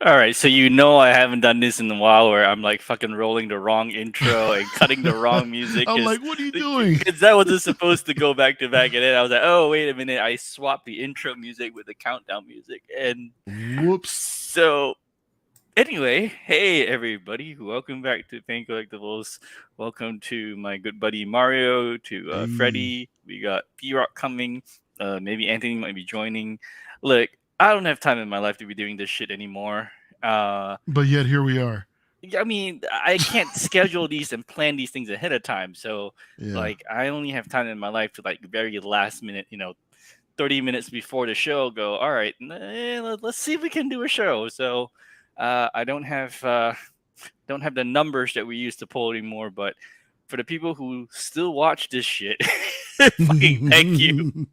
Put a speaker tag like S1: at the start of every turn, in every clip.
S1: All right, so I haven't done this in a while where I'm like fucking rolling the wrong intro and cutting the wrong music
S2: I'm
S1: because
S2: like, what are you doing?
S1: that wasn't supposed to go back to back, and then I was like, oh wait a minute, I swapped the intro music with the countdown music, and
S2: Whoops.
S1: so anyway, hey everybody, welcome back to Pain Collectibles. Welcome to my good buddy Mario, to
S2: Hey.
S1: Freddie. We got PRock coming. Maybe Anthony might be joining. Look, I don't have time in my life to be doing this shit anymore. Uh,
S2: But yet here we are.
S1: I mean, I can't schedule these and plan these things ahead of time. So,
S2: Yeah.
S1: like, I only have time in my life to like very last minute, 30 minutes before the show go, all right, let's see if we can do a show. So I don't have the numbers that we used to pull anymore, but for the people who still watch this shit, fucking thank you.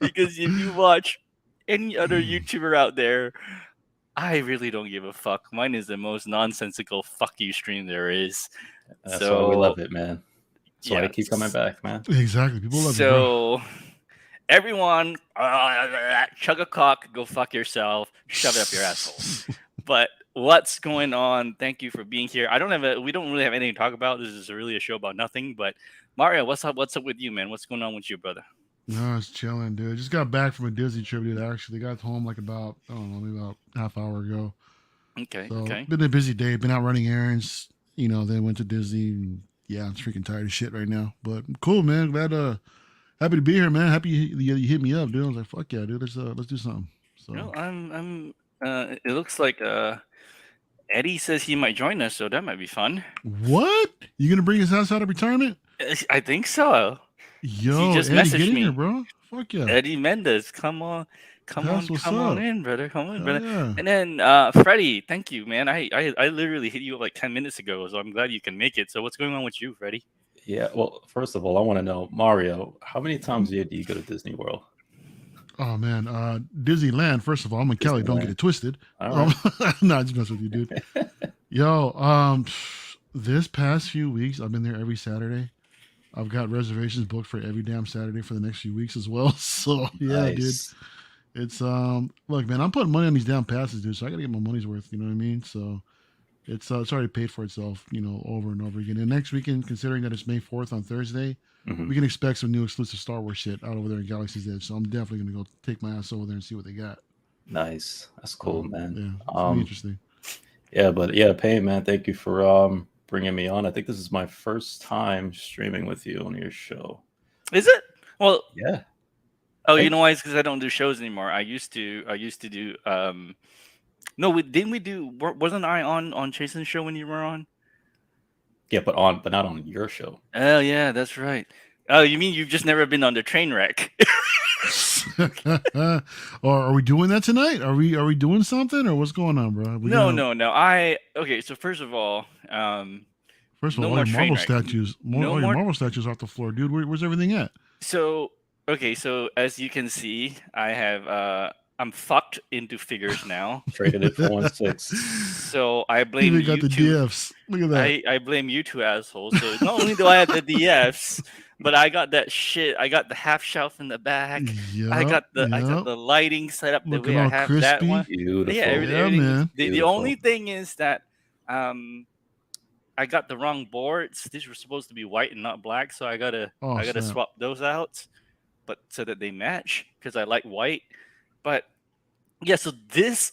S1: Because if you watch any other YouTuber out there, I really don't give a fuck. Mine is the most nonsensical fuck you stream there is.
S3: That's why we
S1: So
S3: love it, man. That's why I
S1: yeah.
S3: keep coming back, man.
S2: Exactly. People love you, bro.
S1: So everyone, chug a cock, go fuck yourself, shove it up your asshole. But what's going on? Thank you for being here. We don't really have anything to talk about. This is really a show about nothing. But Mario, what's up? What's up with you, man? What's going on with you, brother?
S2: No, it's chilling, dude. Just got back from a Disney trip, dude. I actually got home like about, I don't know, maybe about half hour ago.
S1: Okay,
S2: So
S1: okay.
S2: been a busy day. Been out running errands. Then went to Disney. And yeah, I'm freaking tired of shit right now. But cool, man. Glad happy to be here, man. Happy you hit me up, dude. I was like, fuck yeah, dude. Let's do something. So
S1: I'm. It looks like Eddie says he might join us, so that might be fun.
S2: what? You gonna bring his ass out of retirement?
S1: I think so. He
S2: Yo,
S1: just
S2: Eddie, get
S1: messaged
S2: in here,
S1: me.
S2: bro. Fuck yeah.
S1: Eddie Mendez, come on,
S2: That's what's
S1: come on
S2: up.
S1: in, brother, come on,
S2: Hell
S1: brother.
S2: yeah.
S1: And then Freddie, thank you, man. I literally hit you up like 10 minutes ago, so I'm glad you can make it. So what's going on with you, Freddie?
S3: Yeah, well, first of all, I want to know, Mario, how many times a year do you go to Disney World?
S2: Oh man, Disneyland. First of all, I'm in Cali. Don't get
S3: Disneyland.
S2: it twisted.
S3: All right.
S2: No, just mess with you, dude. Yo, this past few weeks, I've been there every Saturday. I've got reservations booked for every damn Saturday for the next few weeks as well. So yeah, dude.
S3: Nice.
S2: It's look, man, I'm putting money on these damn passes, dude. So I gotta get my money's worth. You know what I mean? So it's already paid for itself, over and over again. And next weekend, considering that it's May 4th on Thursday,
S3: Hmm.
S2: we can expect some new exclusive Star Wars shit out over there in Galaxy's Edge. So I'm definitely gonna go take my ass over there and see what they got.
S3: Nice. That's cool,
S2: So
S3: man.
S2: yeah, it's gonna be interesting.
S3: Yeah, but yeah, Payne, man, thank you for bringing me on. I think this is my first time streaming with you on your show.
S1: Is it? Well,
S3: Yeah,
S1: oh,
S3: I
S1: you
S3: think.
S1: know why? It's because I don't do shows anymore. I used to do. No, didn't we do? Wasn't I on Jason's show when you were on?
S3: Yeah, but not on your show.
S1: Oh yeah, that's right. Oh, you mean you've just never been on the train wreck?
S2: or are we doing that tonight? Are we doing something or what's going on, bro? We
S1: No,
S2: gonna
S1: no, no. Okay. So first of all,
S2: first of all,
S1: no more train wreck. No
S2: all your
S1: more.
S2: Marvel statues off the floor, dude. Where's everything at?
S1: So okay. So as you can see, I'm fucked into figures now.
S3: Traded it for 1/6.
S1: So I
S2: He
S1: blame
S2: even got
S1: you
S2: the
S1: two.
S2: DFs. Look at that.
S1: I blame you two assholes. So not only do I have the DFs, but I got that shit. I got the half shelf in the back.
S2: Yep,
S1: I got
S2: yep.
S1: the lighting set up the
S2: Looking
S1: way I
S2: all
S1: have that one.
S2: crispy.
S1: Yeah,
S3: Beautiful.
S2: Yeah,
S1: everything is
S2: man.
S1: the only
S3: Beautiful.
S1: thing is that um I got the wrong boards. These were supposed to be white and not black, so
S2: Oh
S1: I gotta
S2: snap.
S1: swap those out, but so that they match because I like white. But yeah, so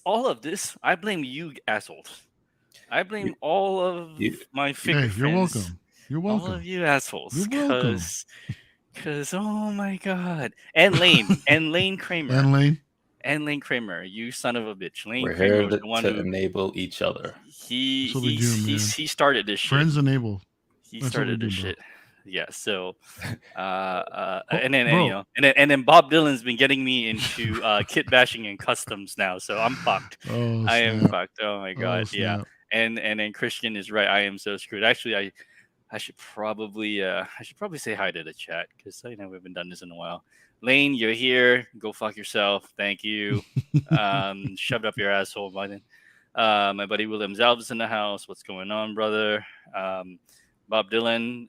S1: all of this, I blame you assholes. I blame
S3: You,
S1: all of
S3: you,
S1: my
S3: you,
S1: figure
S2: Hey, you're
S1: friends,
S2: welcome. You're
S1: all of
S2: welcome.
S1: you assholes,
S2: You're welcome.
S1: cause oh my god, and Lane Kramer,
S2: And Lane.
S1: you son of a bitch, Lane
S3: we're
S1: Kramer
S3: here
S1: was the one
S3: to
S1: who
S3: enable each other.
S2: That's what we do, man.
S1: he started this shit.
S2: Friends enable.
S1: He
S2: That's what we
S1: started
S2: do,
S1: this
S2: bro.
S1: shit. Yeah. So,
S2: Oh,
S1: and
S2: bro.
S1: and then Bob Dylan's been getting me into kit bashing and customs now. So I'm fucked.
S2: Oh
S1: I am
S2: snap.
S1: fucked. Oh my
S2: Oh
S1: god. Yeah.
S2: snap.
S1: And then Christian is right. I am so screwed. Actually, I should probably say hi to the chat because we haven't done this in a while. Lane, you're here. Go fuck yourself. Thank you. Shove it up your asshole, Biden. My buddy William Zalb's in the house. What's going on, brother? Um, Bob Dylan,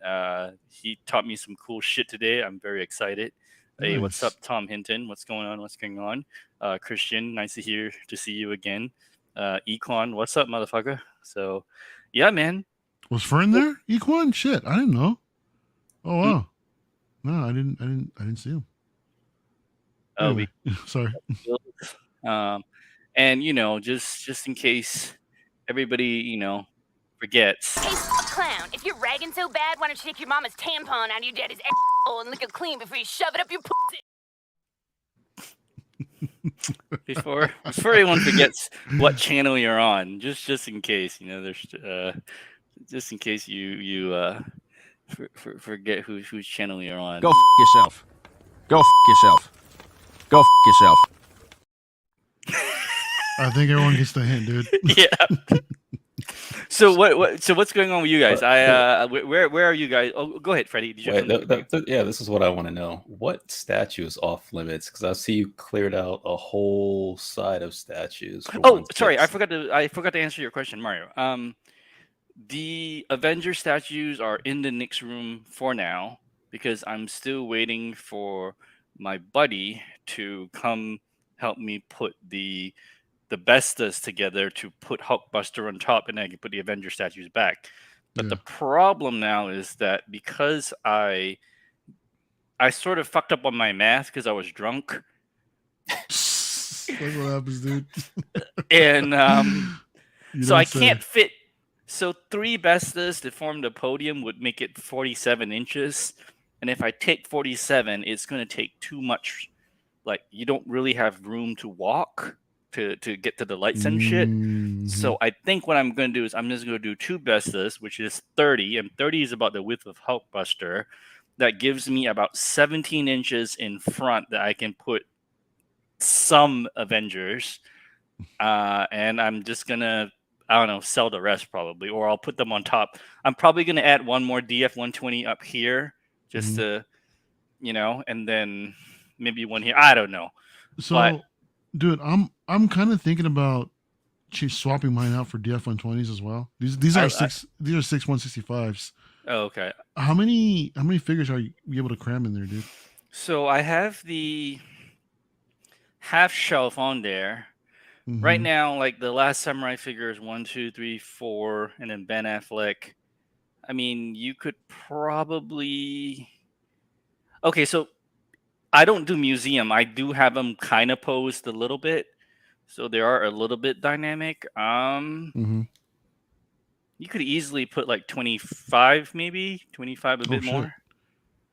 S1: he taught me some cool shit today. I'm very excited. Hey, what's up,
S2: Nice.
S1: Tom Hinton? What's going on? What's going on? Christian, nice to see you again. Econ, what's up, motherfucker? So, yeah, man.
S2: Was Fern there? Equine? Shit, I didn't know. Oh
S1: Hmm.
S2: wow. No, I didn't see him.
S1: Oh, we
S2: Anyway, sorry.
S1: and just in case everybody forgets.
S4: Hey, clown, if you're ragging so bad, why don't you take your mama's tampon out of your daddy's asshole and lick it clean before you shove it up your pussy?
S1: Before anyone forgets what channel you're on, just in case, there's just in case you forget whose channel you're on.
S5: Go f yourself. Go f yourself. Go f yourself.
S2: I think everyone gets the hint, dude.
S1: Yeah. So what's going on with you guys? Where are you guys? Oh, go ahead, Freddie. Did you have something?
S3: Yeah, this is what I want to know. What statue is off limits? Because I see you cleared out a whole side of statues. For
S1: Oh, sorry,
S3: 1/6.
S1: I forgot to answer your question, Mario. The Avenger statues are in the Nick's room for now because I'm still waiting for my buddy to come help me put the bestas together to put Hulkbuster on top, and then I can put the Avenger statues back. But the problem now is that because I sort of fucked up on my math because I was drunk.
S2: That's what happens, dude.
S1: And
S2: You
S1: so
S2: don't
S1: I
S2: say.
S1: can't fit. So 3 bestas to form the podium would make it 47 inches. And if I take 47, it's going to take too much. Like, you don't really have room to walk to get to the lights and shit.
S2: Mhm.
S1: So I think what I'm going to do is I'm just going to do 2 bestas, which is 30. And 30 is about the width of Hulkbuster. That gives me about 17 inches in front that I can put some Avengers. And I'm just going to, I don't know, sell the rest probably, or I'll put them on top. I'm probably going to add one more DF-120 up here just to, and then maybe one here. I don't know.
S2: So,
S1: But-
S2: dude, I'm kind of thinking about swapping mine out for DF-120s as well. These are six 165s.
S1: Oh, okay.
S2: How many figures are you able to cram in there, dude?
S1: So I have the half shelf on there. Right
S2: Mhm.
S1: now, like the last Samurai figure is 1, 2, 3, 4, and then Ben Affleck. I mean, you could probably. Okay, so I don't do museum. I do have them kind of posed a little bit, so they are a little bit dynamic.
S2: Mhm.
S1: You could easily put like 25, maybe 25, a bit
S2: shit.
S1: more.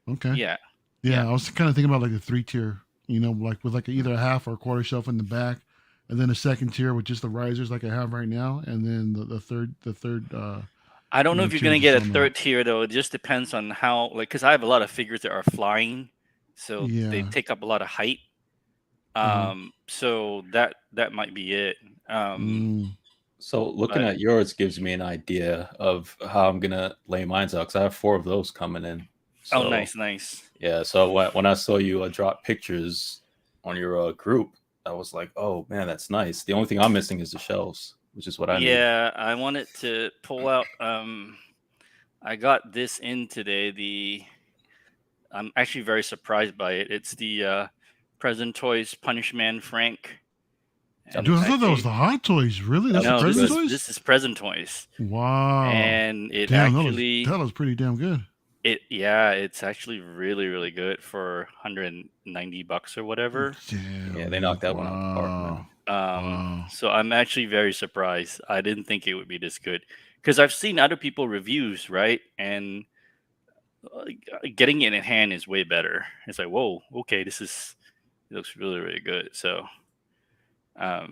S2: Okay.
S1: Yeah.
S2: Yeah, I was kind of thinking about like the 3-tier, like with like either a half or a quarter shelf in the back, and then a second tier with just the risers like I have right now, and then the third.
S1: I don't know if you're
S2: tier
S1: gonna get a
S2: just on
S1: third tier though. It just depends on how, like, because I have a lot of figures that are flying, so they
S2: Yeah.
S1: take up a lot of height.
S2: Mhm.
S1: So that might be it.
S3: So looking
S1: But-
S3: at yours gives me an idea of how I'm gonna lay mine out because I have 4 of those coming in.
S1: Oh,
S3: So,
S1: nice.
S3: Yeah. So when I saw you drop pictures on your group, I was like, oh man, that's nice. The only thing I'm missing is the shelves, which is what I need.
S1: Yeah, I wanted to pull out. I got this in today. I'm actually very surprised by it. It's the Present Toys Punish Man Frank. And
S2: Dude, I thought that was
S1: actually-
S2: the Hot Toys. Really? That's
S1: no,
S2: the Present
S1: this
S2: Toys?
S1: this is Present Toys,
S2: Wow.
S1: and it
S2: Damn,
S1: actually
S2: that was pretty damn good.
S1: it's actually really, really good for $190 or whatever.
S2: Damn.
S3: Yeah, they knocked that one out the park, man.
S2: Wow.
S1: So I'm actually very surprised. I didn't think it would be this good because I've seen other people reviews, right? And getting it in hand is way better. It's like, whoa, okay, it looks really, really good. So, yeah.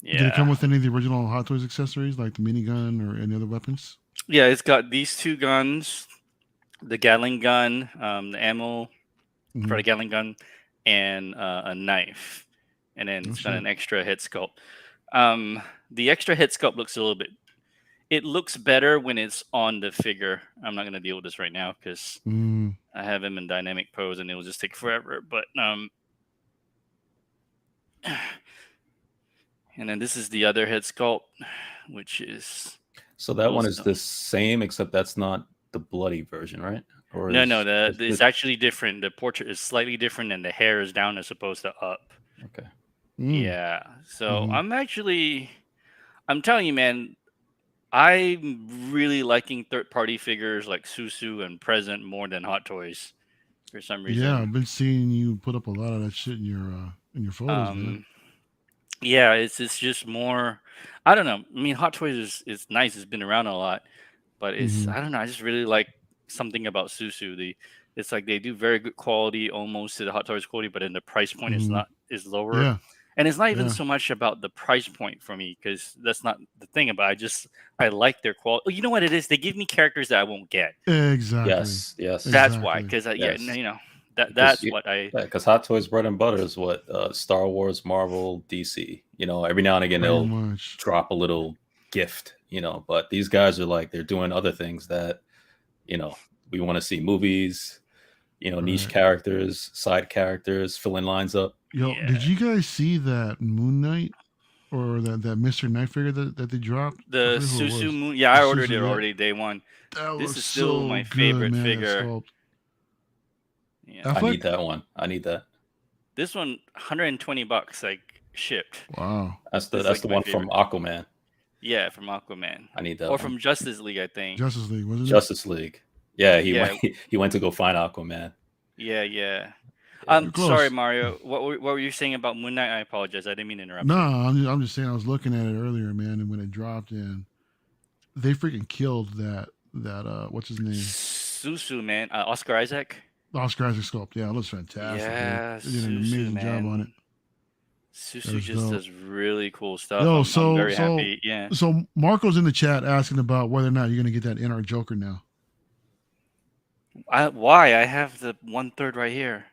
S2: Did it come with any of the original Hot Toys accessories, like the minigun or any other weapons?
S1: Yeah, it's got these 2 guns, the Gatling gun, the ammo for the Gatling gun, and a knife. And then it's got
S2: shit.
S1: an extra head sculpt. The extra head sculpt looks a little bit. It looks better when it's on the figure. I'm not going to deal with this right now because I have him in dynamic pose and it will just take forever. But and then this is the other head sculpt, which is
S3: So that one is
S1: awesome.
S3: the same, except that's not the bloody version, right? Or
S1: no,
S3: is
S1: it's actually different. The portrait is slightly different, and the hair is down as opposed to up.
S3: okay.
S1: Yeah, so
S2: Mhm.
S1: I'm telling you, man. I'm really liking third-party figures like Susu and Present more than Hot Toys for some
S2: Yeah,
S1: reason.
S2: I've been seeing you put up a lot of that shit in your photos, man.
S1: Um, yeah, it's just more. I don't know. I mean, Hot Toys is nice. It's been around a lot, but it's
S2: Hmm.
S1: I don't know. I just really like something about Susu. It's like they do very good quality, almost to the Hot Toys quality, but then the price point is
S2: Hmm.
S1: not is lower.
S2: Yeah,
S1: And it's not even
S2: yeah,
S1: so much about the price point for me because that's not the thing about. I like their quality. Oh, you know what it is? They give me characters that I won't get.
S2: exactly,
S3: Yes, yes,
S1: That's why.
S2: exactly.
S1: Because yeah,
S3: yes. Because
S1: that's what I.
S3: yeah, because Hot Toys bread and butter is what Star Wars, Marvel, DC. Every now and again
S2: Pretty
S3: they'll
S2: much.
S3: drop a little gift. But these guys are like they're doing other things that you know we want to see movies. Niche
S2: Right.
S3: characters, side characters, filling lines up.
S2: Yo, did
S1: Yeah.
S2: you guys see that Moon Knight or that Mr. Knight figure that they dropped? I
S1: The
S2: forget who it
S1: Susu
S2: was.
S1: Moon. Yeah,
S2: The
S1: I ordered
S2: Suzu,
S1: it
S2: yeah.
S1: already day one.
S2: That
S1: This
S2: looks
S1: is still
S2: so
S1: my
S2: good,
S1: favorite
S2: man. That
S1: figure.
S2: sculpt.
S1: Yeah.
S2: I
S3: I
S2: feel
S3: need
S2: like,
S3: that one. I need that.
S1: This one, $120, like shipped.
S2: wow.
S3: That's the
S1: This is
S3: that's
S1: like
S3: the
S1: my
S3: one from
S1: favorite.
S3: Aquaman.
S1: Yeah, from Aquaman.
S3: I need that
S1: Or
S3: one.
S1: from Justice League, I think.
S2: Justice League, wasn't it?
S3: Justice League. Yeah, he went
S1: Yeah,
S3: he went to go find Aquaman.
S1: yeah.
S3: Yeah.
S2: You're
S1: Sorry,
S2: close.
S1: Mario. What were you saying about Moon Knight? I apologize. I didn't mean to interrupt
S2: No,
S1: you.
S2: I'm just saying. I was looking at it earlier, man, and when it dropped in, they freaking killed that what's his name?
S1: Susu, man. Oscar Isaac.
S2: Oscar Isaac sculpt. Yeah, it looks fantastic, dude.
S1: Yeah,
S2: They did an
S1: Susu,
S2: amazing job on it.
S1: man.
S2: That
S1: Susu
S2: is
S1: just
S2: dope.
S1: does really cool stuff.
S2: Yo,
S1: I'm
S2: so
S1: very
S2: so
S1: happy. Yeah.
S2: so Marco's in the chat asking about whether or not you're gonna get that NR Joker now.
S1: Why? I have the 1/3 right here.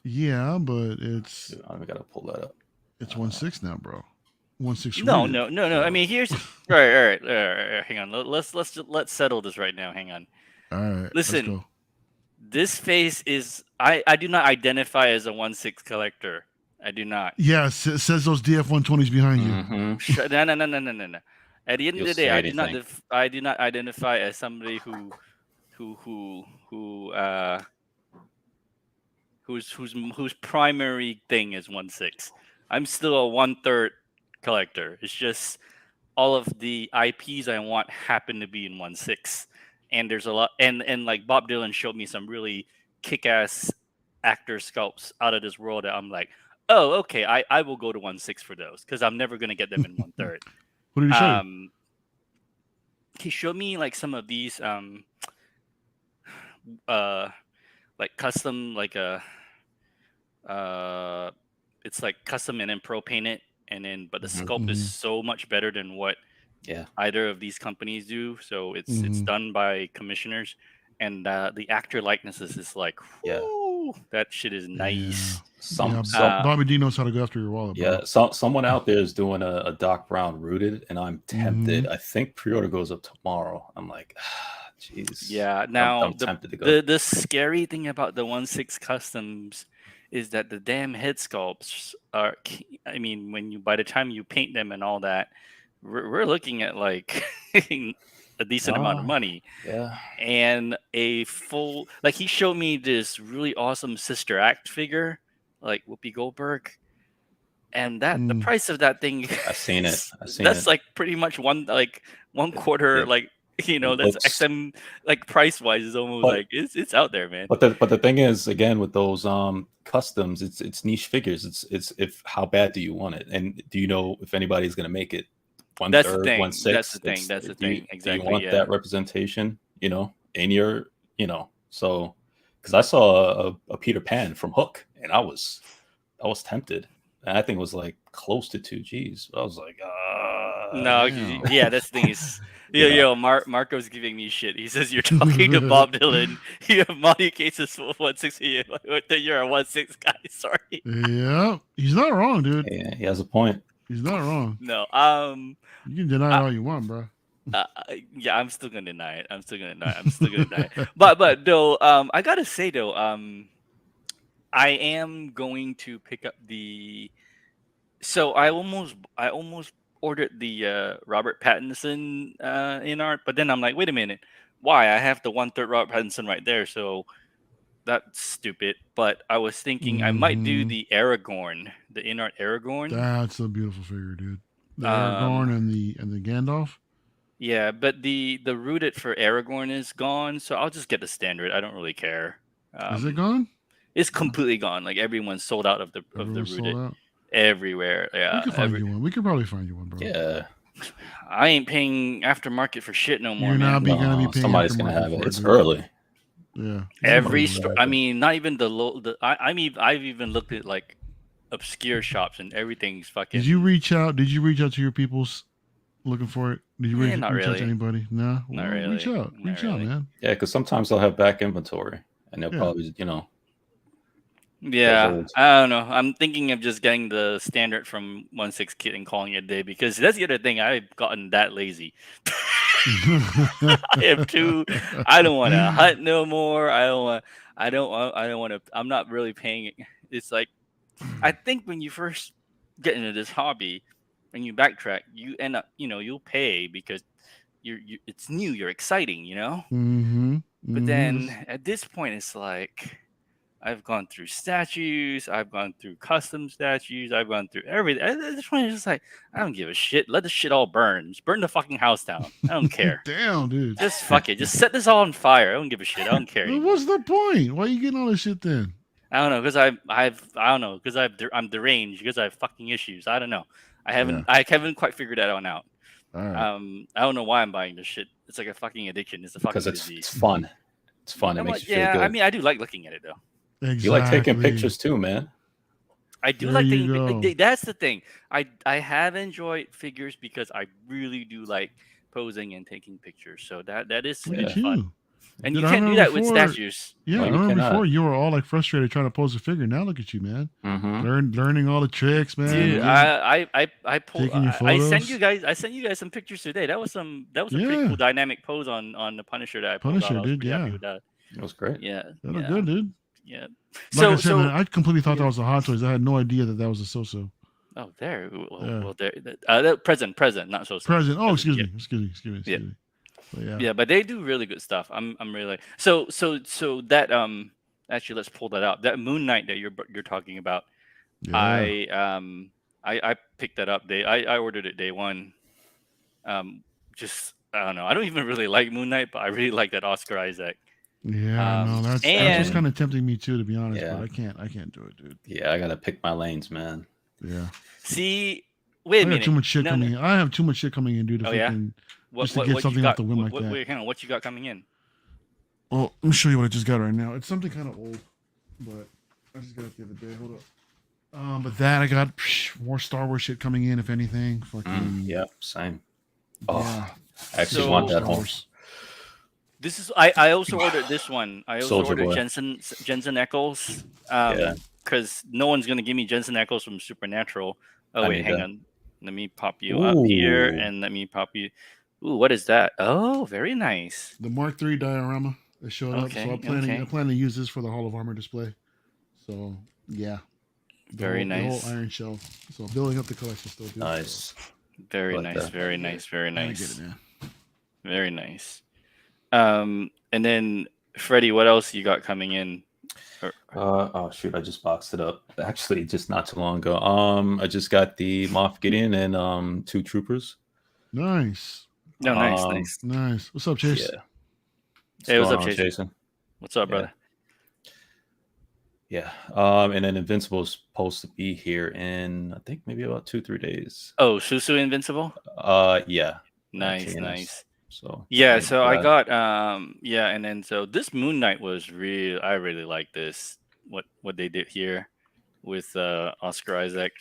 S2: Yeah, but it's
S3: Dude, I gotta pull that up.
S2: it's 1/6 now, bro. 1/6
S1: No,
S2: rated.
S1: no, no, no. I mean, here's all right, all right, all right, all right. Hang on. Let's settle this right now. Hang on.
S2: All right, let's
S1: Listen,
S2: go.
S1: this face is I do not identify as a 1/6 collector. I do not.
S2: Yeah, it says those DF-120s behind you.
S3: Mm-hmm.
S1: No, no, no, no, no, no, no. At the end of
S3: You'll
S1: the day,
S3: say anything.
S1: I do not identify as somebody who who who uh whose primary thing is 1/6. I'm still a 1/3 collector. It's just all of the IPs I want happen to be in 1/6. And there's a lot and like Bob Dylan showed me some really kick-ass actor sculpts out of this world that I'm like, oh, okay, I will go to 1/6 for those because I'm never gonna get them in 1/3.
S2: What did he show you?
S1: He showed me like some of these uh like custom like it's like custom and then pro painted and then but the
S3: Mhm.
S1: sculpt is
S2: Mhm.
S1: so much better than what
S3: Yeah.
S1: either of these companies do. So it's
S2: Mhm.
S1: done by commissioners, and the actor likenesses is like,
S3: Yeah.
S1: whoo, that shit is nice.
S3: Some
S2: Yeah,
S3: some
S2: Bobby D knows how to go after your wallet, bro.
S3: yeah, someone out there is doing a Doc Brown rooted, and I'm tempted.
S2: Mhm.
S3: I think pre-order goes up tomorrow. I'm like, jeez.
S1: Yeah. Now
S3: I'm tempted to go.
S1: the scary thing about the 1/6 customs is that the damn head sculpts are. I mean, by the time you paint them and all that, we're looking at like a decent amount of
S3: Ah,
S1: money.
S3: yeah.
S1: And a full like he showed me this really awesome Sister Act figure like Whoopi Goldberg, and that the
S2: Mm.
S1: price of that thing
S3: I've seen it.
S1: is-
S3: I've seen
S1: that's
S3: it.
S1: like pretty much one quarter
S3: It,
S1: like
S3: it
S1: that's
S3: looks.
S1: XM like price wise is almost
S3: But
S1: like it's out there, man.
S3: but the thing is, again, with those customs, it's niche figures. It's if how bad do you want it, and do you know if anybody's gonna make it one
S1: That's the
S3: third, one
S1: thing. That's the
S3: sixth?
S1: thing. That's the
S3: Do you
S1: thing.
S3: do you
S1: Exactly.
S3: want
S1: Yeah.
S3: that representation? In your so because I saw a Peter Pan from Hook, and I was tempted, and I think it was like close to 2 Gs. I was like,
S1: No,
S2: Damn.
S1: yeah, that's the thing is,
S3: you know,
S1: Marco's giving me shit. He says you're talking to Bob Dylan. You have money cases for 1/6. You're a 1/6 guy. Sorry.
S2: Yeah, he's not wrong, dude.
S3: yeah, he has a point.
S2: He's not wrong.
S1: No.
S2: You can deny it
S1: I,
S2: all you want, bro.
S1: yeah, I'm still gonna deny it. I'm still gonna deny it. I'm still gonna deny it. But though, I gotta say though, I am going to pick up the. So I almost ordered the Robert Pattinson in art, but then I'm like, wait a minute, why? I have the 1/3 Robert Pattinson right there, so that's stupid. But I was thinking I might do
S2: Mhm.
S1: the Aragorn, the in art Aragorn.
S2: That's a beautiful figure, dude. The
S1: Um,
S2: Aragorn and the Gandalf.
S1: yeah, but the rooted for Aragorn is gone, so I'll just get the standard. I don't really care.
S2: Is it
S1: Um,
S2: gone?
S1: it's completely gone. Like everyone's sold out of the
S2: Everyone's sold
S1: rooted
S2: out.
S1: everywhere.
S2: We
S1: Yeah,
S2: could find you one. We could probably find you one, bro.
S3: Yeah,
S1: I ain't paying aftermarket for shit no more,
S2: You're not
S1: man.
S2: gonna be
S3: no,
S2: paying
S3: somebody's gonna
S2: aftermarket
S3: have it.
S2: for it,
S3: It's
S2: dude.
S3: early.
S2: Yeah.
S1: Every
S3: Somebody's
S1: store.
S3: gonna
S1: I
S3: have it.
S1: mean, not even the low. I've even looked at like obscure shops and everything's fucking.
S2: Did you reach out? Did you reach out to your peoples looking for it? Did you
S1: Eh, not
S2: reach out to
S1: really.
S2: anybody? No.
S1: Not
S2: Well, reach
S1: really.
S2: out.
S1: Not
S2: Reach out,
S1: really.
S2: man.
S3: Yeah, because sometimes they'll have back inventory, and they'll
S2: Yeah.
S3: probably
S1: Yeah,
S3: hold.
S1: I don't know. I'm thinking of just getting the standard from 1/6 kit and calling it a day because that's the other thing. I've gotten that lazy. I am too. I don't want to hunt no more. I don't want. I don't want. I don't want to. I'm not really paying. It's like I think when you first get into this hobby and you backtrack, you end up. You'll pay because it's new. You're exciting.
S2: Mm-hmm.
S1: But
S2: Mm-hmm.
S1: then at this point, it's like I've gone through statues, I've gone through custom statues, I've gone through everything. At this point, it's just like I don't give a shit. Let the shit all burn. Just burn the fucking house down. I don't care.
S2: Damn, dude.
S1: Just fuck it. Just set this all on fire. I don't give a shit. I don't care
S2: Well,
S1: anymore.
S2: what's the point? Why are you getting all this shit then?
S1: I don't know because I don't know because I'm deranged because I have fucking issues. I don't know. I haven't quite figured that one out.
S2: All right.
S1: I don't know why I'm buying this shit. It's like a fucking addiction. It's a fucking
S3: Because it's
S1: disease.
S3: fun. It's fun. It
S1: I'm
S3: makes
S1: like,
S3: you feel
S1: yeah,
S3: good.
S1: I mean, I do like looking at it though.
S2: Exactly.
S3: You like taking pictures too, man.
S1: I do
S2: There
S1: like
S2: you
S1: taking.
S2: go.
S1: That's the thing. I have enjoyed figures because I really do like posing and taking pictures. So that is
S2: Look
S3: Yeah.
S2: at
S1: fun.
S2: you.
S1: And
S2: Dude,
S1: you
S2: I
S1: can't do
S2: remember
S1: that with
S2: before-
S1: statues.
S2: Yeah,
S3: No,
S2: I
S3: you
S2: remember
S3: cannot.
S2: before you were all like frustrated trying to pose a figure. Now look at you, man.
S3: Mm-hmm.
S2: Learning all the tricks, man.
S1: Dude,
S2: Getting-
S1: I pulled.
S2: taking your
S1: I sent
S2: photos.
S1: you guys. I sent you guys some pictures today. That was a pretty
S2: Yeah.
S1: cool dynamic pose on the Punisher that I pulled
S2: Punisher,
S1: out. I was
S2: dude,
S1: pretty happy
S2: yeah.
S1: with that.
S3: It was great.
S1: Yeah,
S2: That look
S1: yeah,
S2: good, dude.
S1: yeah.
S2: Like
S1: So
S2: I said, man,
S1: so
S2: I completely thought that was a Hot Toys. I had no idea that was a So-So.
S1: oh there.
S2: Yeah.
S1: Well there. Present, not so.
S2: Present. Oh, excuse
S1: yeah.
S2: me. Excuse me. But yeah.
S1: Yeah, but they do really good stuff. I'm really so that actually let's pull that out. That Moon Knight that you're talking about.
S2: Yeah.
S1: I picked that up. I ordered it day one. Just I don't know. I don't even really like Moon Knight, but I really like that Oscar Isaac.
S2: Yeah, no, that's what's
S1: and-
S2: kind of tempting me too, to be honest.
S3: Yeah.
S2: But I can't do it, dude.
S3: Yeah, I gotta pick my lanes, man.
S2: Yeah,
S1: See, wait a
S2: I
S1: minute.
S2: have too much shit
S1: No,
S2: coming
S1: no.
S2: in. I have too much shit coming in, dude. To
S1: Oh, yeah?
S2: fucking,
S1: What,
S2: just to
S1: what,
S2: get
S1: what
S2: something
S1: you
S2: off
S1: got?
S2: the whim like
S1: what,
S2: that.
S1: Wait, hang on. What you got coming in?
S2: Well, let me show you what I just got right now. It's something kind of old, but I just got it the other day. Hold up. But that I got more Star Wars shit coming in, if anything. Fucking
S3: Yep, same. Oh,
S2: yeah.
S3: I actually
S1: So-
S3: want that
S2: Star
S3: home.
S2: Wars.
S1: This is I also ordered this one. I also
S3: Soldier
S1: ordered
S3: Boy.
S1: Jensen Ackles.
S3: Yeah.
S1: Because no one's gonna give me Jensen Ackles from Supernatural. Oh
S3: I
S1: wait,
S3: need
S1: hang
S3: that.
S1: on. Let me pop you up here,
S3: Ooh.
S1: and let me pop you. Ooh, what is that? Oh, very nice.
S2: The Mark III diorama that showed up.
S1: Okay,
S2: So
S1: okay.
S2: I plan to use this for the Hall of Armor display. So yeah.
S1: Very
S2: The
S1: nice.
S2: whole Iron Shell. So building up the collection still. Dude.
S3: Nice.
S1: Very
S3: Like
S1: nice.
S3: that.
S1: Very nice. Very
S2: I get
S1: nice.
S2: it, man.
S1: Very nice. And then Freddie, what else you got coming in?
S3: Oh shoot, I just boxed it up. Actually, just not too long ago. I just got the Moff Gideon and 2 troopers.
S2: Nice.
S1: No, nice,
S3: Um,
S1: nice.
S2: Nice. What's up, Chase?
S3: Yeah.
S1: Hey, what's
S3: going
S1: up,
S3: on,
S1: Jason? What's up,
S3: Yeah.
S1: brother?
S3: Yeah. And then Invincible's supposed to be here in I think maybe about 2-3 days.
S1: Oh, Susu Invincible.
S3: Yeah.
S1: Nice,
S3: TNS.
S1: nice.
S3: So
S1: Yeah,
S3: maybe
S1: so I
S3: that.
S1: got yeah, and then so this Moon Knight was I really like this what they did here with Oscar Isaac.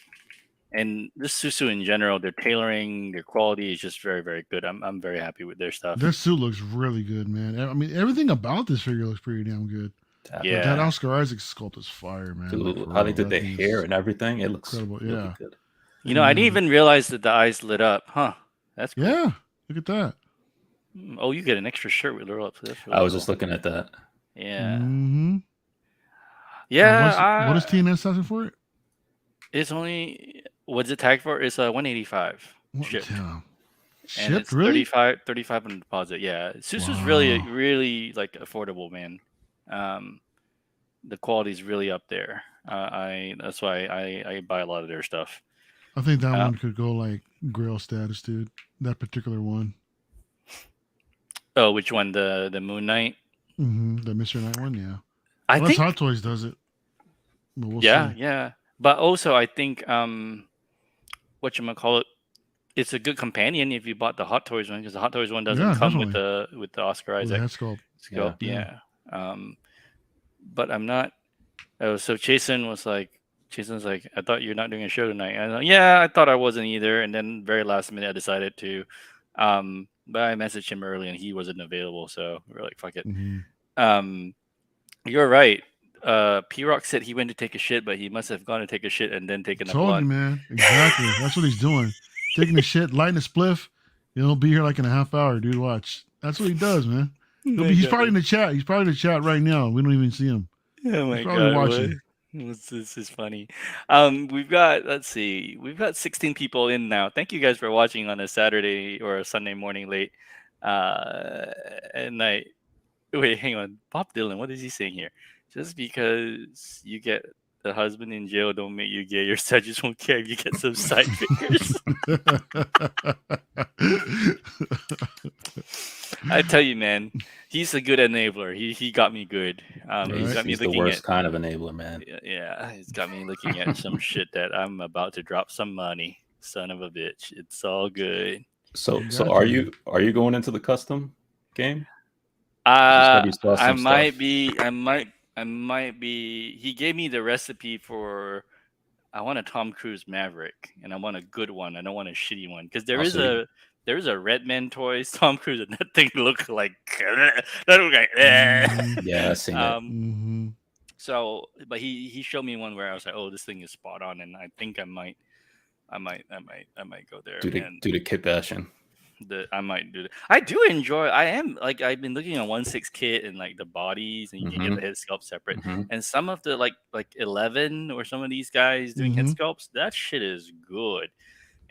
S1: And this Susu in general, their tailoring, their quality is just very, very good. I'm very happy with their stuff.
S2: This suit looks really good, man. I mean, everything about this figure looks pretty damn good.
S1: Yeah.
S2: Like, that Oscar Isaac sculpt is fire, man.
S3: Dude,
S2: Like, for
S3: how they
S2: real,
S3: did
S2: that
S3: the
S2: thing is
S3: hair and everything, it looks
S2: incredible.
S3: really
S2: Yeah.
S3: good.
S1: You know, I didn't even realize that the eyes lit up. Huh. That's cool.
S2: Yeah. Look at that.
S1: Oh, you get an extra shirt with roll up. That's really
S3: I was
S1: cool.
S3: just looking at that.
S1: Yeah.
S2: Mm-hmm.
S1: Yeah.
S2: What is TNS asking for it?
S1: It's only what's it tagged for? It's 185
S2: What?
S1: shipped.
S2: Yeah.
S1: And
S2: Shipped,
S1: it's
S2: really?
S1: 35 on deposit. Yeah. Susu's really,
S2: Wow.
S1: really like affordable, man. The quality's really up there. That's why I buy a lot of their stuff.
S2: I think that one could go like Grail status, dude. That particular one.
S1: Oh, which one? The Moon Knight?
S2: The Mr. Knight one, yeah.
S1: I
S2: Unless
S1: think.
S2: Hot Toys does it. But we'll
S1: Yeah,
S2: see.
S1: yeah. But also, I think whatchamacallit, it's a good companion if you bought the Hot Toys one, because the Hot Toys one doesn't
S2: Yeah,
S1: come
S2: definitely.
S1: with the Oscar
S2: With the
S1: Isaac
S2: head sculpt.
S1: sculpt.
S2: Yeah.
S1: But I'm not. Oh, so Jason's like, I thought you're not doing a show tonight. And I'm like, yeah, I thought I wasn't either. And then very last minute, I decided to. But I messaged him early and he wasn't available, so we were like, fuck it. You're right. PRock said he went to take a shit, but he must have gone to take a shit and then taken a
S2: Told you,
S1: blunt.
S2: man. Exactly. That's what he's doing. Taking a shit, lighting a spliff. He'll be here like in a half hour, dude. Watch. That's what he does, man. He's probably in the chat. He's probably in the chat right now. We don't even see him.
S1: Oh my
S2: He's probably
S1: god!
S2: watching.
S1: This is funny. We've got 16 people in now. Thank you guys for watching on a Saturday or a Sunday morning late at night. Wait, hang on. Bob Dylan, what is he saying here? Just because you get the husband in jail don't make you gay. Your side just won't care if you get some side fingers. I tell you, man, he's a good enabler. He got me good. He's got me
S3: He's
S1: looking
S3: the worst
S1: at
S3: kind of enabler, man.
S1: yeah, he's got me looking at some shit that I'm about to drop some money. Son of a bitch. It's all good.
S3: So are you going into the custom game?
S1: I
S3: stuff?
S1: might be. He gave me the recipe for. I want a Tom Cruise Maverick, and I want a good one. I don't want a shitty one because there is a Redman Toys Tom Cruise, and that thing look like
S3: Yeah, I seen it.
S1: So, but he showed me one where I was like, oh, this thing is spot on, and I think I might go there.
S3: Do the kit bashing.
S1: I might do that. I do enjoy. I am like I've been looking at 1/6 kit and like the bodies, and you can get the head sculpt separate. And some of the like 11 or some of these guys doing head sculpts, that shit is good.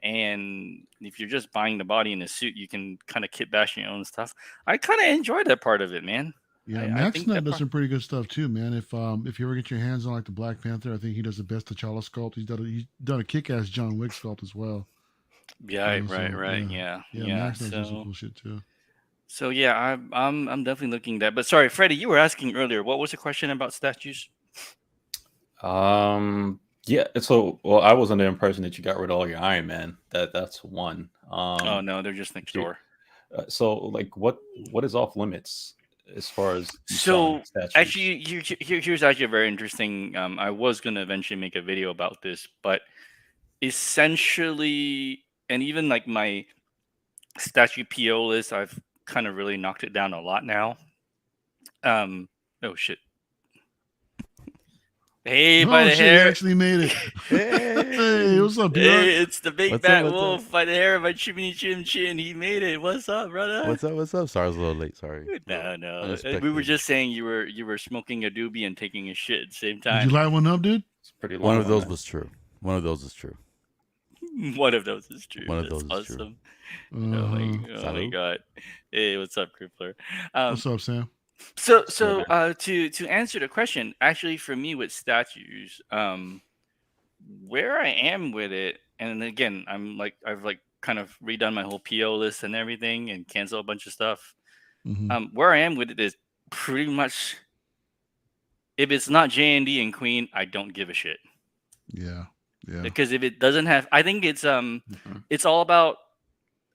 S1: And if you're just buying the body in a suit, you can kind of kit bash your own stuff. I kind of enjoy that part of it, man.
S2: Yeah, MaxNet does some pretty good stuff too, man. If you ever get your hands on like the Black Panther, I think he does the best T'Challa sculpt. He's done a kick-ass John Wick sculpt as well.
S1: Yeah, right. Yeah.
S2: MaxNet does some cool shit too.
S1: So yeah, I'm definitely looking at that. But sorry, Freddie, you were asking earlier. What was the question about statues?
S3: Yeah. So, well, I was under the impression that you got rid of all your Iron Man. That's one.
S1: Oh no, they're just next door.
S3: So, like, what is off limits as far as
S1: actually, here's actually a very interesting. I was gonna eventually make a video about this, but essentially, and even like my statue PO list, I've kind of really knocked it down a lot now. Oh shit. Hey, by the hair.
S2: You actually made it. Hey, what's up, dude?
S1: Hey, it's the big bad wolf by the hair of my chimney chin. He made it. What's up, brother?
S6: What's up? Sorry, I was a little late. Sorry.
S1: No. We were just saying you were smoking a doobie and taking a shit at the same time.
S2: Did you light one up, dude?
S3: It's pretty long.
S6: One of those was true. One of those is true.
S1: One of those is true.
S6: One of
S1: That's
S6: those is
S1: awesome.
S6: true.
S1: Oh my god. Hey, what's up, Crippler?
S2: What's up, Sam?
S1: So to answer the question, actually for me with statues, where I am with it, and again, I've kind of redone my whole PO list and everything and canceled a bunch of stuff. Where I am with it is pretty much if it's not J&D and Queen, I don't give a shit.
S2: Yeah.
S1: Because if it doesn't have, I think it's all about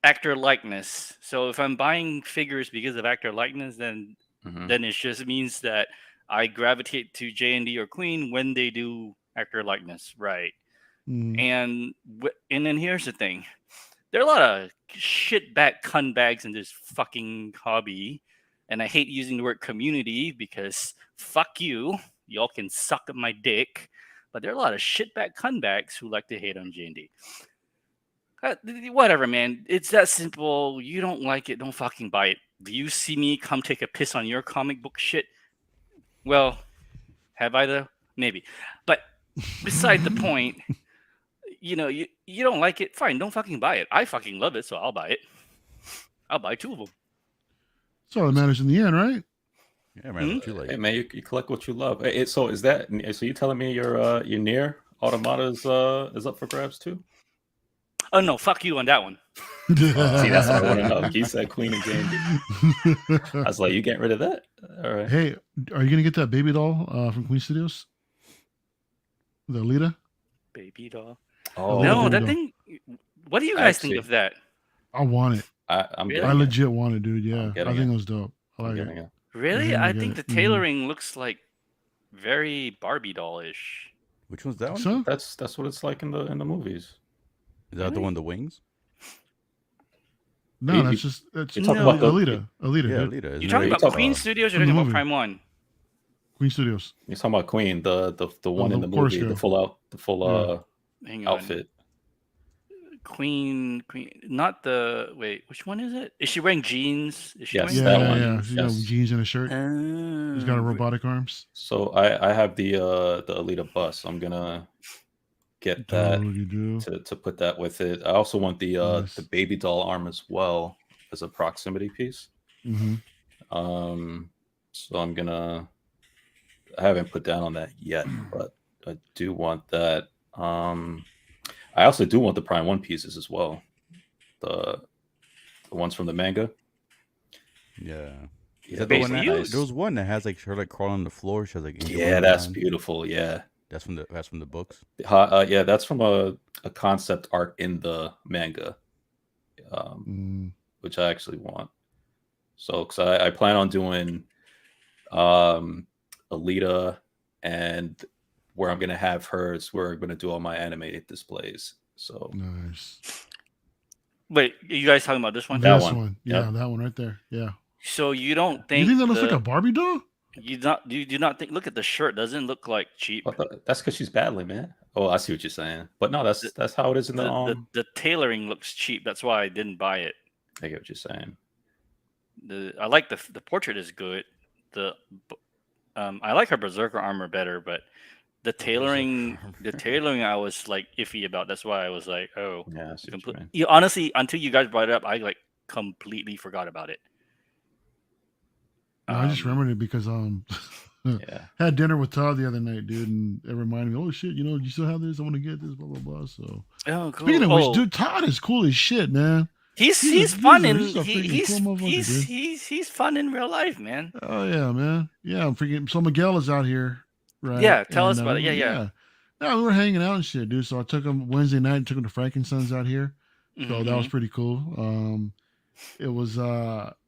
S1: actor likeness. So if I'm buying figures because of actor likeness, then it just means that I gravitate to J&D or Queen when they do actor likeness, right? And then here's the thing: there are a lot of shitbag cunt bags in this fucking hobby, and I hate using the word community because fuck you, y'all can suck my dick. But there are a lot of shitbag cunt bags who like to hate on J&D. Whatever, man. It's that simple. You don't like it, don't fucking buy it. Do you see me come take a piss on your comic book shit? Well, have I though? Maybe. But beside the point, you don't like it, fine, don't fucking buy it. I fucking love it, so I'll buy it. I'll buy 2 of them.
S2: That's all that matters in the end, right?
S6: Yeah, man. What you like?
S3: Hey, man, you collect what you love. So you telling me your near Automata is up for grabs too?
S1: Oh no, fuck you on that one.
S3: See, that's what I want to know. He said Queen and Game. I was like, you getting rid of that? All right.
S2: Hey, are you gonna get that baby doll from Queen Studios? The Alita?
S1: Baby doll.
S3: Oh
S1: No,
S2: Baby
S1: that
S2: doll.
S1: thing. What do you guys think
S3: Actually,
S1: of that?
S2: I want it.
S3: I'm
S1: Really?
S2: I
S3: getting it.
S2: legit want it, dude. Yeah, I
S3: getting
S2: think
S3: it.
S2: it was dope. I
S3: I'm
S2: like
S3: getting
S2: it.
S3: it.
S1: Really?
S2: I'm
S1: I
S2: gonna
S1: think the
S2: get it.
S1: tailoring looks like very Barbie doll-ish.
S6: Which one's that one?
S2: So
S3: That's what it's like in the movies.
S6: Is that the
S1: Really?
S6: one, the wings?
S2: no,
S3: You-
S2: that's just that's
S3: you're talking
S1: No.
S3: about the-
S2: Alita. Alita,
S6: Yeah,
S2: dude.
S6: Alita.
S1: You're
S6: Isn't
S1: talking
S6: it?
S1: about
S3: talk-
S1: Queen Studios or
S2: from
S1: you're
S2: the
S1: talking about
S2: movie.
S1: Prime One?
S2: Queen Studios.
S3: You're talking about Queen, the one in
S2: the
S3: the
S2: chorus
S3: movie,
S2: girl.
S3: the full
S1: Hang on.
S3: outfit.
S1: Queen, not the. Wait, which one is it? Is she wearing jeans? Is she
S3: Yes,
S2: Yeah,
S1: wearing
S3: that
S2: yeah,
S3: one.
S2: yeah.
S1: jeans?
S2: You know,
S3: Yes.
S2: jeans and a shirt. He's got a robotic arms.
S3: So I have the Alita bus. I'm gonna get that
S2: Dude, you do.
S3: to put that with it. I also want the
S2: Nice.
S3: the baby doll arm as well as a proximity piece.
S2: Mm-hmm.
S3: So I'm gonna. I haven't put down on that yet, but I do want that. I also do want the Prime One pieces as well. The ones from the manga.
S6: Yeah.
S3: Yeah,
S6: Is that the
S3: those
S6: one
S3: are
S6: that,
S3: nice.
S6: there was one that has like her like crawling on the floor. She has like angel
S3: Yeah,
S6: wings
S3: that's
S6: on.
S3: beautiful. Yeah,
S6: That's from the books.
S3: yeah, that's from a concept art in the manga, which I actually want. So, because I plan on doing Alita, and where I'm gonna have her is where I'm gonna do all my animated displays. So
S2: Nice.
S1: Wait, you guys talking about this one?
S3: That
S2: This
S3: one.
S2: one. Yeah,
S3: Yep.
S2: that one right there. Yeah.
S1: So you don't think
S2: You think that looks
S1: the-
S2: like a Barbie doll?
S1: you do not think? Look at the shirt. Doesn't it look like cheap.
S3: that's because she's battling, man. Oh, I see what you're saying. But no, that's how it is in
S1: The tailoring looks cheap. That's why I didn't buy it.
S3: I get what you're saying.
S1: I like the portrait is good. I like her berserker armor better, but the tailoring I was like iffy about. That's why I was like, oh,
S3: Yeah, I see what you mean.
S1: honestly, until you guys brought it up, I like completely forgot about it.
S2: No, I just remembered it because
S3: Yeah.
S2: had dinner with Todd the other night, dude, and it reminded me, oh shit, you know, you still have this? I want to get this, blah blah blah. So
S1: Oh, cool.
S2: speaking of which, dude, Todd is cool as shit, man.
S1: he's fun in
S2: he's a freaking cool motherfucker, dude.
S1: he's fun in real life, man.
S2: Oh yeah, man. Yeah, I'm freaking. So Miguel is out here, right?
S1: Yeah, tell us
S2: And,
S1: about it. Yeah.
S2: No, we were hanging out and shit, dude. So I took him Wednesday night, took him to Frankenstein's out here. So that was
S1: Mhm.
S2: pretty cool. It was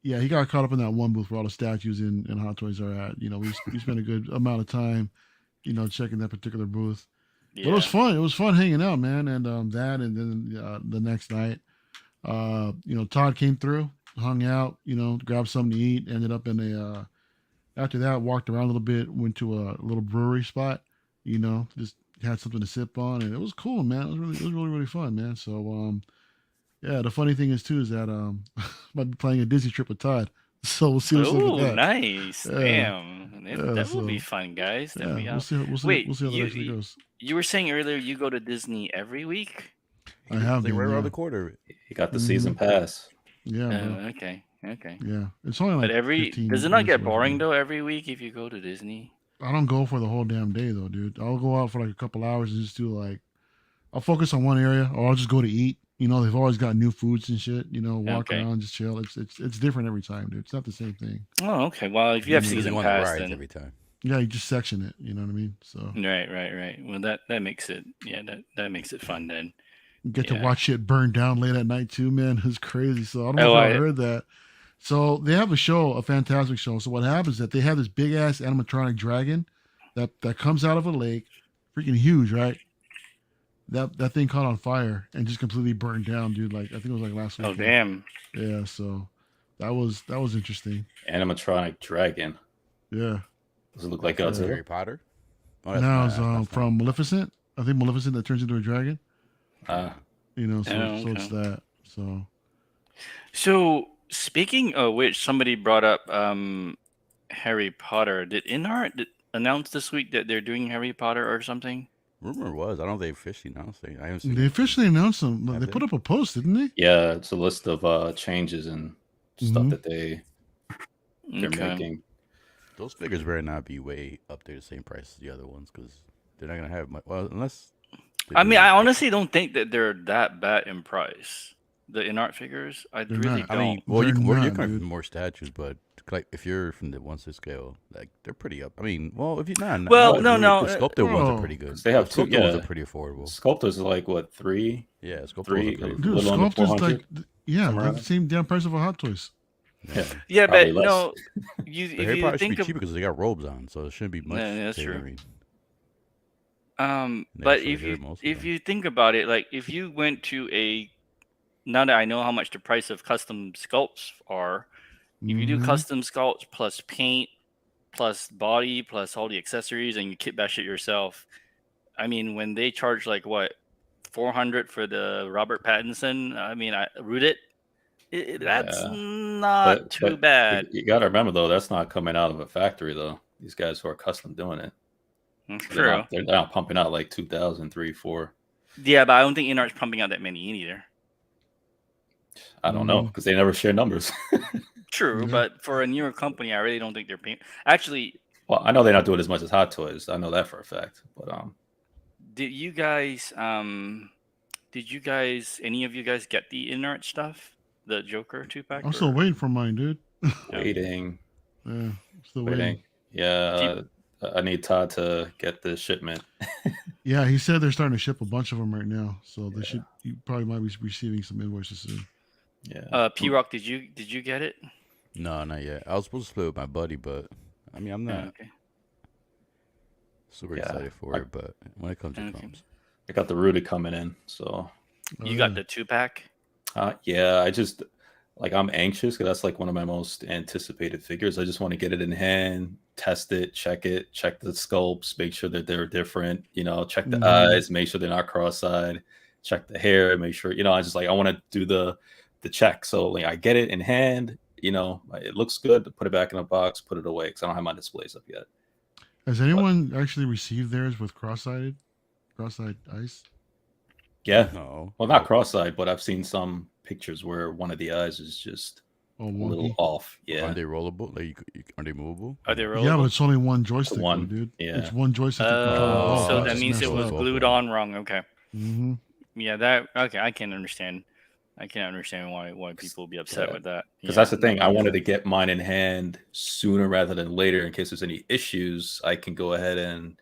S2: he got caught up in that one booth where all the statues in Hot Toys are at. You know, we spent a good amount of time, you know, checking that particular booth.
S1: Yeah.
S2: But it was fun. It was fun hanging out, man. And that, and then the next night, you know, Todd came through, hung out, you know, grabbed something to eat. Ended up in a after that, walked around a little bit, went to a little brewery spot, you know, just had something to sip on, and it was cool, man. It was really fun, man. So yeah, the funny thing is too is that might be playing a Disney trip with Todd. So we'll see what's up with
S1: Oh,
S2: that.
S1: nice!
S2: Yeah.
S1: Damn, that will be
S2: so,
S1: fun, guys.
S2: Yeah, we'll see.
S1: Wait,
S2: We'll see how the rest of it goes.
S1: You were saying earlier you go to Disney every week.
S2: I have
S6: Like
S2: been,
S6: right around
S2: yeah.
S6: the corner.
S3: You got the season pass.
S2: Yeah, bro.
S1: Okay.
S2: Yeah, it's only like
S1: But
S2: 15
S1: does it not
S2: minutes
S1: get
S2: away from
S1: boring
S2: me.
S1: though every week if you go to Disney?
S2: I don't go for the whole damn day though, dude. I'll go out for like a couple hours and just do like, I'll focus on one area, or I'll just go to eat. You know, they've always got new foods and shit. You know, walk
S1: Okay.
S2: around, just chill. It's different every time, dude. It's not the same thing.
S1: Oh, okay. Well, if you have
S6: He doesn't
S1: season
S6: want the
S1: pass,
S6: rides
S1: then
S6: every time.
S2: Yeah, you just section it. You know what I mean? So
S1: right. Well, that makes it that makes it fun then.
S2: you get to
S1: Yeah.
S2: watch shit burn down late at night too, man. It's crazy. So I don't know
S1: Oh,
S2: if I heard that. So they have a show, a fantastic show. So what happens is that they have this big ass animatronic dragon that comes out of a lake, freaking huge, right? That thing caught on fire and just completely burned down, dude. Like I think it was like last week.
S1: Oh, damn.
S2: Yeah, so that was interesting.
S3: Animatronic dragon.
S2: Yeah.
S3: Does it look like
S6: That's
S3: Godzilla?
S6: Harry Potter. Oh, that's
S2: Now
S6: not-
S2: it's
S6: that's not-
S2: from Maleficent. I think Maleficent that turns into a dragon.
S3: Ah,
S2: You know, so,
S1: Oh,
S2: so it's
S1: okay.
S2: that. So
S1: So speaking of which, somebody brought up Harry Potter. Did InArt announce this week that they're doing Harry Potter or something?
S6: Rumor was. I don't know if they officially announced it. I haven't seen
S2: they
S6: it.
S2: officially announced them.
S6: Have
S2: They
S6: they?
S2: put up a post, didn't they?
S3: yeah, it's a list of changes and stuff
S2: Mhm.
S3: that they're
S1: Okay.
S3: making.
S6: Those figures better not be way up there the same price as the other ones because they're not gonna have much. Well, unless
S1: I mean, I honestly don't think that they're that bad in price. The in-art figures, I
S2: They're
S1: really
S2: not.
S1: don't.
S6: I mean, well,
S2: They're
S6: you're
S2: not,
S6: coming
S2: dude.
S6: from more statues, but like if you're from the 1/6 scale, like they're pretty up. I mean, well, if you're not,
S1: Well,
S6: not
S1: no,
S6: really,
S1: no,
S6: the sculpted ones are
S2: bro.
S6: pretty good.
S3: 'Cause they have
S6: The
S3: two.
S6: sculpted ones are
S3: Yeah,
S6: pretty affordable.
S3: sculptors are like what three,
S6: Yeah, sculpted ones
S3: three,
S6: are pretty
S3: a
S2: Dude,
S3: little
S6: affordable.
S3: under
S2: sculptors like
S3: 400.
S2: yeah,
S3: Somewhere
S2: like
S3: around
S2: the same damn price of a Hot Toys.
S3: Yeah,
S1: yeah,
S3: probably
S1: but
S3: less.
S1: no,
S6: The
S1: if
S6: hair
S1: you
S6: probably should be
S1: think of,
S6: cheaper because they got robes on, so it shouldn't be much
S1: yeah, that's true.
S6: tailoring. They
S1: But
S6: show hair most of
S1: if
S6: them.
S1: you think about it, like if you went to a, now that I know how much the price of custom sculpts are, if you do
S2: Mhm.
S1: custom sculpts plus paint, plus body, plus all the accessories, and you kit bash it yourself, I mean, when they charge like what, 400 for the Robert Pattinson, I mean, I root it. That's
S3: Yeah,
S1: not too
S3: but
S1: bad.
S3: you got to remember though, that's not coming out of a factory though. These guys who are custom doing it,
S1: That's
S3: they're
S1: true.
S3: not they're not pumping out like 2,000, 3, 4.
S1: Yeah, but I don't think Inart's pumping out that many either.
S3: I don't know because they never share numbers.
S1: True,
S2: Yeah.
S1: but for a newer company, I really don't think they're paying. Actually,
S3: Well, I know they're not doing as much as Hot Toys. I know that for a fact. But
S1: did you guys any of you guys get the Inart stuff? The Joker 2-pack?
S2: I'm still waiting for mine, dude.
S3: waiting,
S2: Yeah, I'm still waiting.
S3: waiting. Yeah, I need Todd to get the shipment.
S2: Yeah, he said they're starting to ship a bunch of them right now, so they should. You probably might be receiving some invoices soon.
S3: Yeah.
S1: PRock, did you get it?
S6: No, not yet. I was supposed to play with my buddy, but I mean, I'm not
S1: Okay.
S6: super
S3: Yeah,
S6: excited for it. But when it comes, it
S1: Okay.
S6: comes.
S3: I got the Rudy coming in, so
S1: You got the 2-pack?
S3: yeah. I just like I'm anxious because that's like one of my most anticipated figures. I just want to get it in hand, test it, check the sculpts, make sure that they're different. You know, check the
S2: Mhm.
S3: eyes, make sure they're not cross-eyed, check the hair, make sure I just like I want to do the check. So like I get it in hand. You know, it looks good. Put it back in a box, put it away because I don't have my displays up yet.
S2: Has anyone actually received theirs with cross-eyed eyes?
S3: Yeah.
S6: No,
S3: Well, not cross-eyed, but I've seen some pictures where one of the eyes is just
S2: Oh,
S3: a little
S2: wonky.
S3: off. Yeah.
S6: Aren't they rollable? Like, are they movable?
S1: Are they rollable?
S2: Yeah, but it's only one joystick, though,
S3: one,
S2: dude.
S3: yeah.
S2: It's one joystick to control
S1: Oh,
S2: both.
S1: so
S6: Oh,
S1: that
S6: it's
S1: means it
S6: messed
S1: was
S6: up.
S1: glued on wrong. Okay.
S2: Mm-hmm.
S1: Yeah, that okay. I can understand. I can understand why people would be upset
S3: Yeah.
S1: with that.
S3: Because
S1: Yeah.
S3: that's the thing. I wanted to get mine in hand sooner rather than later in case there's any issues. I can go ahead and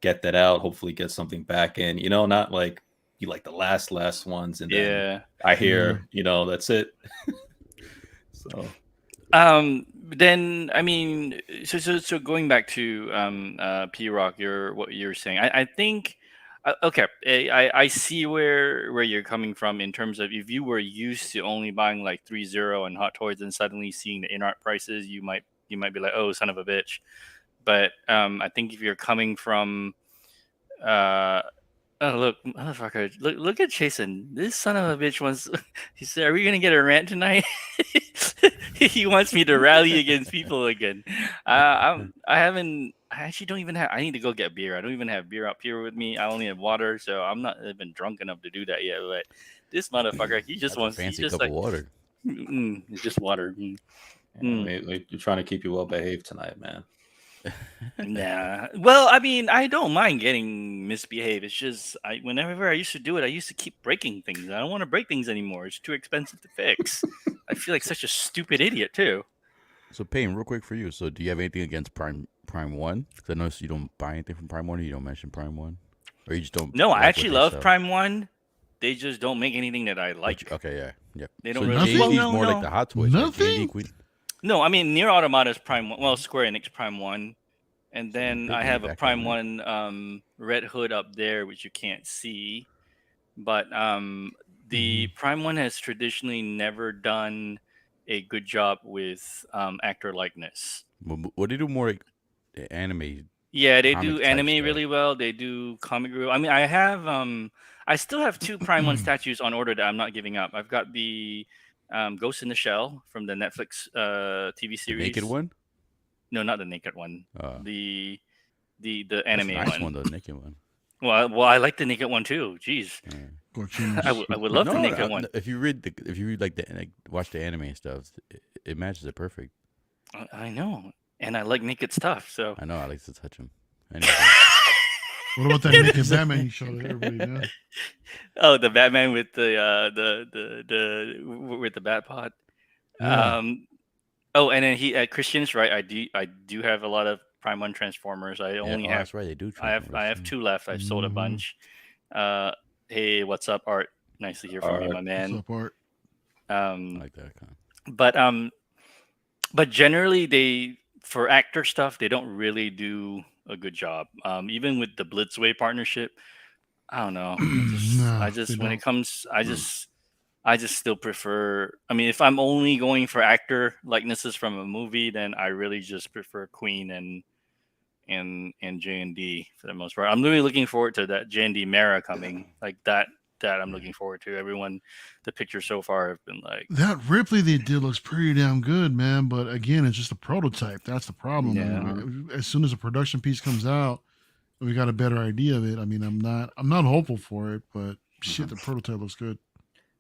S3: get that out. Hopefully, get something back in. You know, not like you like the last ones, and then
S1: Yeah.
S3: I hear that's it. So
S1: Then I mean, so going back to PRock, what you're saying, I think. Okay, I see where you're coming from in terms of if you were used to only buying like 3.0 and Hot Toys and suddenly seeing the in-art prices, you might be like, oh, son of a bitch. But I think if you're coming from oh look, motherfucker! Look at Jason. This son of a bitch wants. He said, "Are we gonna get a rant tonight?" He wants me to rally against people again. I haven't. I actually don't even have. I need to go get beer. I don't even have beer up here with me. I only have water, so I'm not even drunk enough to do that yet. But this motherfucker, he just
S6: That's a
S1: wants.
S6: fancy
S1: He just
S6: cup
S1: like
S6: of water.
S1: It's just water.
S3: we're trying to keep you well behaved tonight, man.
S1: Nah. Well, I mean, I don't mind getting misbehaved. It's just whenever I used to do it, I used to keep breaking things. I don't want to break things anymore. It's too expensive to fix. I feel like such a stupid idiot too.
S6: So, Payne, real quick for you. So, do you have anything against Prime 1? Because I noticed you don't buy anything from Prime 1, or you don't mention Prime 1, or you just don't.
S1: No,
S6: like
S1: I
S6: what
S1: actually
S6: they
S1: love
S6: sell?
S1: Prime 1. They just don't make anything that I like.
S6: Okay, yeah.
S1: They
S6: So
S1: don't
S2: really-
S6: JD's
S2: Well,
S1: no,
S6: more
S1: no.
S6: like the Hot Toys.
S2: Nothing?
S1: No, I mean Near Automata's Prime 1. Well, Square Enix Prime 1. And
S6: So
S1: then
S6: big
S1: I have a
S6: manufacturer,
S1: Prime
S6: right?
S1: 1 Red Hood up there, which you can't see. But the Prime 1 has traditionally never done a good job with actor likeness.
S6: What do you do more like anime?
S1: Yeah, they
S6: Comic
S1: do
S6: type
S1: anime
S6: stuff.
S1: really well. They do comic relief. I mean, I still have 2 Prime 1 statues on order that I'm not giving up. I've got the Ghost in the Shell from the Netflix TV
S6: The
S1: series.
S6: naked one?
S1: No, not the naked one. The anime
S6: That's a nice
S1: one.
S6: one, the naked one.
S1: Well, I like the naked one too. Jeez,
S2: Cochinos.
S1: I would love the naked one.
S6: If you read watch the anime and stuff, it matches it perfect.
S1: I know, and I like naked stuff. So
S6: I know. I like to touch them. Anyway,
S2: What about that naked Batman you showed everybody? Yeah.
S1: Oh, the Batman with with the bat pod.
S2: Yeah.
S1: Oh, and then Christian's right. I do have a lot of Prime One Transformers. I
S6: Yeah,
S1: only
S6: oh,
S1: have
S6: that's right. They do.
S1: I have two left. I've sold a bunch. Hey, what's up, Art? Nice to hear from you,
S3: Art.
S1: my man.
S2: What's up, Art?
S6: I like that kind.
S1: But generally for actor stuff they don't really do a good job. Even with the Blitzway partnership, I don't know.
S2: No,
S1: I
S2: they
S1: just when it
S2: don't.
S1: comes, I just still prefer. I mean, if I'm only going for actor likenesses from a movie, then I really just prefer Queen and J&D for the most part. I'm really looking forward to that J&D Mara coming. Like that I'm looking forward to. Everyone, the pictures so far have been like,
S2: That Ripley they did looks pretty damn good, man. But again, it's just a prototype. That's the problem.
S1: Yeah.
S2: I mean, as soon as a production piece comes out, we got a better idea of it. I mean, I'm not hopeful for it, but shit, the prototype looks good.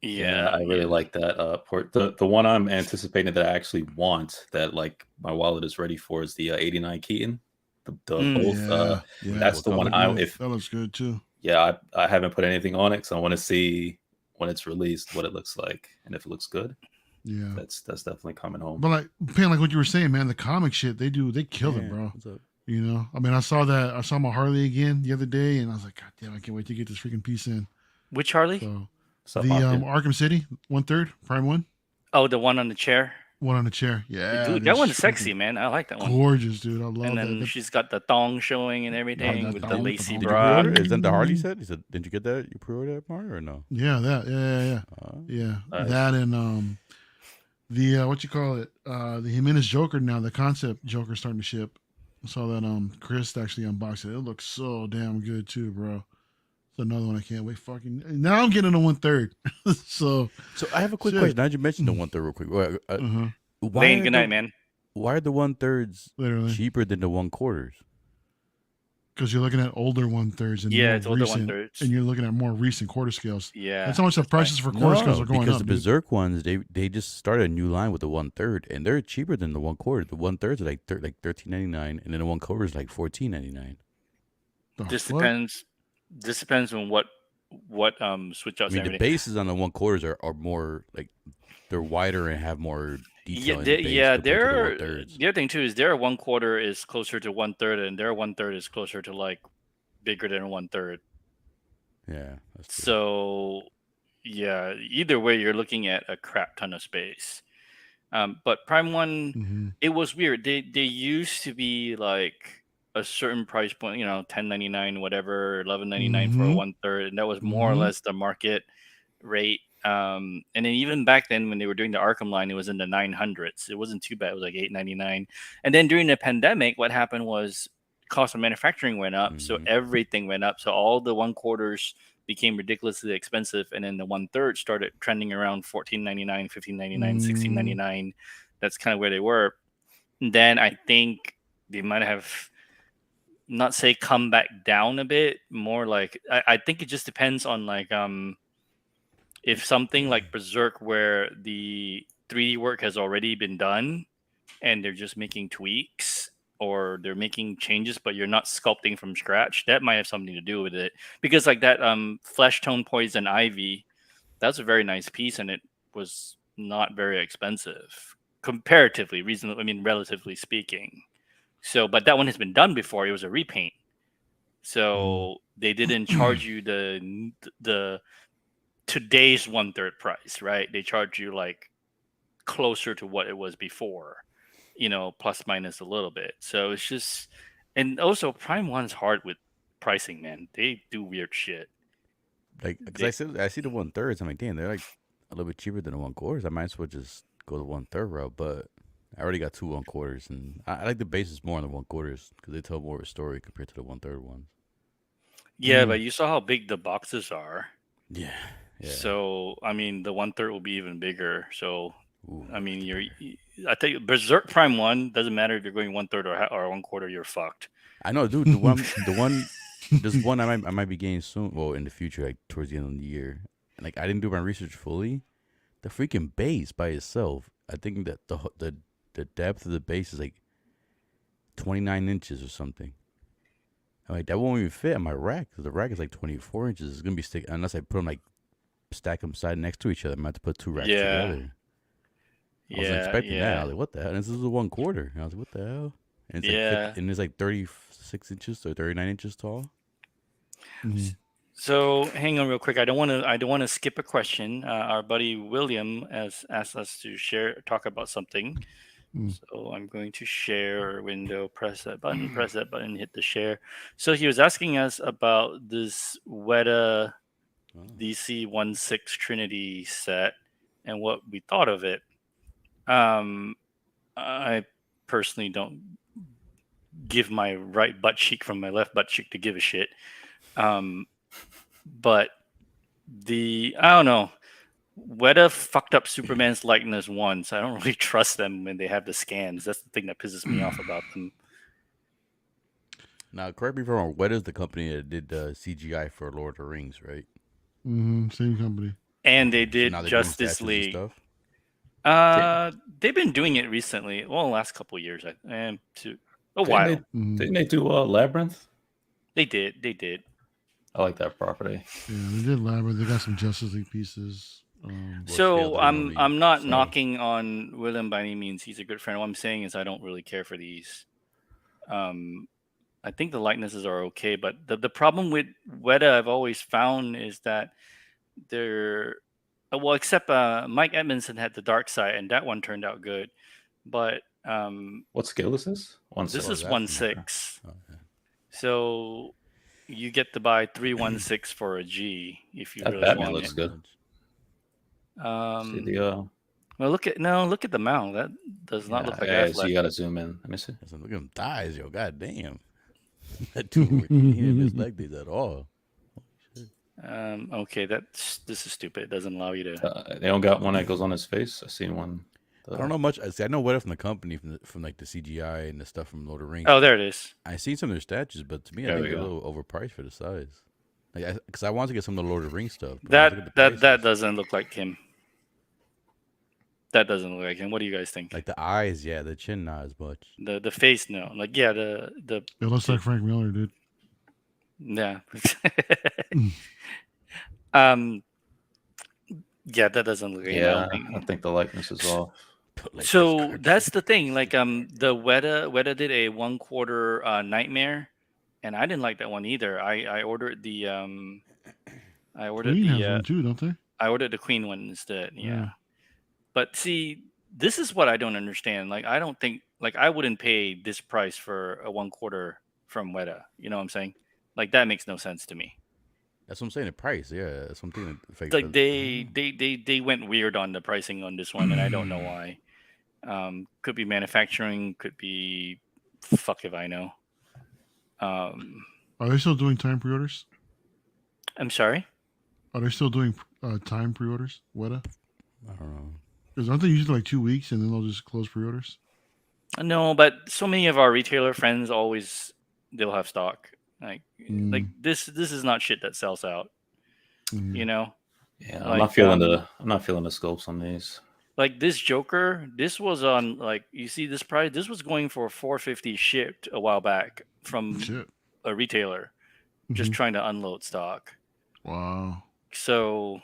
S1: yeah,
S3: I really like that port. The one I'm anticipating that I actually want, that like my wallet is ready for, is the 89 Keaton. The both.
S2: Yeah,
S3: That's the one.
S2: that looks good too.
S3: Yeah, I haven't put anything on it because I want to see when it's released what it looks like, and if it looks good,
S2: Yeah,
S3: that's definitely coming home.
S2: but like Pan, like what you were saying, man, the comic shit they kill it, bro.
S6: What's up?
S2: You know, I mean, I saw my Harley again the other day, and I was like, God damn, I can't wait to get this freaking piece in.
S1: which Harley?
S2: So
S3: So
S2: the Arkham City 1/3 Prime 1,
S1: Oh, the one on the chair.
S2: one on the chair. Yeah,
S1: Dude, that one's sexy, man. I like that one.
S2: Gorgeous, dude. I love
S1: And then
S2: that.
S1: she's got the thong showing and everything
S2: that
S1: with
S2: thong,
S1: the
S2: the
S1: lacy
S2: thong.
S6: Did you
S1: bra.
S6: pre-order? Is that the Harley set? Did you get that? You pre-ordered that, Mario, or no?
S2: Yeah, yeah.
S1: Nice.
S2: That and the what you call it, the Jimenez Joker now, the concept Joker starting to ship. I saw that Chris actually unboxed it. It looks so damn good too, bro. It's another one I can't wait. Fucking now I'm getting a 1/3. So
S6: I have a quick
S2: Shit.
S6: question. Now that you mentioned the 1/3 real quick. Why
S1: Lane,
S6: are
S1: good night, man.
S6: Why are the 1/3s
S2: literally,
S6: cheaper than the 1/4s?
S2: because you're looking at older 1/3s and
S1: Yeah,
S2: more
S1: it's older
S2: recent,
S1: 1/3s.
S2: and you're looking at more recent quarter scales.
S1: Yeah.
S2: That's how much the
S1: that's why.
S2: prices for quarter scales are going
S6: because
S2: up.
S6: the
S2: Dude.
S6: Berserk ones, they just started a new line with the 1/3, and they're cheaper than the 1/4. The 1/3s are like $13.99, and then the 1/4 is like $14.99.
S2: The
S1: This
S2: fuck?
S1: depends. This depends on what switch
S6: I
S1: outs
S6: mean,
S1: and
S6: the
S1: everything.
S6: bases on the 1/4s are more like they're wider and have more detail in the base
S1: Yeah.
S6: compared to the
S1: They're
S6: 1/3s.
S1: the other thing too is their 1/4 is closer to 1/3, and their 1/3 is closer to like bigger than 1/3.
S6: Yeah, that's true.
S1: So yeah, either way, you're looking at a crap ton of space. But Prime One,
S2: Mhm.
S1: it was weird. They used to be like a certain price point, $10.99, whatever, $11.99 for a
S2: Mhm.
S1: 1/3, and that was more or
S2: Mhm.
S1: less the market rate. And then even back then, when they were doing the Arkham line, it was in the 900s. It wasn't too bad. It was like $8.99. And then during the pandemic, what happened was cost of manufacturing went up, so
S6: Mhm.
S1: everything went up. So all the 1/4s became ridiculously expensive, and then the 1/3 started trending around $14.99, $15.99, $16.99. That's kind of where they were. And then I think they might have not say come back down a bit, more like I think it just depends on like if something like Berserk where the 3D work has already been done and they're just making tweaks or they're making changes but you're not sculpting from scratch, that might have something to do with it. Because like that flesh tone poison ivy, that's a very nice piece and it was not very expensive comparatively, reasonably, I mean relatively speaking. So but that one has been done before, it was a repaint. So they didn't charge you the today's 1/3 price, right? They charge you like closer to what it was before, plus minus a little bit. So it's just, and also Prime One's hard with pricing, man. They do weird shit.
S6: Like, because I see the 1/3s. I'm like, damn, they're like a little bit cheaper than the 1/4s. I might as well just go the 1/3 route. But I already got 2 1/4s, and I like the bases more on the 1/4s because they tell more of a story compared to the 1/3 ones.
S1: Yeah, but you saw how big the boxes are.
S6: Yeah.
S1: So I mean, the 1/3 will be even bigger. So
S6: Ooh,
S1: I mean, I tell you, Berserk Prime One doesn't matter if you're going 1/3 or 1/4. You're fucked.
S6: I know, dude. There's one I might be getting soon. Well, in the future, like towards the end of the year. And like I didn't do my research fully. The freaking base by itself, I think that the depth of the base is like 29 inches or something. I'm like, that won't even fit on my rack because the rack is like 24 inches. It's gonna be stick unless I put them like stack them side next to each other. I'm gonna have to put 2 racks
S1: Yeah.
S6: together. I wasn't
S1: Yeah,
S6: expecting that. I
S1: yeah,
S6: was like, what the hell? And this is a 1/4. And I was like, what the hell? And it's like
S1: yeah.
S6: and it's like 36 inches or 39 inches tall.
S2: Mhm.
S1: So hang on real quick. I don't want to skip a question. Our buddy William has asked us to talk about something.
S2: Mm.
S1: So I'm going to share window, press that button, hit the share. So he was asking us about this Weta
S6: Oh.
S1: DC-16 Trinity set and what we thought of it. I personally don't give my right butt cheek from my left butt cheek to give a shit. But I don't know. Weta fucked up Superman's likeness once. I don't really trust them when they have the scans. That's the thing that pisses me off about them.
S6: Now, correct me if I'm wrong. What is the company that did CGI for Lord of the Rings, right?
S2: Same company.
S1: And they
S6: So
S1: did
S6: now they're doing
S1: Justice
S6: statues and
S1: League.
S6: stuff?
S1: They've been doing it recently. Well, the last couple of years, and to a
S3: Didn't
S1: while.
S3: Didn't they do Labyrinth?
S1: They did.
S3: I like that property.
S2: Yeah, they did Labyrinth. They got some Justice League pieces.
S1: So
S6: scale
S1: I'm not
S6: say?
S1: knocking on Willem by any means. He's a good friend. What I'm saying is I don't really care for these. I think the likenesses are okay, but the problem with Weta I've always found is that they're well, except Mike Edmondson had the dark side, and that one turned out good. But
S3: What scale is this?
S1: this is
S6: that's
S1: 1/6.
S6: Okay.
S1: So you get to buy 3/16 for a G if you
S3: That
S1: really
S3: Batman
S1: want
S3: looks
S1: it.
S3: good. See
S1: Well,
S3: the
S1: look at the mount. That does not look like
S3: yeah,
S1: Affleck.
S3: so you gotta zoom in. Let me see.
S6: Listen, look at them thighs, yo. God damn. That dude, he didn't miss leg days at all.
S1: Okay, this is stupid. It doesn't allow you to.
S3: They don't got one that goes on his face. I seen one.
S6: I don't know much. See, I know what from the company, from like the CGI and the stuff from Lord of the Rings.
S1: Oh, there it is.
S6: I seen some of their statues, but to me, I
S3: There
S6: think
S3: we
S6: they're a
S3: go.
S6: little overpriced for the size. Like, because I want to get some of the Lord of the Rings stuff. but
S1: That
S6: look at the
S1: that
S6: prices.
S1: doesn't look like him. That doesn't look like him. What do you guys think?
S6: Like the eyes, yeah, the chin not as much.
S1: The face, no. Like yeah, the
S2: It looks like Frank Miller, dude.
S1: yeah.
S2: Mm.
S1: Yeah, that doesn't look like him. I
S3: Yeah,
S1: don't think.
S3: I think the likeness is off.
S6: Like
S1: So that's the thing. Like the Weta did a 1/4 Nightmare, and I didn't like that one either. I ordered the
S2: Queen has one too, don't they?
S1: I ordered the Queen one instead. Yeah.
S2: Yeah.
S1: But see, this is what I don't understand. Like I don't think I wouldn't pay this price for a 1/4 from Weta. You know what I'm saying? Like that makes no sense to me.
S6: That's what I'm saying. The price, yeah, that's something.
S1: Like they went weird on the pricing on this one, and I don't know why. Could be manufacturing, could be fuck if I know.
S2: Are they still doing time pre-orders?
S1: I'm sorry.
S2: Are they still doing time pre-orders? Weta?
S6: I don't know.
S2: Because aren't they usually like 2 weeks and then they'll just close pre-orders?
S1: No, but so many of our retailer friends they'll have stock. Like this is not shit that sells out. You know?
S3: Yeah,
S1: Like,
S3: I'm not feeling the scopes on these.
S1: Like this Joker, this was on like you see this price. This was going for $450 shipped a while back from
S2: Shit.
S1: a retailer, just trying to unload stock.
S2: Wow.
S1: So,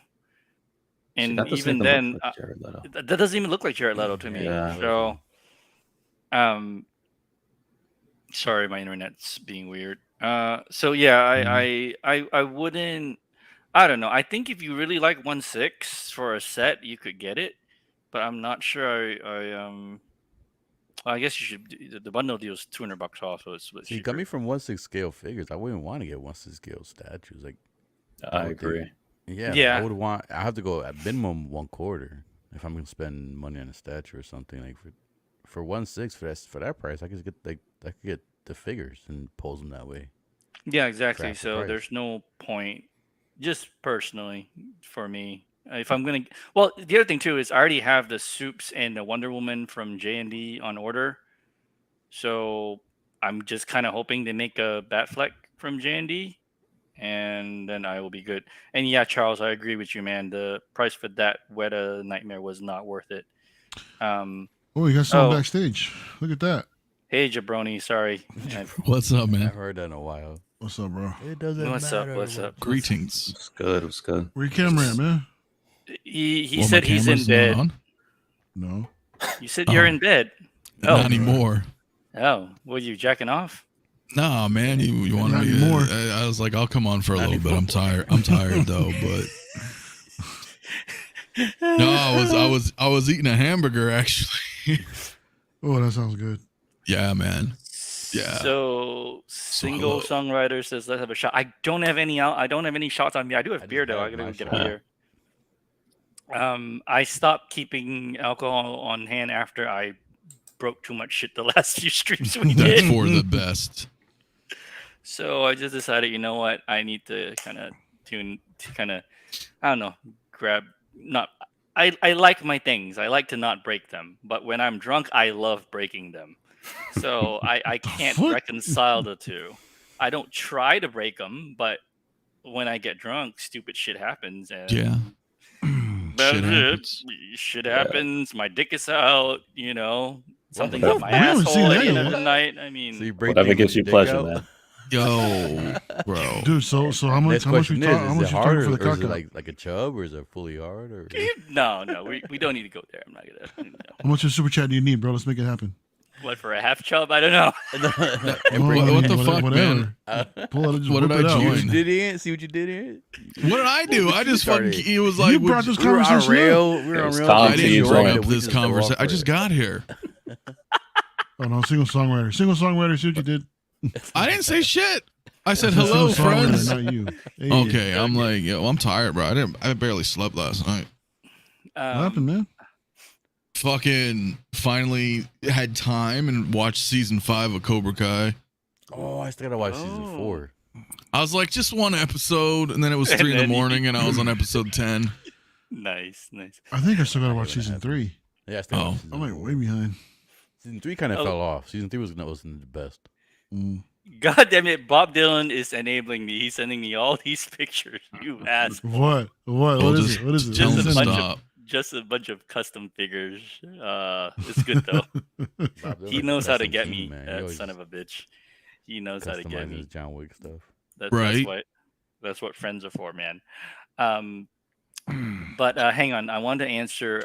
S1: and
S3: that doesn't
S1: even
S3: even
S1: then,
S3: look like Jared Leto.
S1: that doesn't even look like Jared Leto to me.
S3: Yeah.
S1: So, sorry, my internet's being weird. So yeah, I wouldn't. I don't know. I think if you really like 1/6 for a set, you could get it, but I'm not sure. I guess you should. The bundle deal is $200 off, so it's
S6: See, coming from 1/6 scale figures, I wouldn't want to get 1/6 scale statues. Like,
S3: I agree.
S6: yeah,
S1: Yeah.
S6: I would want. I have to go at minimum 1/4 if I'm gonna spend money on a statue or something. Like for 1/6 for that price, I could get the figures and pose them that way.
S1: Yeah, exactly.
S6: half the
S1: So
S6: price.
S1: there's no point, just personally for me. If I'm gonna, well, the other thing too is I already have the Supes and the Wonder Woman from J&D on order, so I'm just kind of hoping they make a Batfleck from J&D, and then I will be good. And yeah, Charles, I agree with you, man. The price for that Weta Nightmare was not worth it.
S2: Oh, you got someone backstage. Look at that.
S1: Hey, Jabroni, sorry.
S7: What's up,
S6: I've
S7: man?
S6: heard that in a while.
S2: What's up, bro?
S6: It doesn't
S1: What's up?
S6: matter.
S1: What's up?
S5: Greetings.
S3: It's good. It's good.
S2: Where your camera at, man?
S1: He
S5: Well, my
S1: said he's in
S5: camera's not
S1: bed.
S5: on.
S2: No.
S1: You said you're
S5: Oh.
S1: in bed.
S5: Not anymore.
S1: Oh, were you jacking off?
S5: Nah, man, you wanted
S2: Not
S5: me
S2: anymore.
S5: I was like, I'll come on for a
S1: Not
S5: little bit.
S1: anymore.
S5: I'm tired. I'm tired though, but no, I was eating a hamburger actually.
S2: Oh, that sounds good.
S5: Yeah, man. Yeah.
S1: So single songwriter says let's have a shot. I don't have any shots on me. I do have
S6: I
S1: beer
S6: just
S1: though.
S6: had
S1: I gotta
S6: my
S1: go get a
S6: shot.
S1: beer. I stopped keeping alcohol on hand after I broke too much shit the last few streams we
S5: That's
S1: did.
S5: for the best.
S1: So I just decided, you know what? I need to I don't know, I like my things. I like to not break them. But when I'm drunk, I love breaking them. So I can't
S2: What?
S1: reconcile the two. I don't try to break them, but when I get drunk, stupid shit happens. And
S5: Yeah.
S1: that's
S5: Shit
S1: it.
S5: happens.
S1: Shit happens. My dick is out, something's
S3: What?
S1: up my
S2: We haven't
S1: asshole
S2: seen
S1: at
S2: that
S1: the end
S2: yet.
S1: of the night. I mean,
S6: So you break
S3: Whatever
S6: things
S3: gives
S6: with
S3: you
S6: your
S3: pleasure,
S6: dick out?
S3: man.
S5: Yo, bro.
S2: Dude, so how much
S6: Next
S2: how much we
S6: question
S2: talk, how
S6: is
S2: much
S6: it
S2: you
S6: hard
S2: talking
S6: or,
S2: for the
S6: or is
S2: cock
S6: it
S2: out?
S6: like a chub or is it fully hard? Or
S1: no, we don't need to go there. I'm not gonna.
S2: How much of super chat do you need, bro? Let's make it happen.
S1: What, for a half chub? I don't know.
S6: And
S2: Oh,
S6: bring
S2: I
S5: what
S2: mean,
S5: the fuck,
S2: whatever.
S5: man?
S2: Pull it, just
S5: What did
S2: whip it
S5: I
S2: out.
S5: join?
S6: See what you did here? See what you did here?
S5: What did I do? I just fucking.
S6: started.
S5: He was like,
S2: You brought
S5: would
S2: this
S6: We were on
S2: conversation up.
S6: rail. We were on
S3: It's
S6: rail.
S3: time
S5: I
S3: to
S5: didn't
S3: you
S5: bring
S3: join.
S5: up
S6: We
S5: this
S6: just go off
S5: conversation. I
S6: for
S5: just
S6: it.
S5: got here.
S2: Oh no, single songwriter. Single songwriter, see what you did?
S5: I didn't say shit. I said
S2: Single
S5: hello,
S2: songwriter,
S5: friends.
S2: not you. Hey,
S5: Okay, I'm like, yo, I'm tired, bro. I barely slept last night.
S2: What happened, man?
S5: Fucking finally had time and watched season 5 of Cobra Kai.
S6: Oh, I still gotta watch season
S1: Oh.
S6: 4.
S5: I was like, just one episode, and then it was
S1: And
S5: 3 in the
S1: then you-
S5: morning, and I was on episode 10.
S1: Nice.
S2: I think I still gotta watch
S6: Ain't gonna
S2: season
S6: happen.
S2: 3.
S6: Yeah, I still
S5: Oh.
S6: watch season
S2: I'm like
S6: 4.
S2: way behind.
S6: Season 3 kind of
S1: Oh.
S6: fell off. Season 3 wasn't the best.
S2: Mm.
S1: God damn it, Bob Dylan is enabling me. He's sending me all these pictures. You ass.
S2: What? What
S5: Well,
S2: is
S5: just
S2: it? What is it?
S5: tell
S1: Just
S5: him
S1: a
S5: to
S1: bunch
S5: stop.
S1: Just a bunch of custom figures. It's good though. He knows how to get me, that son of a bitch. He knows how to get me.
S6: His John Wick stuff.
S5: Right.
S1: That's what friends are for, man. But hang on, I wanted to answer.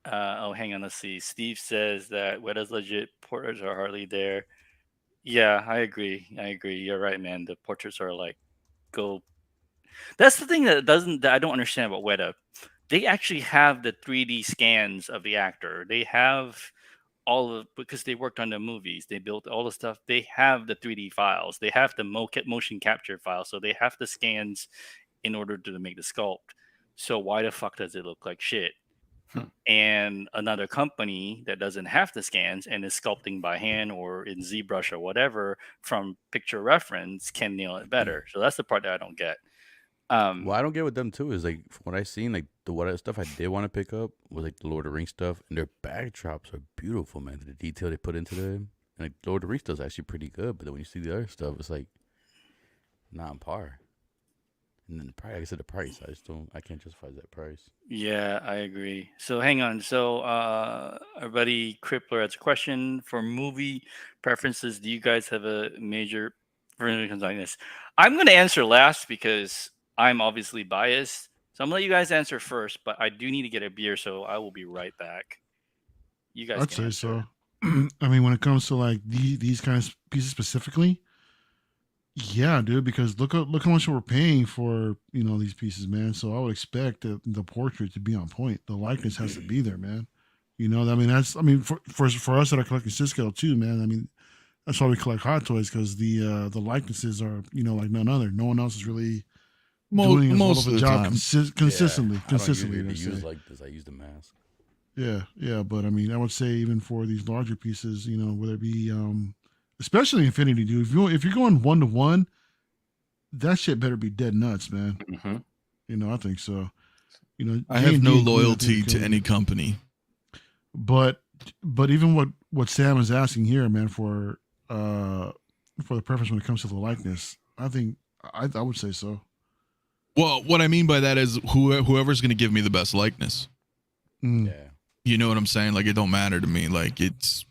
S1: Hang on, let's see. Steve says that Wetta's legit, portraits are hardly there. Yeah, I agree. You're right, man. The portraits are like go. That's the thing that I don't understand about Weta. They actually have the 3D scans of the actor. They have because they worked on the movies. They built all the stuff. They have the 3D files. They have the motion capture files. So they have the scans in order to make the sculpt. So why the fuck does it look like shit? And another company that doesn't have the scans and is sculpting by hand or in ZBrush or whatever from picture reference can nail it better. So that's the part that I don't get.
S6: What I don't get with them too is like what I seen, like what stuff I did want to pick up was like the Lord of the Rings stuff, and their backdrops are beautiful, man. The detail they put into them, and like Lord of the Rings stuff is actually pretty good. But then when you see the other stuff, it's like not on par. And then like I said, the price, I can't justify that price.
S1: Yeah, I agree. So hang on. So our buddy Crippler has a question for movie preferences. Do you guys have a major preference like this? I'm going to answer last because I'm obviously biased. So I'm going to let you guys answer first, but I do need to get a beer, so I will be right back. You guys
S2: I'd
S1: can
S2: say
S1: answer.
S2: so. I mean, when it comes to like these kind of pieces specifically, yeah, dude. Because look how much we're paying for these pieces, man. So I would expect the portrait to be on point. The likeness has to be there, man. For us that are collecting Cisco too, man. I mean, that's why we collect Hot Toys, because the likenesses are like none other. No one else is really doing as well
S5: Most
S2: of
S5: of
S2: a
S5: the
S2: job
S5: time.
S2: consistently.
S6: I don't
S2: Consistently,
S6: usually
S2: let's
S6: use
S2: say.
S6: like this. I use the mask.
S2: Yeah, but I mean, I would say even for these larger pieces, whether it be, especially Infinity, dude. If you're going 1-to-1, that shit better be dead nuts, man.
S3: Mm-hmm.
S2: I think so.
S5: I have no
S2: J&D,
S5: loyalty
S2: I think,
S5: to any company.
S2: But even what Sam is asking here, man, for the preference when it comes to the likeness, I think I would say so.
S5: Well, what I mean by that is whoever's going to give me the best likeness.
S2: Mm.
S6: Yeah.
S5: You know what I'm saying? Like, it don't matter to me. Like, it's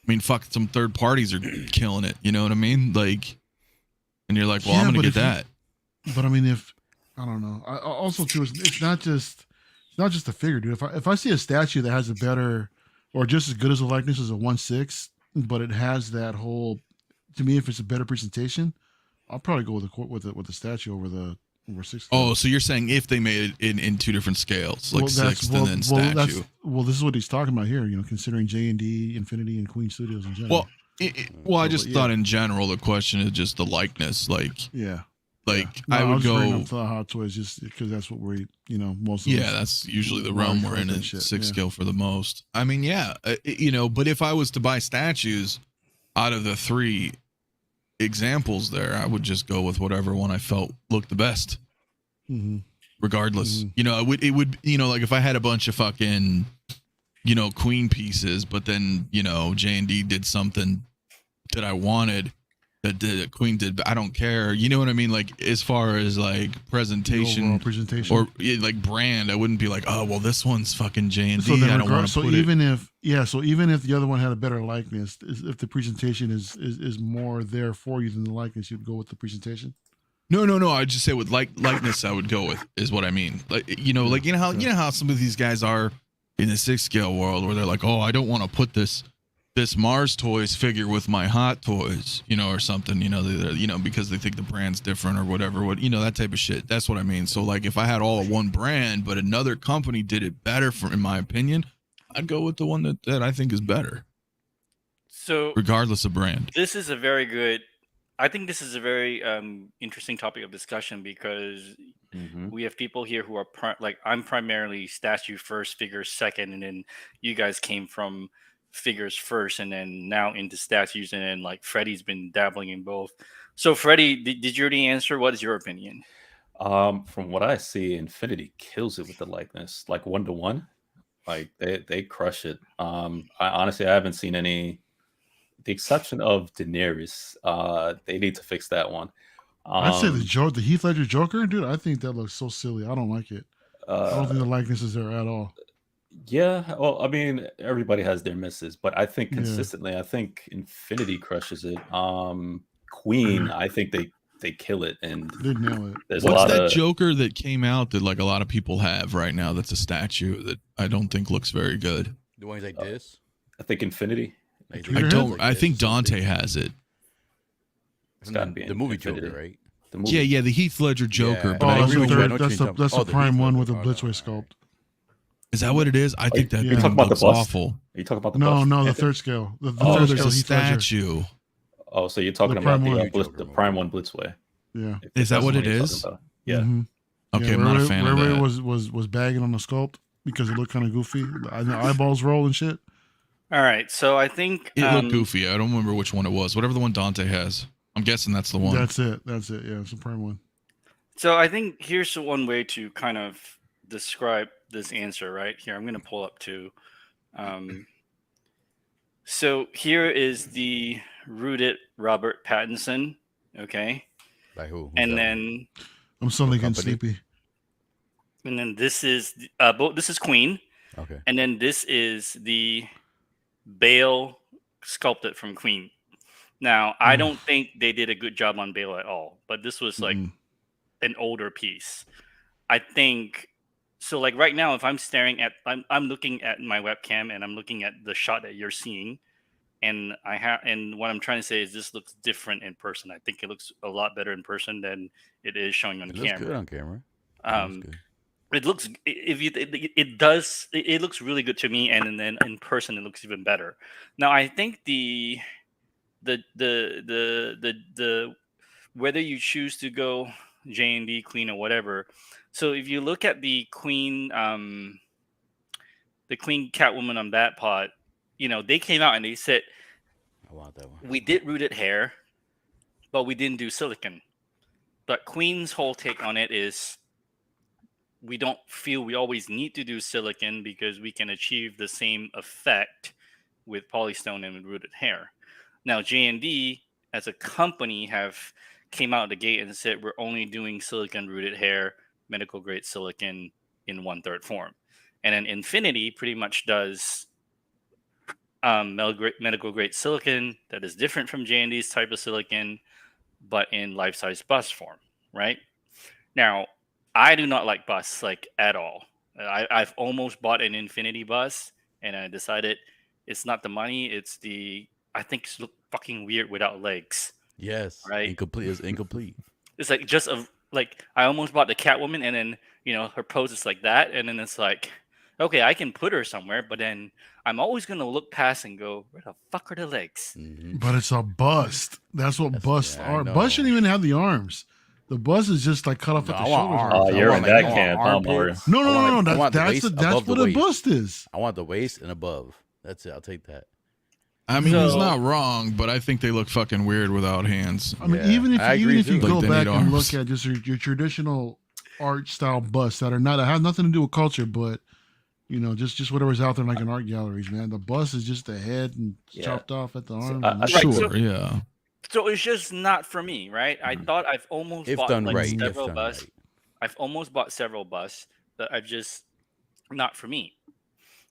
S5: mean, fuck, some third parties are killing it. You know what I mean? Like, and you're like, well,
S2: Yeah,
S5: I'm gonna
S2: but
S5: get
S2: if you-
S5: that.
S2: But I mean, if I don't know, also too, it's not just the figure, dude. If I see a statue that has a better or just as good as a likeness as a 1/6, but it has that whole, to me, if it's a better presentation, I'll probably go with the statue over 6 scale.
S5: Oh, so you're saying if they made it in two different scales, like sixth and then statue?
S2: Well, this is what he's talking about here. You know, considering J&D, Infinity, and Queen Studios in general.
S5: Well, I just
S2: yeah.
S5: thought in general the question is just the likeness, like.
S2: Yeah.
S5: Like
S2: Yeah. No,
S5: I would
S2: was just bringing
S5: go.
S2: up the Hot Toys just because that's what we're most of
S5: Yeah,
S2: us
S5: that's usually the realm we're in,
S2: and
S5: at
S2: shit,
S5: 6
S2: yeah.
S5: scale for the most. I mean, yeah, but if I was to buy statues out of the 3 examples there, I would just go with whatever one I felt looked the best,
S2: Mm-hmm.
S5: regardless. It would, like if I had a bunch of fucking, Queen pieces, but then, J&D did something that I wanted that the Queen did, but I don't care. You know what I mean? Like as far as like presentation,
S2: presentation,
S5: or like brand, I wouldn't be like, oh well, this one's fucking J&D.
S2: So then
S5: I don't want to put
S2: even if the other one had a better likeness, if the presentation is more there for you than the likeness, you'd go with the presentation.
S5: No. I'd just say with likeness, I would go with is what I mean. Like you know how some of these guys are in the 6 scale world where they're like, oh, I don't want to put this Mars Toys figure with my Hot Toys, or something, because they think the brand's different or whatever, that type of shit. That's what I mean. So like if I had all of one brand, but another company did it better in my opinion, I'd go with the one that I think is better.
S1: So
S5: regardless of brand.
S1: This is a very interesting topic of discussion because we have people here who are I'm primarily statue first, figures second, and then you guys came from figures first and then now into statues, and then like Freddie's been dabbling in both. So Freddie, did you already answer? What is your opinion?
S3: From what I see, Infinity kills it with the likeness, like 1-to-1. Like they crush it. I haven't seen any, the exception of Daenerys. They need to fix that one.
S2: I'd say the Heath Ledger Joker, dude. I think that looks so silly. I don't like it. I don't think the likeness is there at all.
S3: Yeah, well, I mean, everybody has their misses, but I think consistently, I think Infinity crushes it. Queen, I think they kill it, and
S2: they nail it.
S3: There's
S5: What's
S3: a lot
S5: that
S3: of
S5: Joker that came out that like a lot of people have right now? That's a statue that I don't think looks very good.
S6: The ones like this.
S3: I think Infinity.
S5: I think Dante has it.
S3: It's got to be
S6: the movie
S3: Infinity.
S6: Joker, right?
S3: The movie.
S5: Yeah, the Heath Ledger Joker.
S6: Yeah.
S5: But I
S2: that's
S5: agree
S2: the
S5: with
S2: third.
S5: you.
S2: That's the prime one with a Blitzway sculpt.
S5: Is that what it is? I think that
S3: You're talking about
S5: looks
S3: the bust?
S5: awful.
S3: Are you talking about the bust?
S2: No, the third scale. The
S5: Oh,
S2: third
S5: there's
S2: scale
S5: a
S2: Heath Ledger.
S5: statue.
S3: Oh, so you're talking
S2: The
S3: about
S2: Prime
S3: the Prime One Blitzway?
S2: Yeah.
S5: Is that
S3: That's
S5: what
S3: the
S5: it
S3: one you're
S5: is?
S3: talking about. Yeah.
S2: Mhm.
S5: Okay,
S2: Yeah,
S5: I'm not a
S2: Ray
S5: fan of that.
S2: was bagging on the sculpt because it looked kind of goofy. The eyeballs roll and shit.
S1: All right, so I think
S5: It looked goofy. I don't remember which one it was. Whatever the one Dante has. I'm guessing that's the one.
S2: That's it. Yeah, it's a prime one.
S1: So I think here's one way to kind of describe this answer right here. I'm going to pull up two. So here is the rooted Robert Pattinson. Okay.
S6: By who?
S1: And then
S2: I'm suddenly getting
S6: company?
S2: sleepy.
S1: and then this is this is Queen,
S6: Okay.
S1: and then this is the Bale sculpted from Queen. Now I don't think they did a good job on Bale at all, but this was like an older piece. I think so. Like right now, if I'm staring at, I'm looking at my webcam and I'm looking at the shot that you're seeing, and what I'm trying to say is this looks different in person. I think it looks a lot better in person than it is showing on
S6: It
S1: camera.
S6: looks good on camera.
S1: It looks it looks really good to me, and then in person it looks even better. Now I think the whether you choose to go J&D Queen or whatever. So if you look at the Queen Catwoman on that pod, they came out and they said,
S6: I want that one.
S1: we did rooted hair, but we didn't do silicone. But Queen's whole take on it is we don't feel we always need to do silicone because we can achieve the same effect with polystone and with rooted hair. Now J&D as a company have came out of the gate and said we're only doing silicone rooted hair, medical grade silicone in 1/3 form. And then Infinity pretty much does medical grade silicon that is different from J&D's type of silicon, but in life size bust form, right? Now, I do not like busts like at all. I've almost bought an infinity bust, and I decided it's not the money, it's the I think it's look fucking weird without legs,
S6: Yes.
S1: right?
S6: Incomplete is incomplete.
S1: It's like just a like I almost bought the Catwoman, and then her pose is like that, and then it's like, okay, I can put her somewhere, but then I'm always gonna look past and go, where the fuck are the legs?
S6: Mhm.
S2: But it's a bust. That's what busts
S6: yeah, I
S2: are. Bust shouldn't
S6: know.
S2: even have the arms. The bust is just like cut off
S6: No,
S2: at
S6: I
S2: the
S6: want
S2: shoulders.
S6: arms.
S3: Oh, you're
S6: I
S3: in
S6: want,
S3: that
S6: I want
S3: camp, huh, Mario?
S6: armpits.
S2: No, no,
S6: I
S2: no,
S6: want,
S2: no.
S6: I want the
S2: That's
S6: waist
S2: that's
S6: above
S2: what
S6: the
S2: a
S6: waist.
S2: bust is.
S6: I want the waist and above. That's it. I'll take that.
S5: I mean, he's
S1: So-
S5: not wrong, but I think they look fucking weird without hands.
S2: I mean,
S6: Yeah,
S2: even if
S6: I
S2: even
S6: agree
S2: if you
S6: too.
S2: go
S5: Like they
S2: back
S5: need
S2: and
S5: arms.
S2: look at just your traditional art style busts that are not have nothing to do with culture, but just whatever's out there like in art galleries, man. The bust is just the head and
S3: Yeah.
S2: chopped off at the
S3: So
S2: arms.
S3: I-
S2: and
S3: I-
S2: that's
S1: Right,
S2: it.
S1: so-
S5: Sure, yeah.
S1: So it's just not for me, right? I
S3: Mhm.
S1: thought I've almost
S6: If
S1: bought
S6: done
S1: like
S6: right. If
S1: several
S6: done
S1: busts.
S6: right.
S1: I've almost bought several busts that I've just not for me.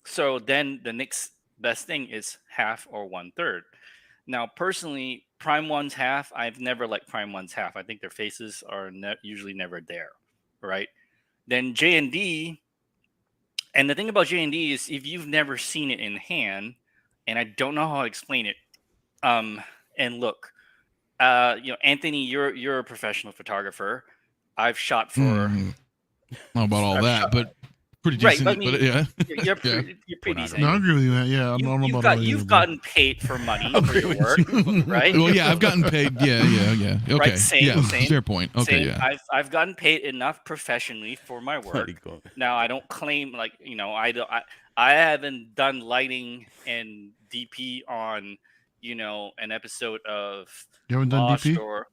S1: So then the next best thing is half or 1/3. Now, personally, Prime One's half, I've never liked Prime One's half. I think their faces are usually never there, right? Then J&D, and the thing about J&D is if you've never seen it in hand, and I don't know how to explain it, and look, Anthony, you're a professional photographer. I've shot for
S5: Mm, not about all
S1: I've
S5: that,
S1: shot-
S5: but pretty
S1: Right,
S5: decent.
S1: but I mean,
S5: but yeah,
S1: you're
S5: Yeah.
S1: pretty, you're pretty decent.
S2: No, I agree with you, man. Yeah, I don't know about all
S1: You've
S2: either, bro.
S1: gotten paid for money
S6: I
S1: for
S6: agree
S1: your
S6: with
S1: work,
S6: you.
S1: right?
S5: Well, yeah, I've gotten paid. Yeah. Okay.
S1: Right, same,
S5: yeah,
S1: same,
S5: fair point. Okay,
S1: Same.
S5: yeah.
S1: I've gotten paid enough professionally for my work. Now I don't claim I haven't done lighting and DP on an episode of
S2: You haven't done
S1: Lost
S2: DP?
S1: or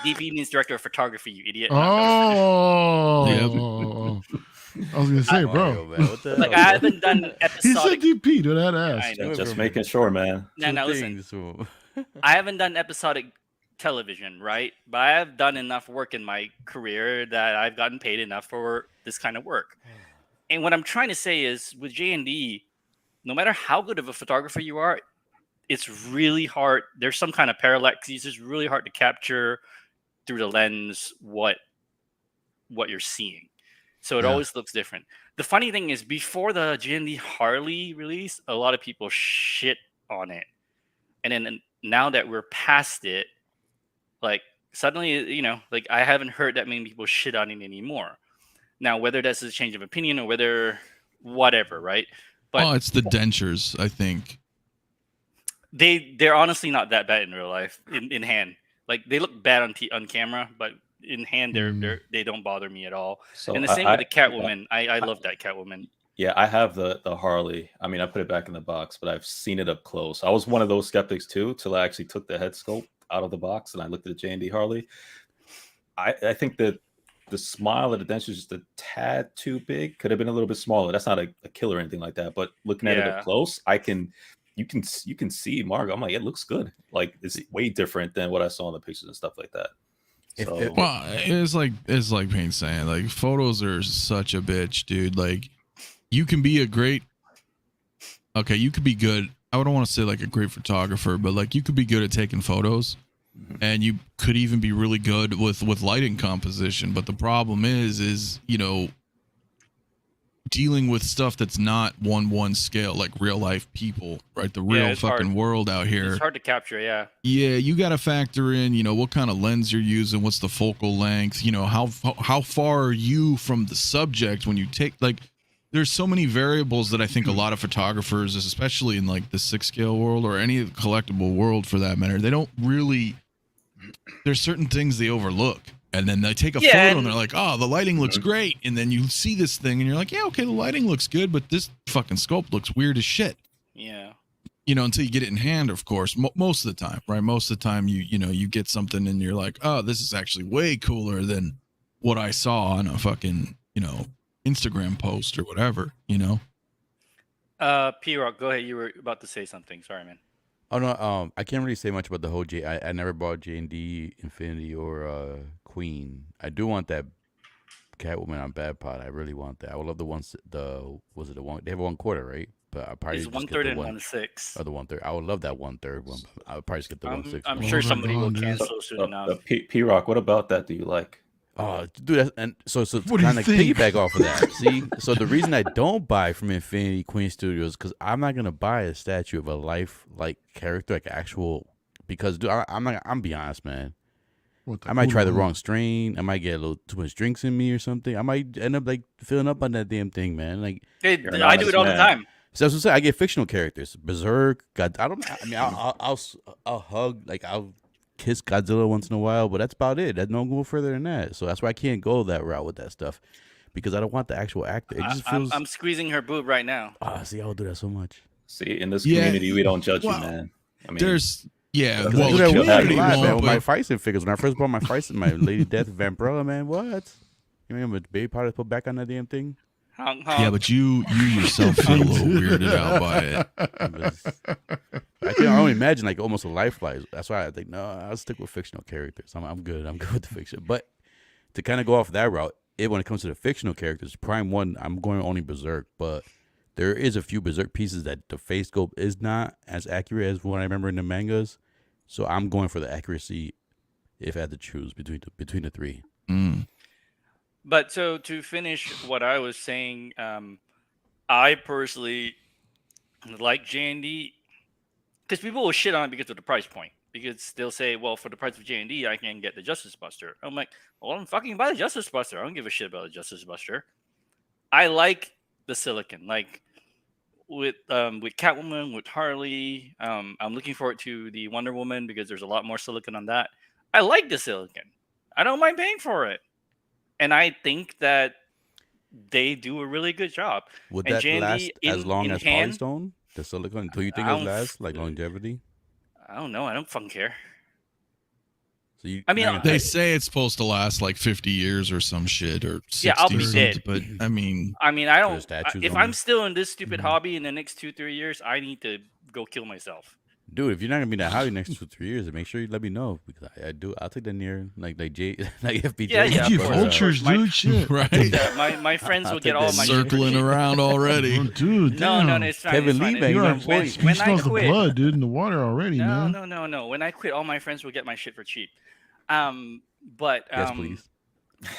S1: DP means director of photography, you idiot.
S2: Oh,
S5: Yep.
S2: I was gonna say, bro.
S6: Mario, man, what the
S1: Like
S6: hell,
S1: I
S6: bro?
S1: haven't done
S2: He said
S1: episodic.
S2: DP, dude. I had to
S1: I
S2: ask.
S1: know.
S3: Just making sure, man.
S1: Now,
S6: Two
S1: listen.
S6: things, so-
S1: I haven't done episodic television, right? But I have done enough work in my career that I've gotten paid enough for this kind of work. And what I'm trying to say is with J&D, no matter how good of a photographer you are, it's really hard. There's some kind of parallax. It's just really hard to capture through the lens what you're seeing. So it
S2: Yeah.
S1: always looks different. The funny thing is before the J&D Harley release, a lot of people shit on it. And then now that we're past it, like suddenly, like I haven't heard that many people shit on it anymore. Now, whether that's a change of opinion or whether whatever, right? But
S5: It's the dentures, I think.
S1: they're honestly not that bad in real life, in hand. Like they look bad on camera, but in hand they don't bother me at all.
S3: So
S1: And the same with the Catwoman. I love that Catwoman.
S3: Yeah, I have the Harley. I mean, I put it back in the box, but I've seen it up close. I was one of those skeptics too, till I actually took the head sculpt out of the box and I looked at the J&D Harley. I think that the smile of the dentures is just a tad too big. Could have been a little bit smaller. That's not a killer or anything like that. But looking at it
S1: Yeah.
S3: up close, you can see Margo. I'm like, it looks good. Like it's way different than what I saw in the pictures and stuff like that.
S6: If-
S3: So
S6: if-
S5: Well, it's like Payne's saying, like photos are such a bitch, dude. Like you can be you could be good. I don't want to say like a great photographer, but like you could be good at taking photos, and you could even be really good with lighting composition. But the problem is dealing with stuff that's not 1:1 scale, like real life people, right? The real
S1: it's
S5: fucking
S1: hard.
S5: world out here.
S1: It's hard to capture, yeah.
S5: Yeah, you got to factor in, what kind of lens you're using, what's the focal length, how far are you from the subject when you take, like, there's so many variables that I think a lot of photographers, especially in like the 6 scale world or any collectible world for that matter, they don't really, there's certain things they overlook. And then they take a photo and they're like, oh, the lighting looks great. And then you see this thing and you're like, yeah, okay, the lighting looks good, but this fucking sculpt looks weird as shit.
S1: Yeah.
S5: Until you get it in hand, of course, most of the time, right? Most of the time you get something and you're like, oh, this is actually way cooler than what I saw on a fucking, Instagram post or whatever,
S1: PRock, go ahead. You were about to say something. Sorry, man.
S6: Oh no, I can't really say much about the whole J. I never bought J&D Infinity or Queen. I do want that Catwoman on Bad Pot. I really want that. I would love the ones. Was it the one? They have 1/4, right? But I probably
S1: It's
S6: just
S1: one
S6: get
S1: third
S6: the
S1: and
S6: one
S1: 1/6.
S6: or the 1/3. I would love that 1/3 one. But I would probably just get the 1/6.
S1: I'm
S6: one.
S1: sure
S2: Oh, they're
S1: somebody will
S2: gone, dude.
S1: cancel soon enough.
S3: PRock, what about that do you like?
S6: Oh, dude, and so to
S2: What do you
S6: kind of
S2: think?
S6: piggyback off of that. See, so the reason I don't buy from Infinity Queen Studios because I'm not gonna buy a statue of a life-like character, like actual. Because dude, I'm be honest, man.
S2: What the
S6: I might try the
S2: poodle, huh?
S6: wrong strain. I might get a little too much drinks in me or something. I might end up like filling up on that damn thing, man. Like,
S1: Hey,
S3: You're an
S1: I do it
S3: honest
S1: all the
S3: man.
S1: time.
S6: so that's what I'm saying. I get fictional characters, Berserk. God, I don't. I mean, I'll hug, like I'll kiss Godzilla once in a while, but that's about it. I don't go further than that. So that's why I can't go that route with that stuff because I don't want the actual actor. It just feels.
S1: I'm squeezing her boob right now.
S6: See, I will do that so much.
S3: See, in this
S5: Yeah,
S3: community, we don't judge
S5: well,
S3: you, man. I mean,
S5: There's yeah,
S3: Because
S6: I
S5: well,
S6: do
S5: the
S6: that with
S5: community
S6: live, man,
S5: won't,
S6: with my
S5: but
S6: Feisen figures. When I first bought my Feisen, my Lady Death Vampirella, man, what? You remember the baby powder put back on that damn thing?
S1: Honk,
S5: yeah,
S1: honk.
S5: but you yourself feel a little weirded out by it.
S6: I can only imagine like almost a lifeline. That's why I think no, I'll stick with fictional characters. I'm good. I'm good with the fiction. But to kind of go off that route, when it comes to the fictional characters, Prime One, I'm going only Berserk. But there is a few Berserk pieces that the face sculpt is not as accurate as what I remember in the mangas. So I'm going for the accuracy if I had to choose between the three.
S5: Mm.
S1: But so to finish what I was saying, I personally like J&D because people will shit on it because of the price point. Because they'll say, well, for the price of J&D, I can get the Justice Buster. I'm like, well, I'm fucking buy the Justice Buster. I don't give a shit about the Justice Buster. I like the silicon. Like with Catwoman, with Harley, I'm looking forward to the Wonder Woman because there's a lot more silicon on that. I like the silicon. I don't mind paying for it. And I think that they do a really good job.
S6: Would
S1: And
S6: that
S1: J&D
S6: last as long
S1: in
S6: as
S1: hand,
S6: Polystone, the silicone? Do you think
S1: I
S6: it would
S1: don't
S6: last like longevity?
S1: I don't know. I don't fucking care.
S6: So you,
S1: I mean,
S6: you're not gonna-
S5: They say it's supposed to last like 50 years or some shit or 60
S1: Yeah, I'll be
S5: something,
S1: dead.
S5: but I mean,
S1: I mean, I don't.
S6: statues
S1: If
S6: on
S1: I'm
S6: them.
S1: still in this stupid
S2: Mhm.
S1: hobby in the next 2-3 years, I need to go kill myself.
S6: dude, if you're not gonna be that hobby next 2-3 years, then make sure you let me know because I do. I'll take that near like J like FBJ.
S1: Yeah, yeah,
S2: Gee,
S1: of course,
S2: vultures,
S1: my-
S2: dude. Shit.
S5: right?
S1: Yeah, my friends
S6: I'll
S1: will get
S6: take
S1: all
S6: that
S1: my shit for
S5: Circling
S1: cheap.
S5: around already.
S2: Oh, dude,
S1: No,
S2: damn.
S1: no, it's fine.
S6: Kevin
S1: it's fine.
S6: Lee, man,
S2: You
S6: you're
S2: are,
S6: on point.
S2: he
S1: When I
S2: smells the
S1: quit,
S2: blood, dude, in the water already,
S1: no,
S2: man.
S1: no, no, no. When I quit, all my friends will get my shit for cheap. But
S6: Yes, please.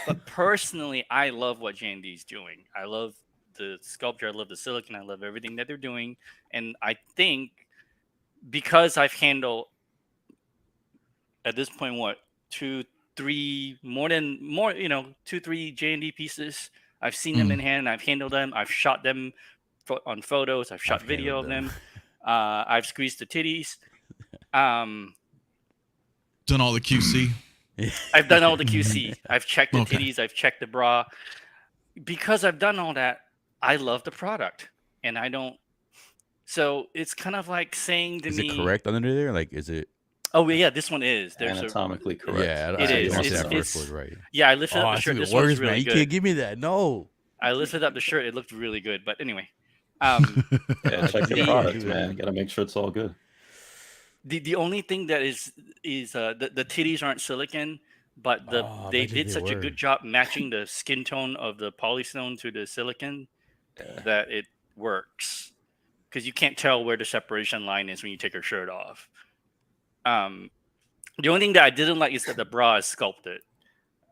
S1: But personally, I love what J&D is doing. I love the sculpture. I love the silicon. I love everything that they're doing. And I think because I've handled at this point, what, 2-3 2-3 J&D pieces. I've seen them in hand. I've handled them. I've shot them on photos. I've shot video of
S6: handled
S1: them. I've squeezed the titties.
S5: Done all the QC.
S1: I've done all the QC. I've checked the
S5: Okay.
S1: titties. I've checked the bra. Because I've done all that, I love the product, and I don't. So it's kind of like saying to
S6: Is
S1: me,
S6: it correct under there? Like, is it?
S1: "Oh yeah, this one is." There's a,
S3: Anatomically correct.
S6: Yeah,
S1: It
S6: I
S1: is.
S6: don't say
S1: It's-
S6: that
S1: it's-
S6: first word right.
S1: yeah. I lifted
S6: Oh,
S1: up
S6: I
S1: the
S6: see
S1: shirt.
S6: the
S1: This one's
S6: words,
S1: really
S6: man. You
S1: good.
S6: can't give me that. No.
S1: I lifted up the shirt. It looked really good. But anyway,
S3: Yeah, check
S1: The-
S3: your products, man. You gotta make sure it's all good.
S1: the only thing that is the titties aren't silicon, but
S6: Oh,
S1: they
S6: imagine
S1: did
S6: they
S1: such a
S6: were.
S1: good job matching the skin tone of the polystone to the silicon that it works. Because you can't tell where the separation line is when you take your shirt off. The only thing that I didn't like is that the bra is sculpted.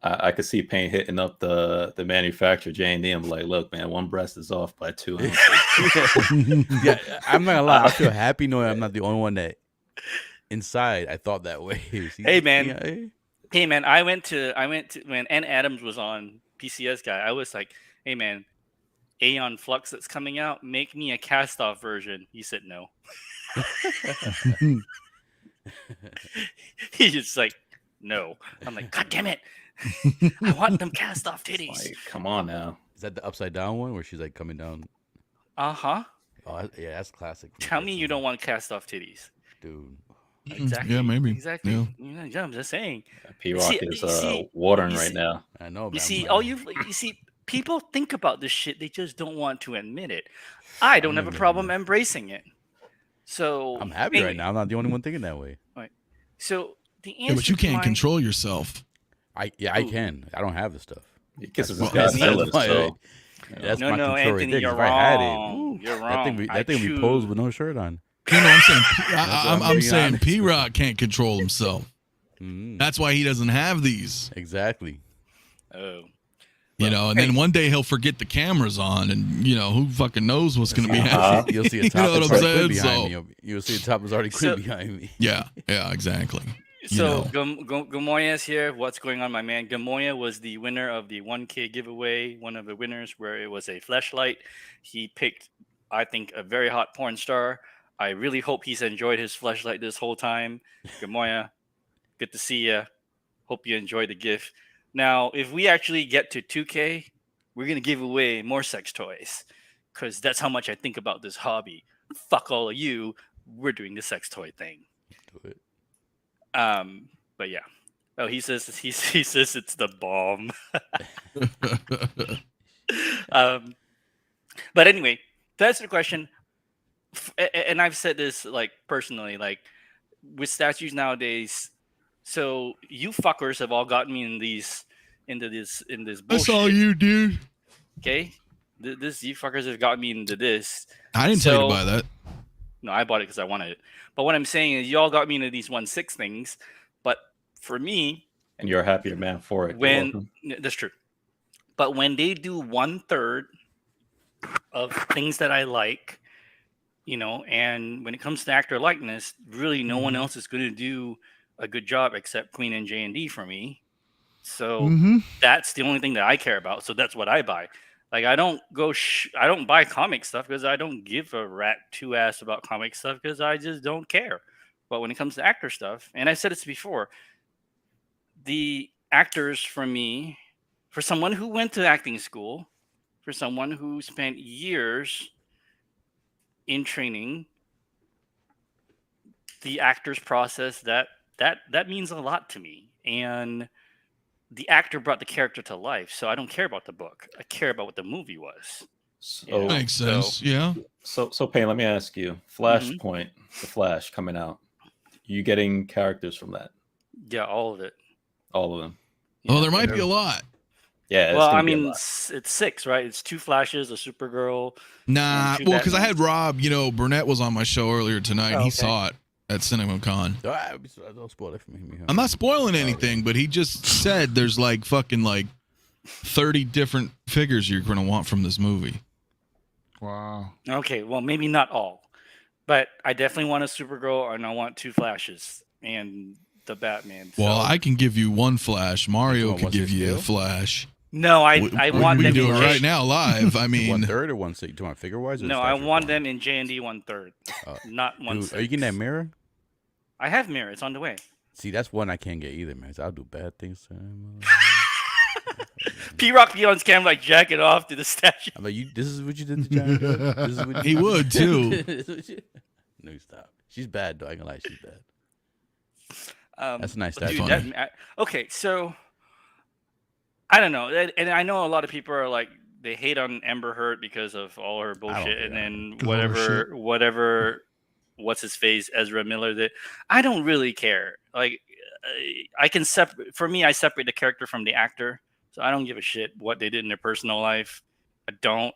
S3: I could see Paint hitting up the manufacturer J&D. I'm like, look, man, one breast is off by 2 ounces.
S6: Yeah, I'm not gonna lie. I feel happy knowing I'm not the only one that inside I thought that way. See,
S1: Hey, man.
S6: yeah, hey.
S1: Hey man, I went to when N Adams was on PCS guy. I was like, hey man, Aeon Flux that's coming out, make me a cast off version. He said no. He's just like, no. I'm like, God damn it. I want them cast off titties.
S3: Like, come on now.
S6: Is that the upside down one where she's like coming down?
S1: Uh-huh.
S6: Oh, yeah, that's classic. from the
S1: Tell
S6: first
S1: me you
S6: one.
S1: don't want cast off titties.
S6: dude.
S1: Exactly.
S5: Yeah, maybe.
S1: Exactly.
S5: Yeah.
S1: Yeah, I'm just saying.
S3: PRock
S1: see-
S3: is
S1: you see-
S3: watering
S1: you
S3: right
S1: see-
S3: now.
S6: I know. Man,
S1: You see,
S6: I'm
S1: you see, people think about this shit. They just don't want to admit it. I don't have a
S6: admitting
S1: problem
S6: it.
S1: embracing it. So
S6: I'm happy right now. I'm not the only one thinking that way.
S1: So the answer
S5: Yeah, but you
S1: to
S5: can't
S1: my-
S5: control yourself.
S6: I
S1: Ooh.
S6: can. I don't have the stuff.
S3: He kisses
S5: Well,
S3: his
S5: me.
S3: Godzilla, so
S6: That's
S1: No,
S6: my
S1: no,
S6: control right
S1: Anthony,
S6: there. 'Cause
S1: you're
S6: if I had it,
S1: wrong.
S6: woo,
S1: You're
S6: that thing,
S1: wrong.
S6: that thing be posed with no shirt on.
S5: You know, I'm saying
S6: I'm
S5: I'm
S6: being
S5: saying
S6: honest.
S5: P-Rock can't control himself.
S6: Mhm.
S5: That's why he doesn't have these.
S6: Exactly.
S1: Oh.
S5: You know, and then one day he'll forget the cameras on, and you know who fucking knows what's going to be happening.
S6: You'll see a
S5: You
S6: top
S5: know what
S6: that's
S5: I'm
S6: already quit
S5: saying?
S6: behind
S5: So-
S6: me. You'll see a top that's already quit behind me.
S5: Yeah, exactly. You
S1: So
S5: know.
S1: Gamoya's here. What's going on, my man? Gamoya was the winner of the 1K giveaway. One of the winners, where it was a fleshlight. He picked, I think, a very hot porn star. I really hope he's enjoyed his fleshlight this whole time. Gamoya, good to see you. Hope you enjoyed the gift. Now, if we actually get to 2K, we're gonna give away more sex toys, because that's how much I think about this hobby. Fuck all of you. We're doing the sex toy thing.
S6: Do it.
S1: But yeah. Oh, he says he says it's the bomb. But anyway, to answer the question, and I've said this like personally, like with statues nowadays. So you fuckers have all gotten me into this bullshit.
S5: That's all you, dude.
S1: Okay, this you fuckers have gotten me into this.
S5: I didn't tell you to
S1: So-
S5: buy that.
S1: No, I bought it because I wanted it. But what I'm saying is, y'all got me into these 1/6 things. But for me,
S3: And you're a happier man for it. You're
S1: when
S3: welcome.
S1: that's true, but when they do 1/3 of things that I like, you know, and when it comes to actor likeness, really no one else is going to do a good job except Queen and J&D for me. So
S2: Mm-hmm.
S1: that's the only thing that I care about. So that's what I buy. Like I don't go, I don't buy comic stuff because I don't give a rat two ass about comic stuff because I just don't care. But when it comes to actor stuff, and I said this before, the actors for me, for someone who went to acting school, for someone who spent years in training, the actor's process that means a lot to me. And the actor brought the character to life, so I don't care about the book. I care about what the movie was.
S3: So,
S5: Makes
S1: so-
S5: sense. Yeah.
S3: so Payne, let me ask you: Flashpoint, the Flash coming out. You getting characters from that?
S1: Yeah, all of it.
S3: All of them?
S5: Oh,
S1: Yeah.
S5: there might be a lot.
S3: Yeah. It's
S1: Well,
S3: gonna
S1: I
S3: be a
S1: mean,
S3: lot.
S1: it's 6, right? It's 2 Flashes, a Supergirl.
S5: Nah,
S1: two
S5: well, because I
S1: Batmans.
S5: had Rob, you know, Burnett was on my show earlier tonight, and
S1: Oh,
S5: he
S1: okay.
S5: saw it at CinemaCon.
S6: Don't spoil it for me.
S5: I'm not spoiling anything, but he just said there's like fucking like 30 different figures you're going to want from this movie.
S2: Wow.
S1: Okay, well, maybe not all, but I definitely want a Supergirl, and I want 2 Flashes and the Batman.
S5: Well,
S1: so-
S5: I can give you one Flash. Mario
S6: want
S5: could
S6: what's
S5: give
S6: his
S5: you a
S6: deal?
S5: Flash.
S1: no, I
S5: We
S1: want
S5: can
S1: them
S5: do
S1: in
S5: it
S1: J-
S5: right now live. I mean,
S6: 1/3 or 1/6? Do you want figure wise?
S1: No, I want them in J&D 1/3,
S6: Uh,
S1: not 1/6.
S6: Dude, are you getting that mirror?
S1: I have mirror. It's on the way.
S6: See, that's one I can't get either, man. So I'll do bad things to him.
S1: PRock be on camera like jacking off to the statue.
S6: I'm like, this is what you did to Johnny Depp? This is what
S5: He would, too.
S6: This is what you- No, stop. She's bad, though. I ain't gonna lie, she's bad. That's a nice
S1: but
S6: statue.
S1: dude, okay, so I don't know, and I know a lot of people are like they hate on Amber Heard because of all her bullshit,
S6: hate
S1: and then
S2: All her
S1: whatever, what's his face, Ezra Miller. That I don't really care. Like I can separate. For me, I separate the character from the actor, so I don't give a shit what they did in their personal life. I don't.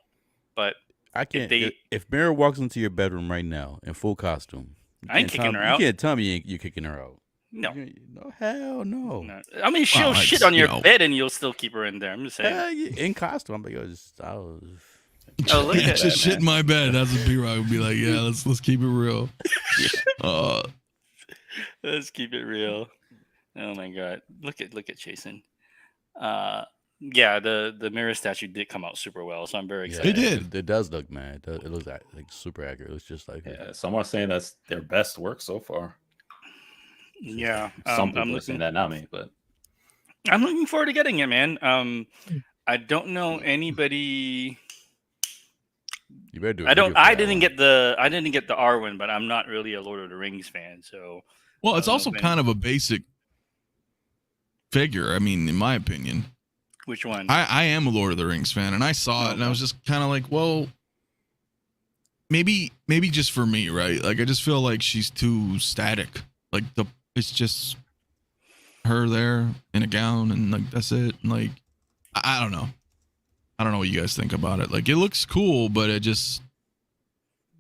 S1: But
S6: I can't.
S1: they-
S6: If Mira walks into your bedroom right now in full costume, you
S1: I ain't
S6: can't
S1: kicking
S6: tell
S1: her
S6: me-
S1: out.
S6: You can't tell me you're kicking her out.
S1: no.
S6: No, hell no.
S1: No. I mean, she'll
S5: Well,
S1: shit
S5: it's,
S1: on
S5: you
S1: your
S5: know.
S1: bed and you'll still keep her in there. I'm just saying.
S6: Hell yeah, in costume. I'm like, yo, I was.
S1: Oh, look
S5: yeah,
S1: at
S5: just
S1: that,
S5: shit in my bed. That's what P-Rock would be like. Yeah, let's keep it real.
S1: Let's keep it real. Oh my god. Look at Jason. Yeah, the mirror statue did come out super well, so I'm very
S6: Yeah,
S1: excited.
S5: It did.
S6: It does look, man. It looks like super accurate. It looks just like
S3: Yeah, someone saying that's their best work so far.
S1: Yeah.
S3: Some
S1: I'm
S3: people are saying
S1: looking,
S3: that, not me, but
S1: I'm looking forward to getting it, man. I don't know anybody.
S6: You better do.
S1: I didn't get the R one, but I'm not really a Lord of the Rings fan, so
S5: Well, it's
S1: I don't know
S5: also
S1: if
S5: kind of a basic figure. I mean, in my opinion,
S1: which one?
S5: I am a Lord of the Rings fan, and I saw it, and I was just kind of like, well, maybe just for me, right? Like, I just feel like she's too static. Like it's just her there in a gown, and like that's it. And like, I don't know. I don't know what you guys think about it. Like, it looks cool, but it just,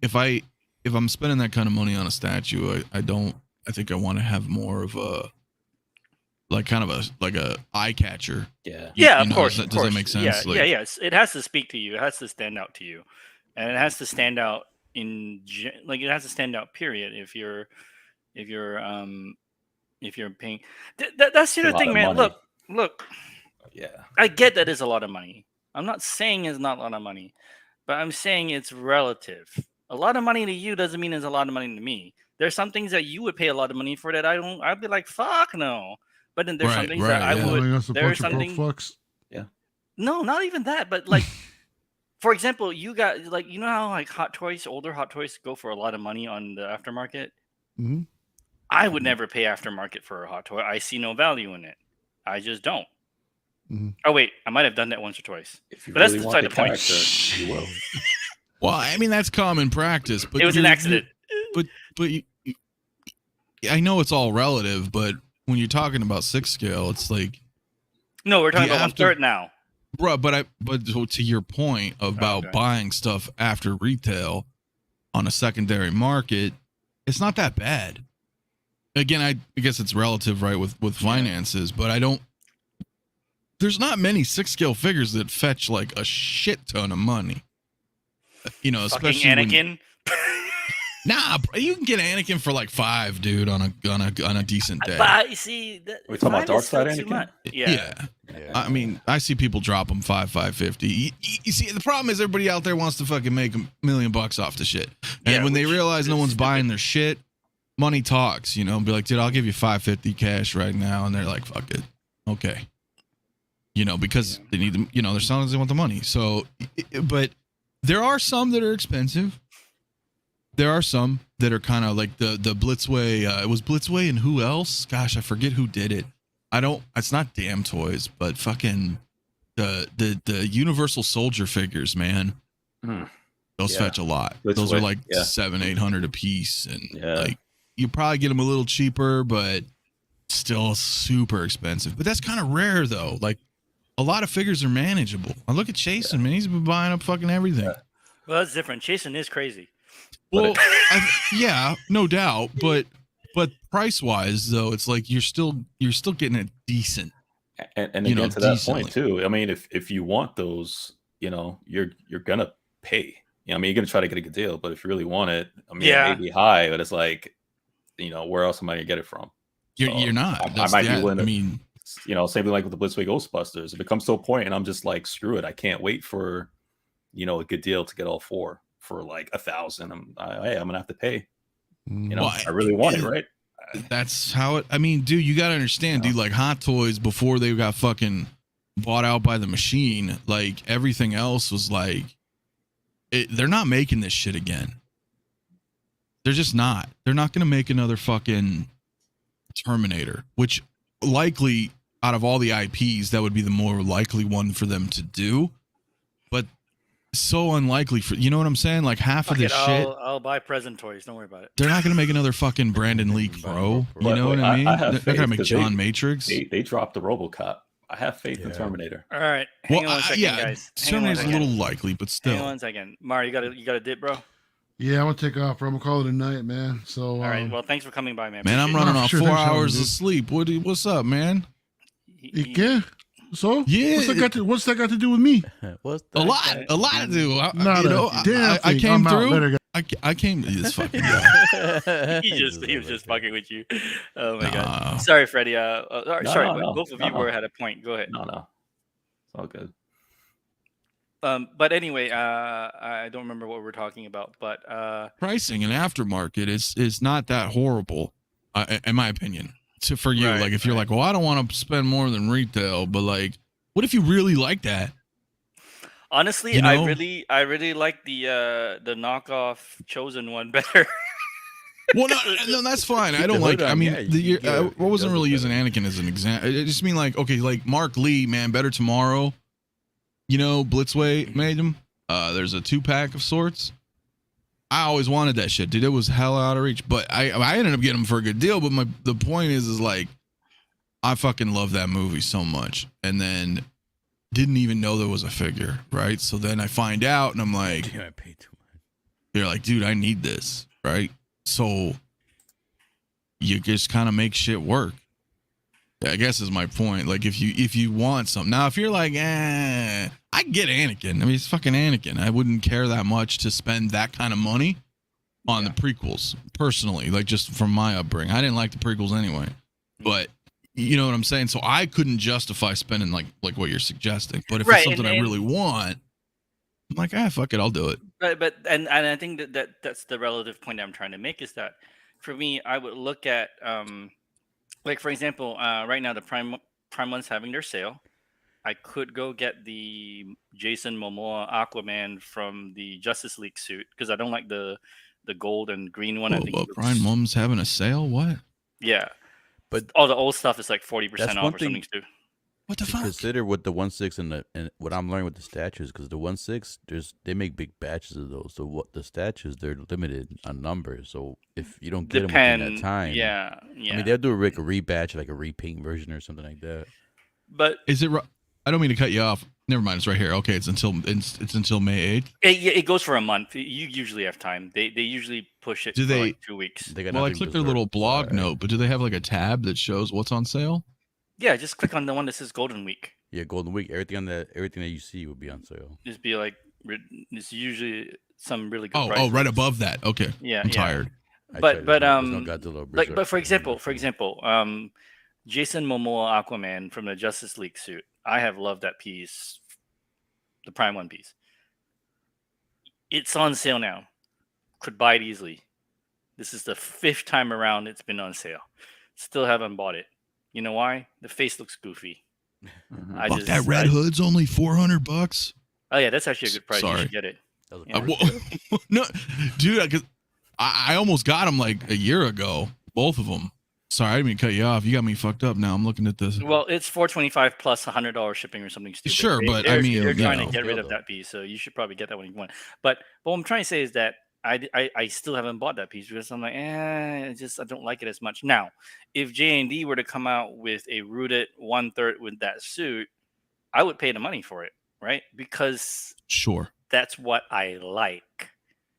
S5: if I'm spending that kind of money on a statue, I think I want to have more of a, like, kind of a eye catcher.
S3: Yeah.
S1: Yeah,
S5: You
S1: of
S5: know,
S1: course.
S5: does
S1: of
S5: that
S1: course.
S5: make sense?
S1: Yeah,
S5: Like-
S1: yeah, yes. It has to speak to you. It has to stand out to you, and it has to stand out like it has to stand out. Period. If you're paying, that's the
S3: A
S1: other
S3: lot
S1: thing,
S3: of
S1: man.
S3: money.
S1: Look.
S3: Yeah.
S1: I get that it's a lot of money. I'm not saying it's not a lot of money, but I'm saying it's relative. A lot of money to you doesn't mean it's a lot of money to me. There's some things that you would pay a lot of money for that I don't. I'd be like, fuck no. But then there's some
S5: Right,
S1: things that I
S5: right, yeah.
S1: would.
S2: That's a
S1: There's
S2: bunch of broke
S1: something.
S2: fucks.
S1: No, not even that. But like, for example, you got like you know how like older hot toys go for a lot of money on the aftermarket.
S2: hmm
S1: I would never pay aftermarket for a hot toy. I see no value in it. I just don't.
S2: Mhm.
S1: Oh wait, I might have done that once or twice.
S3: If you
S1: But that's
S3: really
S1: beside
S3: want the
S1: the point.
S3: character, you will.
S5: Well, I mean, that's common practice, but
S1: It was an accident.
S5: But I know it's all relative, but when you're talking about 6 scale, it's like,
S1: No, we're talking
S5: The
S1: about one
S5: after-
S1: third now.
S5: bro. But to your point about
S1: Okay.
S5: buying stuff after retail on a secondary market, it's not that bad. Again, I guess it's relative, right, with finances, but I don't. There's not many 6 scale figures that fetch like a shit ton of money. You know,
S1: Fucking
S5: especially when,
S1: Anakin.
S5: nah, bro, you can get Anakin for like 5, dude, on a decent day.
S1: But you see,
S3: We talking about
S1: 5 is still
S3: Dark Side
S1: too
S3: Anakin?
S1: much.
S5: Yeah.
S6: Yeah.
S5: I mean, I see people drop them 550. You see, the problem is everybody out there wants to fucking make $1 million off the shit, and
S1: Yeah,
S5: when they
S1: which
S5: realize no
S1: is
S5: one's
S1: stupid.
S5: buying their shit, money talks. You know, be like, dude, I'll give you 550 cash right now, and they're like, fuck it, okay. You know, because they need them. You know, they're selling, they want the money. So, but there are some that are expensive. There are some that are kind of like the Blitzway. It was Blitzway and who else? Gosh, I forget who did it. It's not Damn Toys, but fucking the Universal Soldier figures, man.
S3: Hmm.
S5: Those
S3: Yeah.
S5: fetch a lot.
S3: Blitzway,
S5: Those are like
S3: yeah.
S5: 700-800 a piece, and
S3: Yeah.
S5: like you probably get them a little cheaper, but still super expensive. But that's kind of rare though. Like a lot of figures are manageable. I look at Chasen, man. He's been buying up fucking everything.
S3: Yeah.
S1: Well, that's different. Jason is crazy.
S5: Well, yeah, no doubt, but price wise though, it's like you're still getting it decent.
S3: And
S5: You
S3: again,
S5: know,
S3: to that
S5: decently.
S3: point too. I mean, if you want those, you know, you're gonna pay. You know, I mean, you're gonna try to get a good deal, but if you really want it, I mean,
S1: Yeah.
S3: it may be high, but it's like, you know, where else am I gonna get it from?
S5: You're
S3: So,
S5: not.
S3: I
S5: That's
S3: might be
S5: that.
S3: willing to,
S5: I mean,
S3: you know, same thing like with the Blitzway Ghostbusters. If it comes to a point and I'm just like, screw it, I can't wait for, you know, a good deal to get all 4 for like 1,000. I'm gonna have to pay. You know,
S5: Well,
S3: I really want it, right?
S5: that's how it. I mean, dude, you got to understand, dude. Like Hot Toys before they got fucking bought out by the machine, like everything else was like, they're not making this shit again. They're just not. They're not going to make another fucking Terminator, which likely out of all the IPs, that would be the more likely one for them to do. But so unlikely for, you know what I'm saying? Like half of
S1: Fuck
S5: this
S1: it,
S5: shit.
S1: I'll buy present toys. Don't worry about it.
S5: They're not going to make another fucking Brandon Leak, bro. You
S3: But
S5: know what
S3: I-
S5: I mean?
S3: I have
S5: They're going to
S3: faith,
S5: make
S3: 'cause
S5: John Matrix.
S3: They dropped the RoboCop. I have faith in
S6: Yeah.
S3: Terminator.
S1: All right. Hang on one second,
S5: yeah,
S1: guys. Hang on one
S5: Terminator's a
S1: second.
S5: little likely, but
S1: Hang on
S5: still.
S1: one second. Mario, you got a dip, bro?
S2: Yeah, I'm gonna take off, bro. I'm gonna call it a night, man. So
S1: All right. Well, thanks for coming by, man.
S5: Man, I'm
S1: Appreciate
S5: running
S2: No,
S5: off
S2: sure,
S5: 4
S2: thanks, Alan,
S5: hours
S2: dude.
S5: of sleep. What's up, man?
S1: it.
S2: yeah. So
S5: Yeah,
S2: what's that got to do with me?
S6: What's
S5: A lot to do.
S2: Not
S5: You know,
S2: a damn
S5: I
S2: thing.
S5: came
S2: I'm out.
S5: through.
S2: Later, guys.
S5: I came. This fucking guy.
S1: He was just fucking with you. Oh my
S5: Nah.
S1: god. Sorry, Freddie. Sorry,
S3: no,
S1: both of you had a point. Go ahead.
S3: No, it's all good.
S1: But anyway, I don't remember what we're talking about. But
S5: Pricing and aftermarket is not that horrible, in my opinion. For you,
S1: Right,
S5: like if you're
S1: right.
S5: like, well, I don't want to spend more than retail, but like, what if you really like that?
S1: honestly,
S5: You know?
S1: I really like the knockoff Chosen one better.
S5: Well, no, that's fine. I
S6: Keep
S5: don't
S6: the
S5: like.
S6: hood
S5: I
S6: on,
S5: mean,
S6: yeah, you
S5: I
S6: get
S5: wasn't
S6: it
S5: really
S6: better.
S5: using Anakin as an example. I just mean like, okay, like Mark Lee, man, Better Tomorrow. You know, Blitzway made him. There's a 2-pack of sorts. I always wanted that shit, dude. It was hell out of reach, but I ended up getting them for a good deal. But the point is like, I fucking love that movie so much, and then didn't even know there was a figure, right? So then I find out, and I'm like,
S6: Damn, I paid too much.
S5: you're like, dude, I need this, right? So you just kind of make shit work. I guess is my point. Like if you want something now, if you're like, I get Anakin. I mean, it's fucking Anakin. I wouldn't care that much to spend that kind of money on the prequels personally. Like just from my upbringing, I didn't like the prequels anyway. But you know what I'm saying. So I couldn't justify spending like what you're suggesting. But if it's something I really want, I'm like, fuck it, I'll do it.
S1: But I think that's the relative point I'm trying to make is that for me, I would look at like for example, right now the Prime one's having their sale. I could go get the Jason Momoa Aquaman from the Justice League suit because I don't like the gold and green one. I think
S5: Prime Mom's having a sale. What?
S1: Yeah,
S6: But
S1: all the old stuff is like 40%
S6: that's
S1: off
S6: one
S1: or
S6: thing-
S1: something too.
S5: What the
S6: to
S5: fuck?
S6: consider with the 1/6 and what I'm learning with the statues, because the 1/6 they make big batches of those. So what the statues, they're limited on numbers. So if you don't get them within that time,
S1: Yeah.
S6: I mean they'll do like a rebatch, like a repaint version or something like that.
S1: But
S5: Is it? I don't mean to cut you off. Never mind. It's right here. Okay, it's until May 8th.
S1: it goes for a month. You usually have time. They usually push it
S5: Do
S1: for
S5: they-
S1: like 2 weeks.
S6: They got
S5: Well, I
S6: nothing
S5: clicked their
S6: berserk,
S5: little blog
S6: so,
S5: note, but do they have like a tab that shows what's on sale?
S1: Yeah, just click on the one that says Golden Week.
S6: Yeah, Golden Week. Everything that you see will be on sale.
S1: Just be like, it's usually some really good.
S5: Oh,
S1: prices.
S5: right above that. Okay.
S1: Yeah,
S5: I'm
S1: yeah.
S5: tired.
S1: But
S6: There's no Godzilla or
S1: like,
S6: Berserk
S1: but for
S6: or
S1: example, Jason Momoa Aquaman from the Justice League suit. I have loved that piece, the Prime One piece. It's on sale now. Could buy it easily. This is the 5th time around it's been on sale. Still haven't bought it. You know why? The face looks goofy. I
S5: Fuck,
S1: just
S5: that Red Hood's only $400.
S1: Oh yeah, that's actually a good price. You
S5: Sorry.
S1: should get it.
S6: That was a
S1: Yeah.
S6: Berserk.
S5: No, dude, because I almost got them like a year ago, both of them. Sorry, I didn't mean to cut you off. You got me fucked up now. I'm looking at this.
S1: Well, it's $425 plus $100 shipping or something stupid.
S5: Sure, but I mean,
S1: they're
S5: you
S1: trying
S5: know.
S1: to get rid of that piece, so you should probably get that one if you want. But what I'm trying to say is that I still haven't bought that piece because I'm like, I don't like it as much. Now, if J&D were to come out with a rooted 1/3 with that suit, I would pay the money for it, right? Because
S5: Sure.
S1: that's what I like.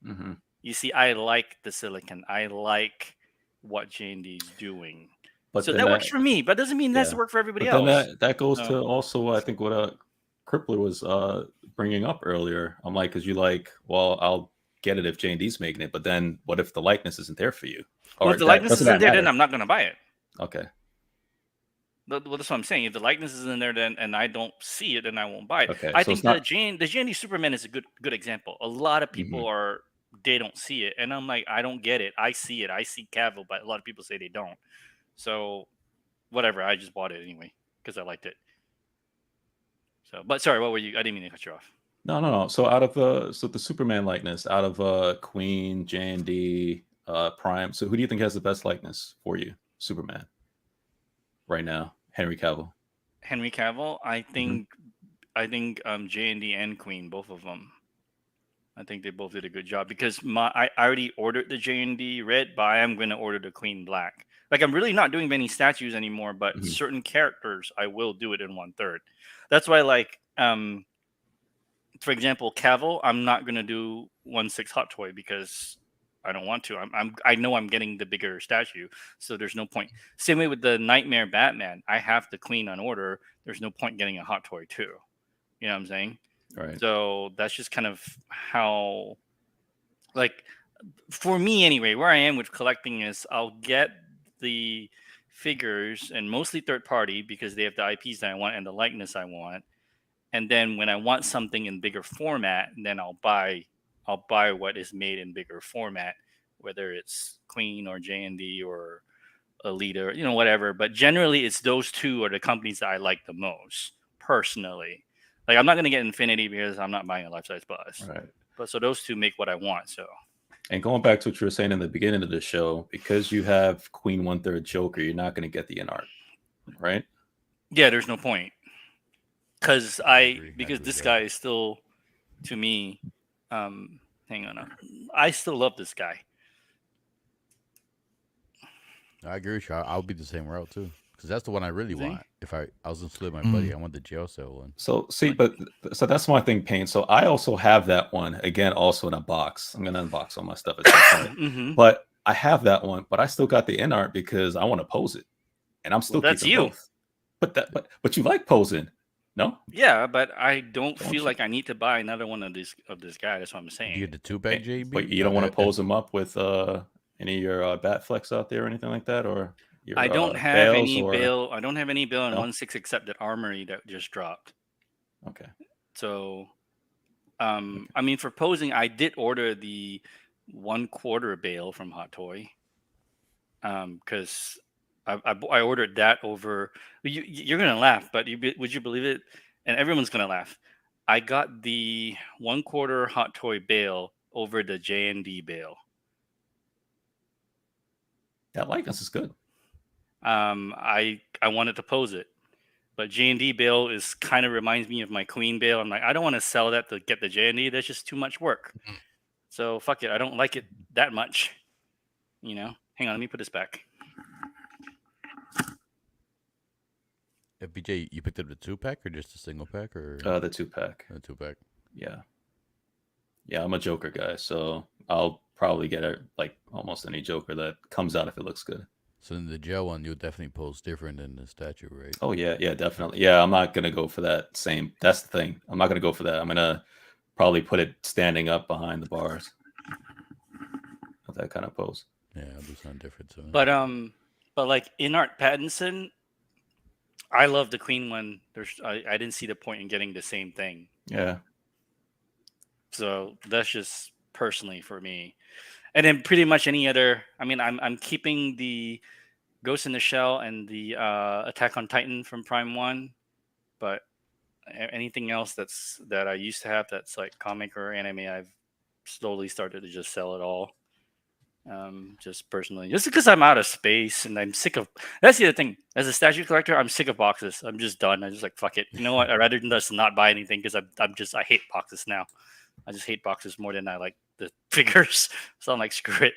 S3: Mm-hmm.
S1: You see, I like the silicon. I like what J&D is doing.
S3: But
S1: So
S3: then
S1: that works for me, but doesn't mean that's
S3: yeah.
S1: to work for everybody
S3: But then
S1: else.
S3: that goes
S1: So-
S3: to also I think what Crippler was bringing up earlier. I'm like, because you like, well, I'll get it if J&D's making it, but then what if the likeness isn't there for you?
S1: Well,
S3: Or
S1: if the likeness
S3: doesn't
S1: isn't
S3: that
S1: there, then
S3: matter?
S1: I'm not going to buy it.
S3: Okay.
S1: Well, that's what I'm saying. If the likeness is in there, then and I don't see it, then I won't buy it.
S3: Okay,
S1: I
S3: so
S1: think
S3: it's not-
S1: the J&D Superman is a good example. A lot of people
S3: Mm-hmm.
S1: they don't see it, and I'm like, I don't get it. I see it. I see Cavill, but a lot of people say they don't. So, whatever. I just bought it anyway because I liked it. So, but sorry, what were you? I didn't mean to cut you off.
S3: No. So out of the Superman likeness, out of Queen, J&D, Prime. So who do you think has the best likeness for you, Superman? Right now, Henry Cavill.
S1: Henry Cavill, I think J&D and Queen, both of them. I think they both did a good job because I already ordered the J&D red, but I am going to order the Queen black. Like I'm really not doing many statues anymore, but certain characters I will do it in 1/3. That's why, like, for example, Cavill, I'm not going to do 1/6 Hot Toy because I don't want to. I know I'm getting the bigger statue, so there's no point. Same way with the Nightmare Batman. I have the Queen on order. There's no point getting a Hot Toy too. You know what I'm saying?
S3: Right.
S1: So that's just kind of how, like, for me anyway, where I am with collecting is I'll get the figures and mostly third party because they have the IPs that I want and the likeness I want. And then when I want something in bigger format, then I'll buy what is made in bigger format, whether it's Queen or J&D or Elite or whatever. But generally, it's those two are the companies that I like the most personally. Like I'm not gonna get Infinity because I'm not buying a life-size bust.
S3: Right.
S1: But so those two make what I want. So
S3: And going back to what you were saying in the beginning of the show, because you have Queen 1/3 Joker, you're not going to get the in art, right?
S1: yeah, there's no point because
S6: agree
S1: because
S6: with
S1: this
S6: that.
S1: guy is still to me. Hang on, I still love this guy.
S6: I agree with you. I'll be the same route too. Because that's the one I really
S1: See?
S6: want. If I was gonna split my
S5: Mm.
S6: buddy, I want the jail cell one.
S3: So see, but so that's my thing, Pain. So I also have that one again, also in a box. I'm gonna unbox all my stuff at some point.
S1: Mm-hmm.
S3: But I have that one, but I still got the in art because I want to pose it, and I'm still
S1: that's
S3: keeping
S1: you.
S3: both. But you like posing, no?
S1: Yeah, but I don't
S3: Don't
S1: feel
S3: you?
S1: like I need to buy another one of this guy. That's what I'm
S6: Do
S1: saying.
S6: you get the 2-pack,
S3: Okay,
S6: JB?
S3: but you don't want to pose them up with any of your bat flex out there or anything like that, or your
S1: I don't have
S3: bales
S1: any
S3: or
S1: bail. I don't have any bail in
S3: No?
S1: 1/6 except that armory that just dropped.
S3: okay.
S1: So, I mean, for posing, I did order the 1/4 bail from Hot Toy. Because I ordered that over. You're gonna laugh, but would you believe it? And everyone's gonna laugh. I got the 1/4 Hot Toy bail over the J&D bail.
S3: That likeness is good.
S1: I wanted to pose it, but J&D bail is kind of reminds me of my Queen bail. I'm like, I don't want to sell that to get the J&D. That's just too much work. So fuck it. I don't like it that much. You know. Hang on. Let me put this back.
S6: BJ, you picked up the 2-pack or just a single pack or
S3: The 2-pack.
S6: the 2-pack?
S3: Yeah. Yeah, I'm a Joker guy, so I'll probably get it like almost any Joker that comes out if it looks good.
S6: So in the gel one, you'll definitely pose different than the statue, right?
S3: Oh yeah, definitely. Yeah, I'm not gonna go for that same. That's the thing. I'm not gonna go for that. I'm gonna probably put it standing up behind the bars. That kind of pose.
S6: Yeah, I'll do something different. So.
S1: But like in Art Pattinson, I love the Queen one. I didn't see the point in getting the same thing.
S3: Yeah.
S1: So that's just personally for me. And then pretty much any other. I mean, I'm keeping the Ghost in the Shell and the Attack on Titan from Prime 1, but anything else that I used to have that's like comic or anime, I've slowly started to just sell it all. Just personally, just because I'm out of space and I'm sick of. That's the other thing. As a statue collector, I'm sick of boxes. I'm just done. I'm just like, fuck it. You know what? I'd rather just not buy anything because I hate boxes now. I just hate boxes more than I like the figures. So I'm like, screw it.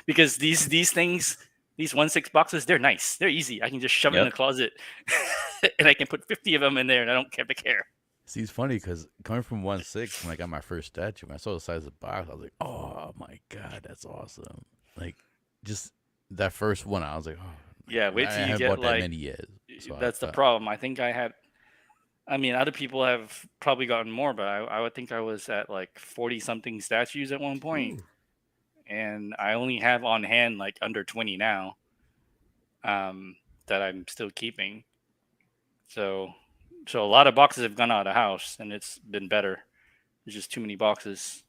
S1: Because these things, these 1/6 boxes, they're nice. They're easy. I can just shove it in the closet, and I can put 50 of them in there, and I don't have to care.
S6: See, it's funny because coming from 1/6, when I got my first statue, when I saw the size of the box, I was like, "Oh my god, that's awesome!" Like, just that first one, I was like, "Oh."
S1: Yeah, wait till
S6: I
S1: you
S6: haven't
S1: get
S6: bought that
S1: like.
S6: many yet. So
S1: That's the problem. I think I had. I mean, other people have probably gotten more, but I would think I was at like 40 something statues at one point, and I only have on hand like under 20 now. That I'm still keeping. So a lot of boxes have gone out of the house, and it's been better. There's just too many boxes.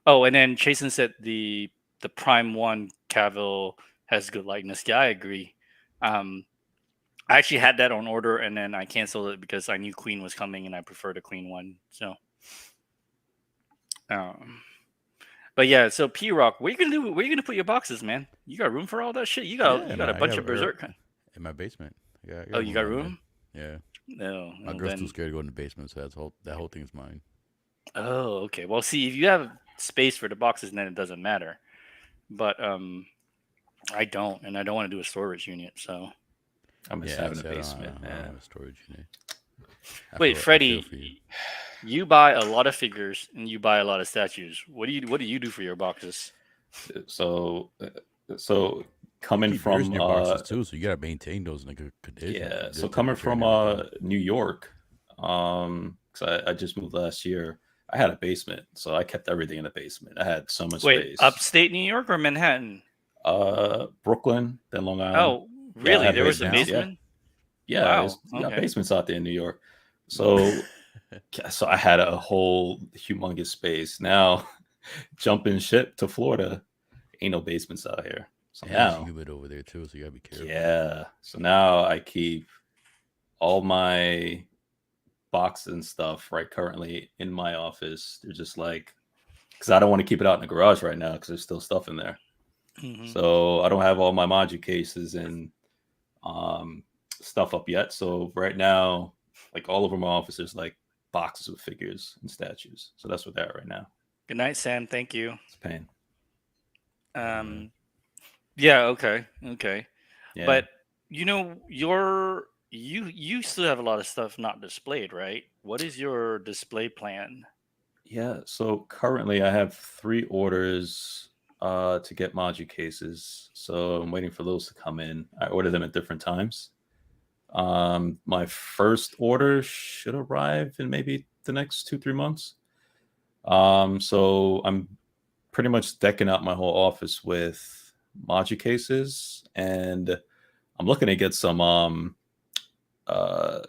S1: Oh, and then Chasen said the Prime 1 Cavill has good likeness. Yeah, I agree. I actually had that on order, and then I canceled it because I knew Queen was coming, and I prefer the Queen one. So, but yeah. So PRock, what are you gonna do? Where are you gonna put your boxes, man? You got room for all that shit? You got a bunch of Berserk.
S6: In my basement.
S1: Oh, you got room?
S6: Yeah.
S1: No.
S6: My girl's too scared to go in the basement, so that whole thing's mine.
S1: Oh, okay. Well, see, if you have space for the boxes, then it doesn't matter. But I don't, and I don't want to do a storage unit. So
S3: I'm just having a basement,
S6: I don't
S3: man.
S6: have a storage unit.
S1: Wait, Freddie, you buy a lot of figures and you buy a lot of statues. What do you do for your boxes?
S3: So coming from
S6: your boxes too, so you gotta maintain those in a good condition.
S3: Yeah. So coming from New York, because I just moved last year, I had a basement, so I kept everything in the basement. I had so much space.
S1: Upstate New York or Manhattan?
S3: Brooklyn, then Long Island.
S1: Oh, really?
S3: Yeah,
S1: there was a basement?
S3: Yeah,
S1: wow.
S3: you got basements out there in New York. So, so I had a whole humongous space. Now, jumping ship to Florida, ain't no basements out here. So now
S6: it's humid over there too, so you gotta be careful.
S3: Yeah. So now I keep all my boxes and stuff right currently in my office. They're just like, because I don't want to keep it out in the garage right now because there's still stuff in there.
S1: Mm-hmm.
S3: So I don't have all my Maju cases and stuff up yet. So right now, like all over my office, there's like boxes of figures and statues. So that's what they're at right now.
S1: Good night, Sam. Thank you.
S3: It's pain.
S1: Yeah. Okay.
S3: Yeah.
S1: But you still have a lot of stuff not displayed, right? What is your display plan?
S3: Yeah, so currently I have 3 orders to get Maji cases. So I'm waiting for those to come in. I order them at different times. My first order should arrive in maybe the next 2-3 months. So I'm pretty much decking out my whole office with Maji cases, and I'm looking to get uh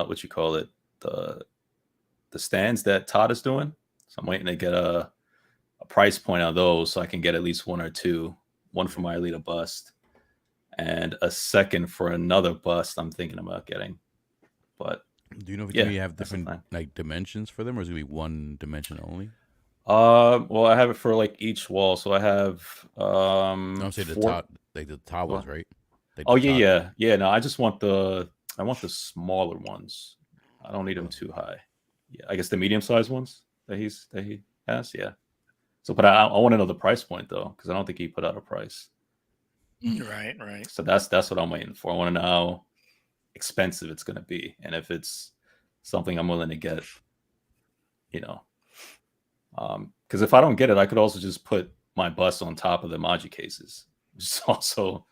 S3: what you call it, the stands that Todd is doing. So I'm waiting to get a price point on those so I can get at least one or two, one for my Alita bust and a second for another bust I'm thinking about getting. But
S6: Do you know if it's
S3: yeah,
S6: gonna have
S3: that's the
S6: different
S3: plan.
S6: like dimensions for them, or is it gonna be one dimension only?
S3: Well, I have it for like each wall. So I have
S6: No, I'm saying the
S3: 4.
S6: top, like the tall
S3: What?
S6: ones, right? Like
S3: Oh
S6: the
S3: yeah,
S6: top.
S3: yeah. No, I want the smaller ones. I don't need them
S6: Oh.
S3: too high. Yeah, I guess the medium sized ones that he has. Yeah. So, but I want to know the price point though, because I don't think he put out a price.
S1: Right.
S3: So that's what I'm waiting for. I want to know how expensive it's going to be, and if it's something I'm willing to get, you know. Because if I don't get it, I could also just put my bus on top of the Maji cases, which is also,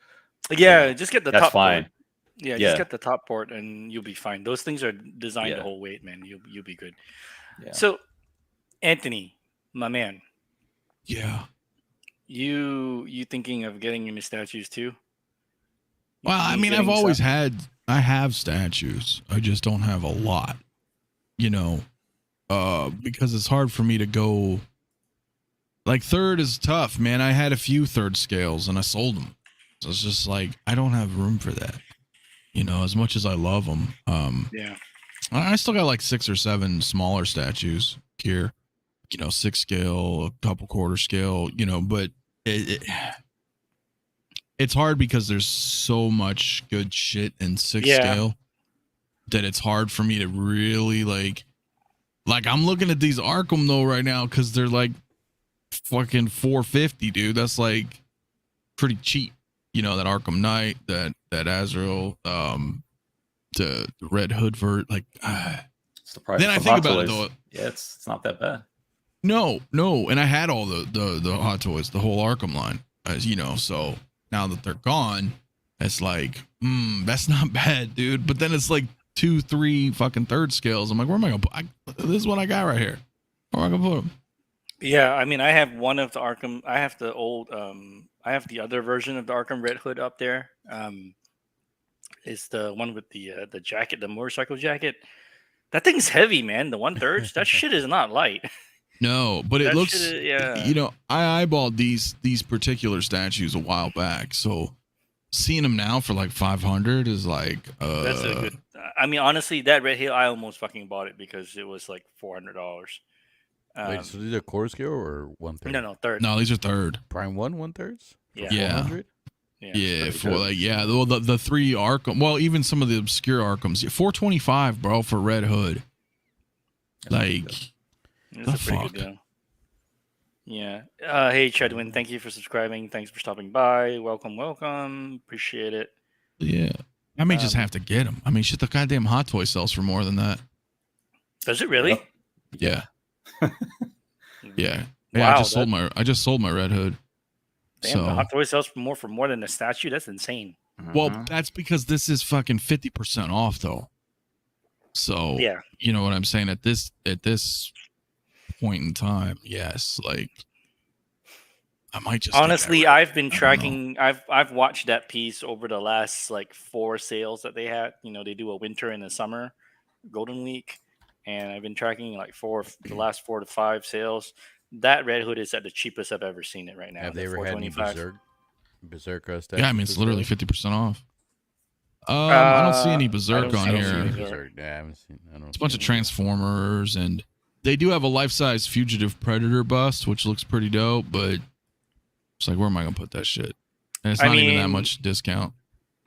S1: Yeah, just get the
S3: that's
S1: top port.
S3: fine.
S1: Yeah, just
S3: Yeah,
S1: get the top port and you'll be fine. Those things are designed to
S3: yeah,
S1: hold weight, man. You'll be good.
S3: yeah.
S1: So, Anthony, my man,
S5: Yeah.
S1: you thinking of getting into statues too? You
S5: Well, I
S1: thinking of
S5: mean,
S1: getting some-
S5: I have statues. I just don't have a lot, you know, because it's hard for me to go. Like third is tough, man. I had a few third scales and I sold them. So it's just like, I don't have room for that, as much as I love them.
S1: Yeah.
S5: I still got like 6 or 7 smaller statues here, 6 scale, a couple quarter scale, but it's hard because there's so much good shit in 6
S1: Yeah.
S5: scale that it's hard for me to really like I'm looking at these Arkham though right now because they're like fucking $450, dude. That's like pretty cheap. That Arkham Knight, that Azrael, the Red Hood vert, like
S3: It's the price.
S5: then I
S3: From
S5: think
S3: Hot
S5: about it
S3: Toys.
S5: though.
S3: Yeah, it's not that bad.
S5: No, and I had all the Hot Toys, the whole Arkham line, as you know. So now that they're gone, it's like, that's not bad, dude. But then it's like 2, 3 fucking third scales. I'm like, where am I gonna put? This is what I got right here. Where am I gonna put them?
S1: Yeah, I mean, I have one of the Arkham. I have the old. I have the other version of the Arkham Red Hood up there. It's the one with the jacket, the motorcycle jacket. That thing's heavy, man. The 1/3. That shit is not light.
S5: No, but it
S1: That
S5: looks.
S1: shit is, yeah.
S5: I eyeballed these particular statues a while back, so seeing them now for like 500 is like.
S1: That's a good. I mean, honestly, that Red Hill, I almost fucking bought it because it was like $400.
S6: Wait, so these are quarter scale or 1/3?
S1: No, third.
S5: No, these are third.
S6: Prime 1/3?
S1: Yeah.
S5: Yeah.
S6: 400?
S1: Yeah.
S5: Yeah,
S3: pretty
S5: for
S3: good.
S5: like the 3 Arkham. Well, even some of the obscure Arkhams. 425, bro, for Red Hood.
S3: That's pretty
S5: Like,
S3: good.
S1: It's a pretty
S5: fuck?
S1: good deal. Yeah. Hey, Chedwin, thank you for subscribing. Thanks for stopping by. Welcome. Appreciate it.
S5: yeah. I may just have to get them. I mean, shit, the goddamn Hot Toy sells for more than that.
S1: Does it really?
S3: Yep.
S5: Yeah. Yeah. Yeah,
S1: Wow,
S5: I just sold my Red Hood.
S1: Damn,
S5: So
S1: the Hot Toy sells for more than a statue. That's insane.
S5: well,
S3: Mhm.
S5: that's because this is fucking 50% off though. So
S1: Yeah.
S5: you know what I'm saying? At this point in time, yes. Like I might just get that
S1: Honestly,
S5: Red-
S1: I've been
S5: I don't
S1: tracking. I've watched that piece over the last like 4 sales that they had. They do a winter and a summer, Golden Week, and I've been tracking like the last 4 to 5 sales. That Red Hood is at the cheapest I've ever seen it right now.
S6: Have they
S1: the
S6: ever had any
S1: 425.
S6: Berserk statues?
S5: Yeah, I mean it's
S6: for
S5: literally
S6: sale?
S5: 50% off. I don't see any
S1: I
S5: Berserk
S1: don't
S5: on
S1: see
S6: I don't
S1: any
S6: see
S5: here.
S6: any
S1: Berserk.
S6: Berserk. Yeah, I haven't seen. I don't
S5: It's a bunch
S6: see
S5: of
S6: any.
S5: Transformers, and they do have a life-size Fugitive Predator bust, which looks pretty dope. But it's like, where am I gonna put that shit? And it's
S1: I
S5: not even that
S1: mean-
S5: much discount.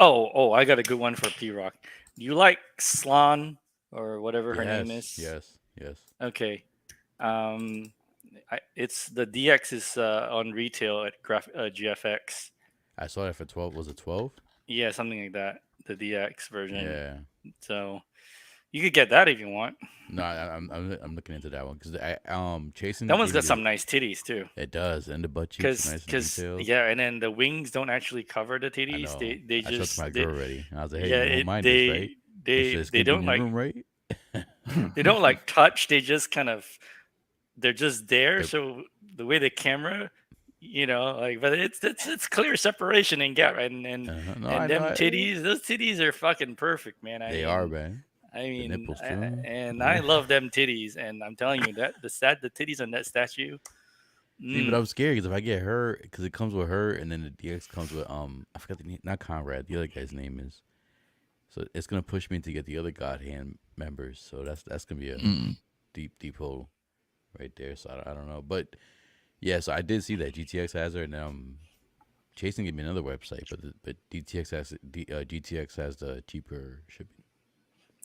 S1: Oh, I got a good one for PRock. Do you like Slan or whatever her name is?
S6: Yes.
S1: Okay. It's the DX is on retail at GFX.
S6: I saw that for 12. Was it 12?
S1: Yeah, something like that. The DX version.
S6: Yeah.
S1: So you could get that if you want.
S6: No, I'm looking into that one because chasing.
S1: That one's
S6: gave me
S1: got some nice titties too.
S6: It does, and the butt cheeks are nice and
S1: Because
S6: detailed.
S1: yeah, and then the wings don't actually cover the
S6: I
S1: titties.
S6: know.
S1: They
S6: I
S1: just
S6: showed my girl already. I was like, hey,
S1: yeah,
S6: you don't mind
S1: they
S6: this, right?
S1: they don't like
S6: right?
S1: they don't like touch. They just kind of they're just there.
S6: They're-
S1: So the way the camera, like, but it's clear separation and gap, right? And
S6: No,
S1: and
S6: I
S1: them
S6: know.
S1: titties, those titties are fucking perfect, man.
S6: They are, man.
S1: I mean,
S6: nipples, too.
S1: I love them titties, and I'm telling you that the titties on that statue.
S6: See, but I'm scared because if I get her, because it comes with her, and then the DX comes with I forgot the name, not Conrad, the other guy's name is. So it's gonna push me to get the other God Hand members. So that's gonna be a deep hole right there. So I don't know, but yeah. So I did see that GTX has her, and Chasing gave me another website, but GTX has the cheaper shipping.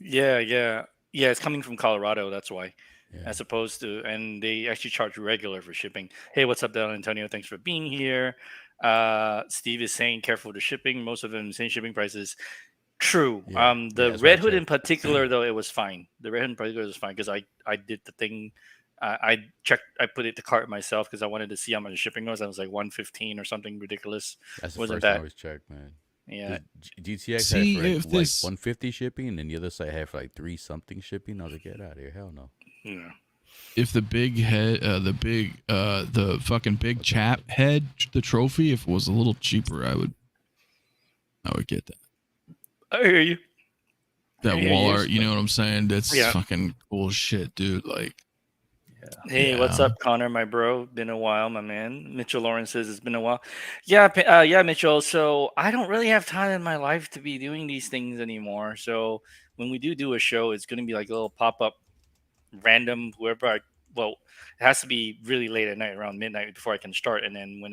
S1: Yeah. It's coming from Colorado. That's why.
S6: Yeah.
S1: As opposed to, and they actually charge regular for shipping. Hey, what's up, Don Antonio? Thanks for being here. Steve is saying careful with the shipping. Most of them same shipping prices. True.
S6: Yeah.
S1: The
S6: that's what I
S1: Red Hood in
S6: checked.
S1: particular, though, it was fine. The Red Hood in particular was fine because I did the thing. I checked. I put it to cart myself because I wanted to see how much the shipping was. I was like 115 or something ridiculous.
S6: That's the
S1: Wasn't
S6: first
S1: that-
S6: I always check, man.
S1: Yeah.
S6: GTX
S5: See,
S6: had
S5: if
S6: for
S5: this-
S6: 150 shipping, and then the other side had for 3 something shipping. I was like, get out of here, hell no.
S1: Yeah.
S5: If the big head, the fucking big chap head, the trophy, if it was a little cheaper, I would get that.
S1: I hear you.
S5: That
S1: Yeah,
S5: wall
S1: yes,
S5: art, you know what I'm saying? That's
S1: Yeah.
S5: fucking cool shit, dude. Like,
S1: Hey, what's
S5: Yeah.
S1: up, Connor, my bro? Been a while, my man. Mitchell Lawrence says it's been a while. Yeah, Mitchell. So I don't really have time in my life to be doing these things anymore. So when we do a show, it's going to be like a little pop up, random, it has to be really late at night, around midnight before I can start. And then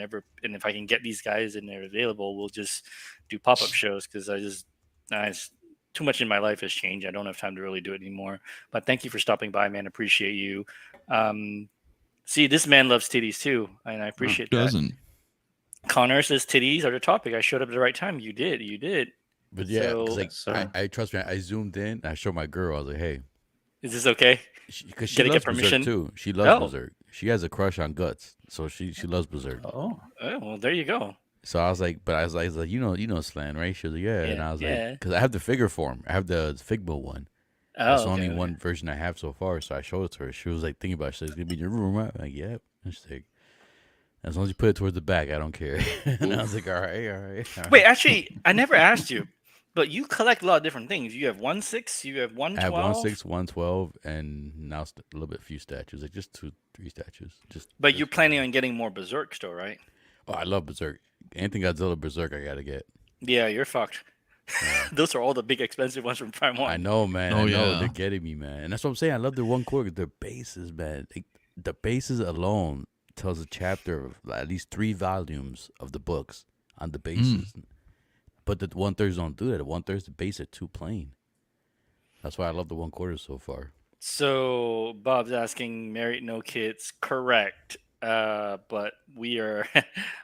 S1: if I can get these guys and they're available, we'll just do pop up shows because it's too much in my life has changed. I don't have time to really do it anymore. But thank you for stopping by, man. Appreciate you. See, this man loves titties too, and I appreciate that.
S5: doesn't.
S1: Connor says titties are the topic. I showed up at the right time. You did.
S6: But yeah,
S1: So-
S6: 'cause,
S3: Yes, sir.
S6: I trust me. I zoomed in. And I showed my girl. I was like, hey,
S1: Is this okay?
S6: because she
S1: Gotta get
S6: loves
S1: permission?
S6: Berserk too. She loves
S1: Oh.
S6: Berserk. She has a crush on Guts, so she loves Berserk.
S3: Oh,
S1: Oh, well, there you go.
S6: So I was like, you know Slan, right? She was like, yeah. And I was
S1: Yeah.
S6: like, because I have the figure form. I have the Figma one.
S1: Oh,
S6: That's the
S1: okay,
S6: only
S1: okay.
S6: one version I have so far. So I showed it to her. She was like thinking about it. She said, it's going to be in your room, right? I'm like, yep. And she's like, as long as you put it towards the back, I don't care. And I was like, all right.
S1: Wait, actually, I never asked you, but you collect a lot of different things. You have 1/6, you have
S6: I
S1: 112.
S6: have 1/6, 112, and now a little bit few statues, like just 2-3 statues.
S1: But you're planning on getting more Berserk still, right?
S6: Oh, I love Berserk. Anything Godzilla Berserk, I gotta get.
S1: Yeah, you're fucked. Those are all the big expensive ones from Prime One.
S6: I know, man.
S5: Oh,
S6: I know
S5: yeah.
S6: they're getting me, man. And that's what I'm saying. I love their one quarter. Their bases, man. The bases alone tells a chapter of at least 3 volumes of the books on the bases. But the 1/3s don't do that. The 1/3s, the base are too plain. That's why I love the 1/4 so far.
S1: So Bob's asking, married, no kids. Correct. But we are.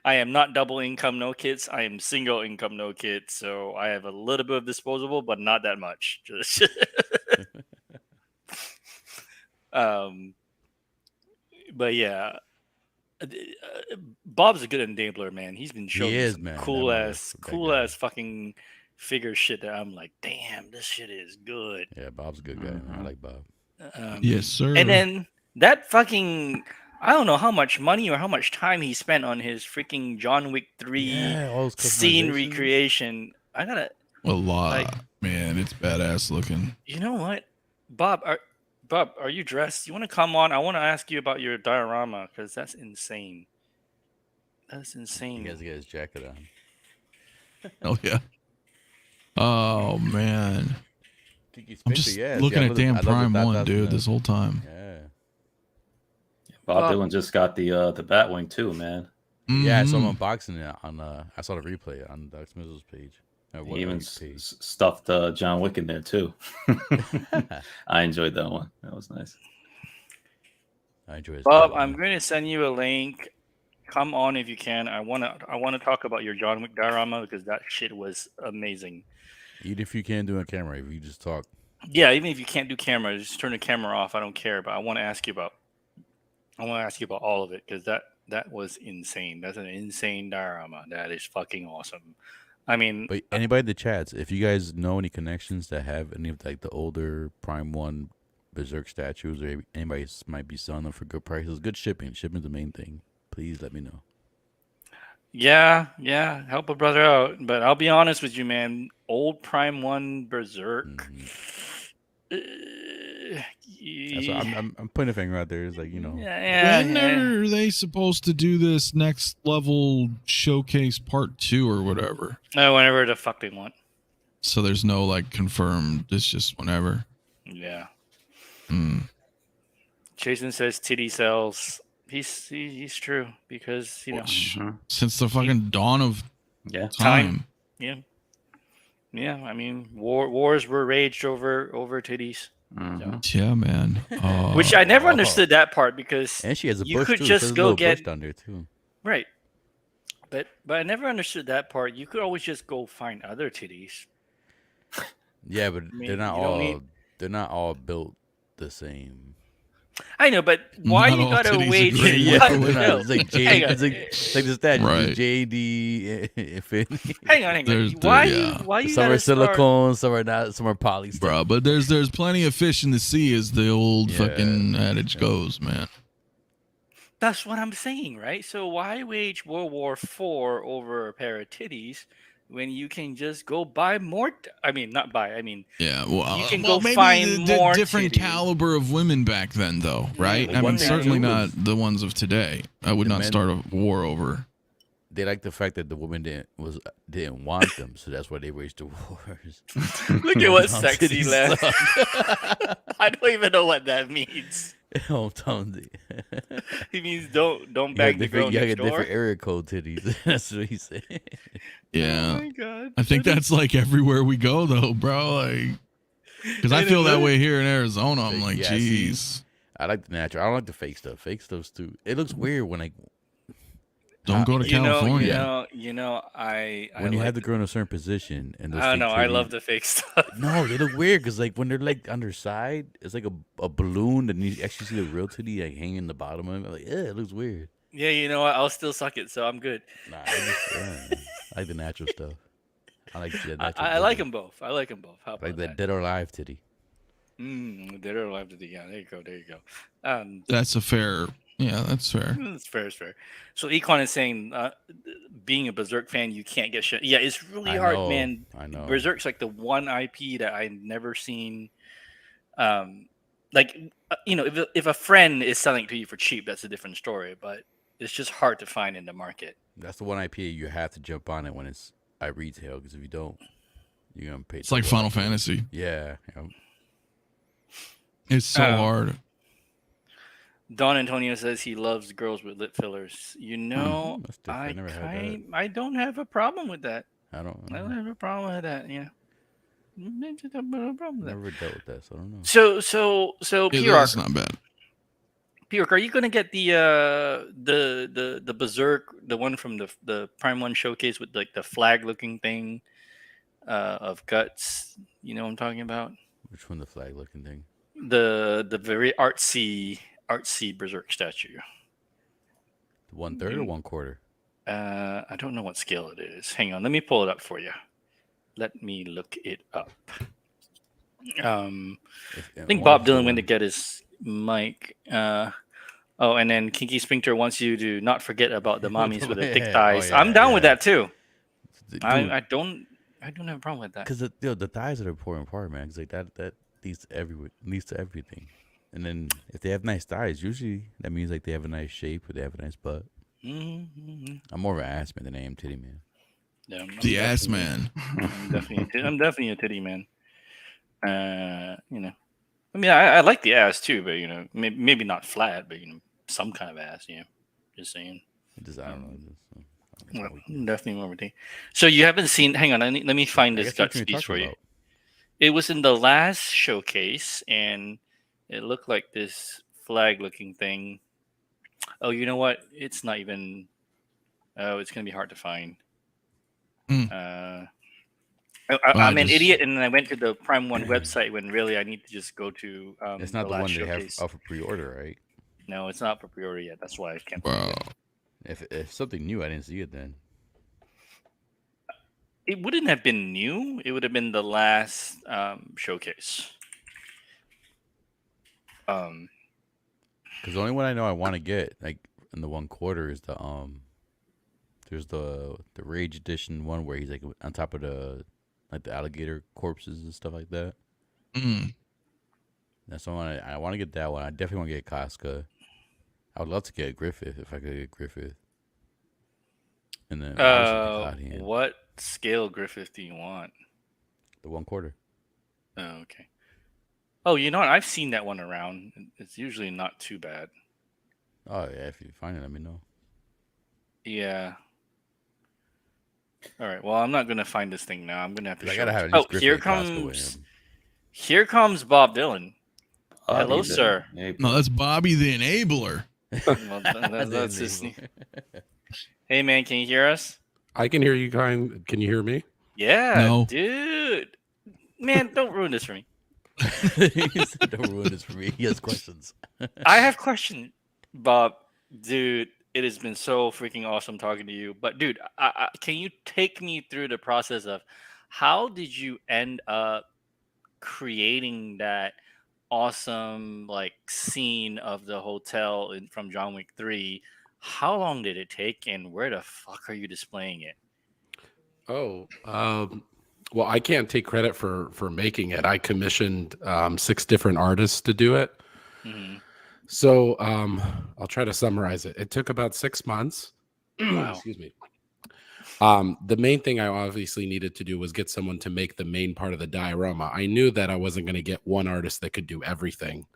S1: I am not double income, no kids. I am single income, no kids. So I have a little bit of disposable, but not that much. Just. But yeah, Bob's a good enabler, man. He's been showing me
S6: is,
S1: some
S6: man.
S1: cool
S6: That
S1: ass,
S6: guy.
S1: fucking figure shit that I'm like, damn, this shit is good.
S6: Yeah, Bob's a good guy. Man. I like Bob.
S5: Yes, sir.
S1: And then that fucking, I don't know how much money or how much time he spent on his freaking John Wick 3
S6: Yeah, all those
S1: scene
S6: customizations.
S1: recreation. I gotta,
S5: a lot,
S1: like-
S5: man. It's badass looking.
S1: you know what, Bob, are you dressed? You want to come on? I want to ask you about your diorama because that's insane. That's
S6: He
S1: insane.
S6: has to get his jacket on.
S5: Oh yeah. Oh man.
S6: Kiki
S5: I'm
S6: Spencer,
S5: just
S6: yeah,
S5: looking
S6: see, I
S5: at
S6: love the-
S5: damn
S6: I love the
S5: Prime
S6: dot
S5: One,
S6: dots in
S5: dude,
S6: that.
S5: this whole time.
S6: Yeah.
S3: Bob
S1: Well-
S3: Dylan just got the Batwing too, man.
S6: Yeah, I saw him
S5: Mhm.
S6: unboxing it on. I saw the replay on Doc Smizzle's page.
S3: He even stuffed John Wick in there too. I enjoyed that one. That was nice.
S6: I enjoy his.
S1: Bob,
S6: content,
S1: I'm
S6: man.
S1: going to send you a link. Come on if you can. I wanna talk about your John Wick diorama because that shit was amazing.
S6: Even if you can't do it on camera, if you just talk.
S1: Yeah, even if you can't do camera, just turn the camera off. I don't care, but I want to ask you about all of it because that was insane. That's an insane diorama. That is fucking awesome. I mean,
S6: But anybody in the chats, if you guys know any connections that have any of like the older Prime One Berserk statues, or anybody might be selling them for good prices, good shipping. Shipping's the main thing. Please let me know.
S1: yeah, help a brother out. But I'll be honest with you, man. Old Prime One Berserk.
S6: That's what I'm putting a finger out there. It's like, you know,
S5: When are they supposed to do this next level showcase part 2 or whatever?
S1: Whenever the fuck they want.
S5: So there's no like confirmed. It's just whenever.
S1: Yeah.
S5: Mm.
S1: Jason says titty sells. He's true because you know
S5: Since the fucking dawn of
S3: Yeah.
S5: time.
S1: yeah. I mean wars were raged over titties.
S5: Yeah, man.
S1: Which I never understood that part because
S6: and she has a
S1: you
S6: bush
S1: could
S6: too.
S1: just
S6: There's a
S1: go
S6: little
S1: get
S6: bush down there too.
S1: right. But I never understood that part. You could always just go find other titties.
S6: Yeah, but
S1: mean,
S6: they're not
S1: you don't
S6: all
S1: need-
S6: they're not all built the same.
S1: I know, but why
S5: Not
S1: you
S5: all
S1: gotta
S5: titties are
S1: wage?
S5: great.
S6: Yeah,
S1: what?
S6: we're not-
S1: No.
S6: it's like
S1: Hang on.
S6: it's like the statue,
S5: Right.
S6: JD, Infinity.
S1: Hang on.
S5: There's-
S1: Why
S5: yeah.
S1: why you
S6: Some are
S1: gotta start-
S6: silicone, some are not, some are poly.
S5: Bro, but there's plenty of fish in the sea, as the old
S6: Yeah.
S5: fucking adage goes, man.
S1: That's what I'm saying, right? So why wage World War IV over a pair of titties when you can just go buy more? I mean, not buy. I mean,
S5: Yeah, well,
S1: You can
S5: well,
S1: go
S5: maybe
S1: find
S5: the
S1: more
S5: different
S1: titties.
S5: caliber of women back then, though, right?
S6: but
S5: I
S6: one
S5: mean,
S6: thing
S5: certainly
S6: too
S5: not
S6: is-
S5: the ones of today. I would
S6: The
S5: not
S6: men-
S5: start a war over.
S6: They like the fact that the women didn't want them, so that's why they waged the wars.
S1: look at what
S6: Hometown
S1: sexy
S6: titties
S1: left.
S6: suck.
S1: I don't even know what that means.
S6: Hometown.
S1: He means don't
S6: You
S1: bang the
S6: got
S1: girl next door.
S6: different area code titties. That's what he said.
S5: Yeah,
S1: Oh my god!
S5: I think that's like everywhere we go, though, bro. Like, because I
S1: And
S5: feel
S1: it
S5: that
S1: was-
S5: way here in Arizona. I'm like,
S6: Yeah, see,
S5: geez,
S6: I like the natural. I don't like the fake stuff. Fake stuff's too. It looks weird when
S5: don't go to California.
S1: You know, I
S6: when you
S1: like
S6: have the girl in a certain position and those
S1: I don't
S6: fake
S1: know. I
S6: titties-
S1: love the fake stuff.
S6: No, they look weird because like when they're like on their side, it's like a balloon, and you actually see the real titty like hanging in the bottom of it. Like, yeah, it looks weird.
S1: Yeah, you know what? I'll still suck it, so I'm good.
S6: Nah, I like the natural stuff. I like the natural.
S1: I like
S6: titty.
S1: them both. I like them both. How
S6: I
S1: about
S6: like that
S1: that?
S6: dead or alive titty.
S1: Dead or alive to the yeah. There you go. There you go.
S5: That's a fair. Yeah, that's fair.
S1: It's fair. It's fair. So Econ is saying, being a Berserk fan, you can't get shit. Yeah, it's really
S6: I
S1: hard,
S6: know,
S1: man.
S6: I know.
S1: Berserk's like the one IP that I've never seen. If a friend is selling it to you for cheap, that's a different story. But it's just hard to find in the market.
S6: That's the one IP you have to jump on it when it's at retail, because if you don't, you're gonna pay.
S5: It's like
S6: double.
S5: Final Fantasy.
S6: Yeah.
S5: It's so
S1: Um,
S5: hard.
S1: Don Antonio says he loves girls with lip fillers. You know,
S6: That's different. I never had
S1: I don't have a problem with that.
S6: I don't.
S1: I don't have a problem with that. Yeah. I just have no problem with that.
S6: Never dealt with that, so I don't know.
S1: So
S5: Yeah, that's not bad.
S1: P-Rock, are you gonna get the Berserk, the one from the Prime One showcase with like the flag looking thing of guts? You know what I'm talking about?
S6: Which one, the flag looking thing?
S1: The very artsy Berserk statue.
S6: 1/3 or 1/4?
S1: I don't know what scale it is. Hang on, let me pull it up for you. Let me look it up. I think Bob Dylan went to get his mic. And then Kinky Sphincter wants you to not forget about the mommies with the thick
S6: Yeah,
S1: thighs.
S6: yeah,
S1: I'm down with
S6: yeah.
S1: that too.
S6: Dude,
S1: I don't have a problem with that.
S6: because the thighs are the important part, man. Because like that leads to everything. And then if they have nice thighs, usually that means like they have a nice shape or they have a nice butt.
S1: Mm-hmm.
S6: I'm more of an ass man than I am titty man.
S1: Yeah, I'm
S5: The ass
S1: definitely-
S5: man.
S1: I'm definitely a titty man. You know, I mean, I like the ass too, but you know, maybe not flat, but you know, some kind of ass. Yeah, just saying.
S6: I don't know.
S1: Well, definitely more of a thing. So you haven't seen? Hang on, let me find
S6: I
S1: this
S6: guess what
S1: guts
S6: you're
S1: piece for
S6: talking
S1: you.
S6: about.
S1: It was in the last showcase, and it looked like this flag-looking thing. Oh, you know what? It's not even. Oh, it's gonna be hard to find.
S5: Hmm.
S1: I'm an idiot, and then I went to the Prime One website when really I need to just go to
S6: It's not the
S1: last
S6: one they have
S1: showcase.
S6: out for pre-order, right?
S1: No, it's not for pre-order yet. That's why I can't find
S5: Bro.
S1: it.
S6: If something new, I didn't see it then.
S1: It wouldn't have been new. It would have been the last showcase.
S6: Because the only one I know I want to get, like in the 1/4, is there's the Rage Edition one where he's like on top of the alligator corpses and stuff like that.
S5: Mm.
S6: That's the one I want to get. That one I definitely want to get Casca. I would love to get Griffith if I could get Griffith. And then obviously the
S1: What scale Griffith do you want?
S6: The 1/4.
S1: Oh, okay. Oh, you know what? I've seen that one around. It's usually not too bad.
S6: Oh yeah, if you find it, let me know.
S1: Yeah. All right. Well, I'm not gonna find this thing now. I'm gonna have to.
S6: I
S1: show
S6: gotta
S1: it
S6: have
S1: to-
S6: at least
S1: Oh,
S6: Griffith
S1: here
S6: and Casca with
S1: comes.
S6: him.
S1: Here comes Bob Dylan. Hello,
S3: he's a-
S1: sir.
S3: Hey,
S5: No, that's Bobby the Enabler.
S1: Well, that's his. Hey, man, can you hear us?
S7: I can hear you. Can you hear me?
S1: Yeah,
S5: No.
S1: dude. Man, don't ruin this for me.
S6: He said, "Don't ruin this for me." He has questions.
S1: I have questions, Bob. Dude, it has been so freaking awesome talking to you. But dude, can you take me through the process of how did you end up creating that awesome like scene of the hotel from John Wick 3? How long did it take, and where the fuck are you displaying it?
S7: Oh, well, I can't take credit for making it. I commissioned 6 different artists to do it.
S1: Mhm.
S7: So I'll try to summarize it. It took about 6 months.
S1: Wow.
S7: Excuse me. The main thing I obviously needed to do was get someone to make the main part of the diorama. I knew that I wasn't going to get one artist that could do everything.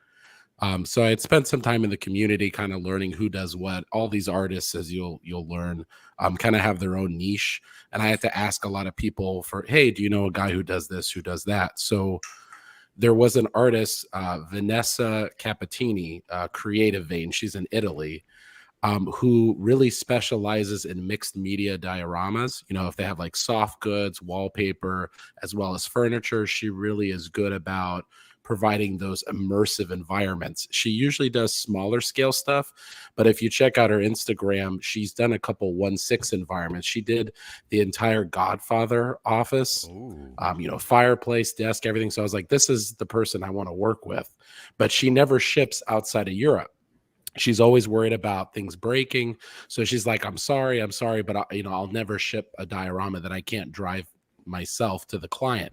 S7: So I had spent some time in the community kind of learning who does what. All these artists, as you'll learn, kind of have their own niche. And I had to ask a lot of people for, hey, do you know a guy who does this, who does that? So there was an artist, Vanessa Capitini, Creative Vein. She's in Italy, who really specializes in mixed media dioramas. You know, if they have like soft goods, wallpaper, as well as furniture, she really is good about providing those immersive environments. She usually does smaller scale stuff, but if you check out her Instagram, she's done a couple 1/6 environments. She did the entire Godfather office, you know, fireplace, desk, everything. So I was like, this is the person I want to work with. But she never ships outside of Europe. She's always worried about things breaking. So she's like, I'm sorry, but I'll never ship a diorama that I can't drive myself to the client.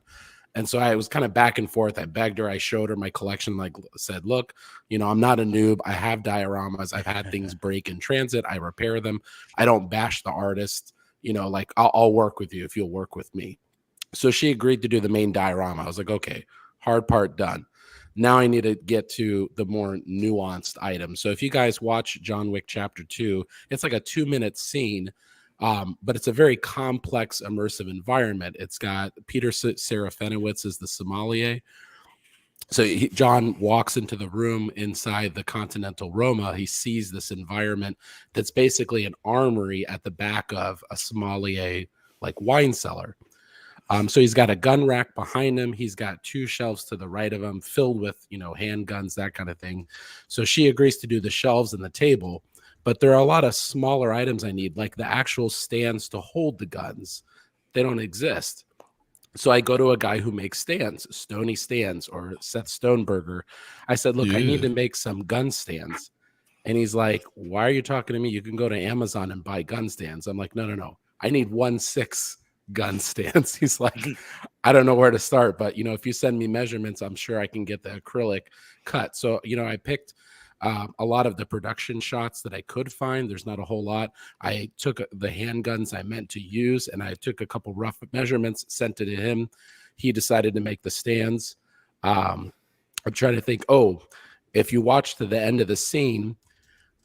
S7: And so I was kind of back and forth. I begged her. I showed her my collection, like said, look, you know, I'm not a noob. I have dioramas. I've had things break in transit. I repair them. I don't bash the artist. You know, like I'll work with you if you'll work with me. So she agreed to do the main diorama. I was like, okay, hard part done. Now I need to get to the more nuanced items. So if you guys watch John Wick Chapter 2, it's like a 2-minute scene. But it's a very complex, immersive environment. It's got Peter Serafinowicz as the sommelier. So John walks into the room inside the Continental Roma. He sees this environment that's basically an armory at the back of a sommelier, like wine cellar. So he's got a gun rack behind him. He's got 2 shelves to the right of him filled with, you know, handguns, that kind of thing. So she agrees to do the shelves and the table. But there are a lot of smaller items I need, like the actual stands to hold the guns. They don't exist. So I go to a guy who makes stands, Stony Stands, or Seth Stoneberger. I said, look, I need to make some gun stands. And he's like, why are you talking to me? You can go to Amazon and buy gun stands. I'm like, no. I need 1/6 gun stands. He's like, I don't know where to start, but, you know, if you send me measurements, I'm sure I can get the acrylic cut. So, you know, I picked a lot of the production shots that I could find. There's not a whole lot. I took the handguns I meant to use, and I took a couple rough measurements, sent it to him. He decided to make the stands. I'm trying to think, if you watch to the end of the scene,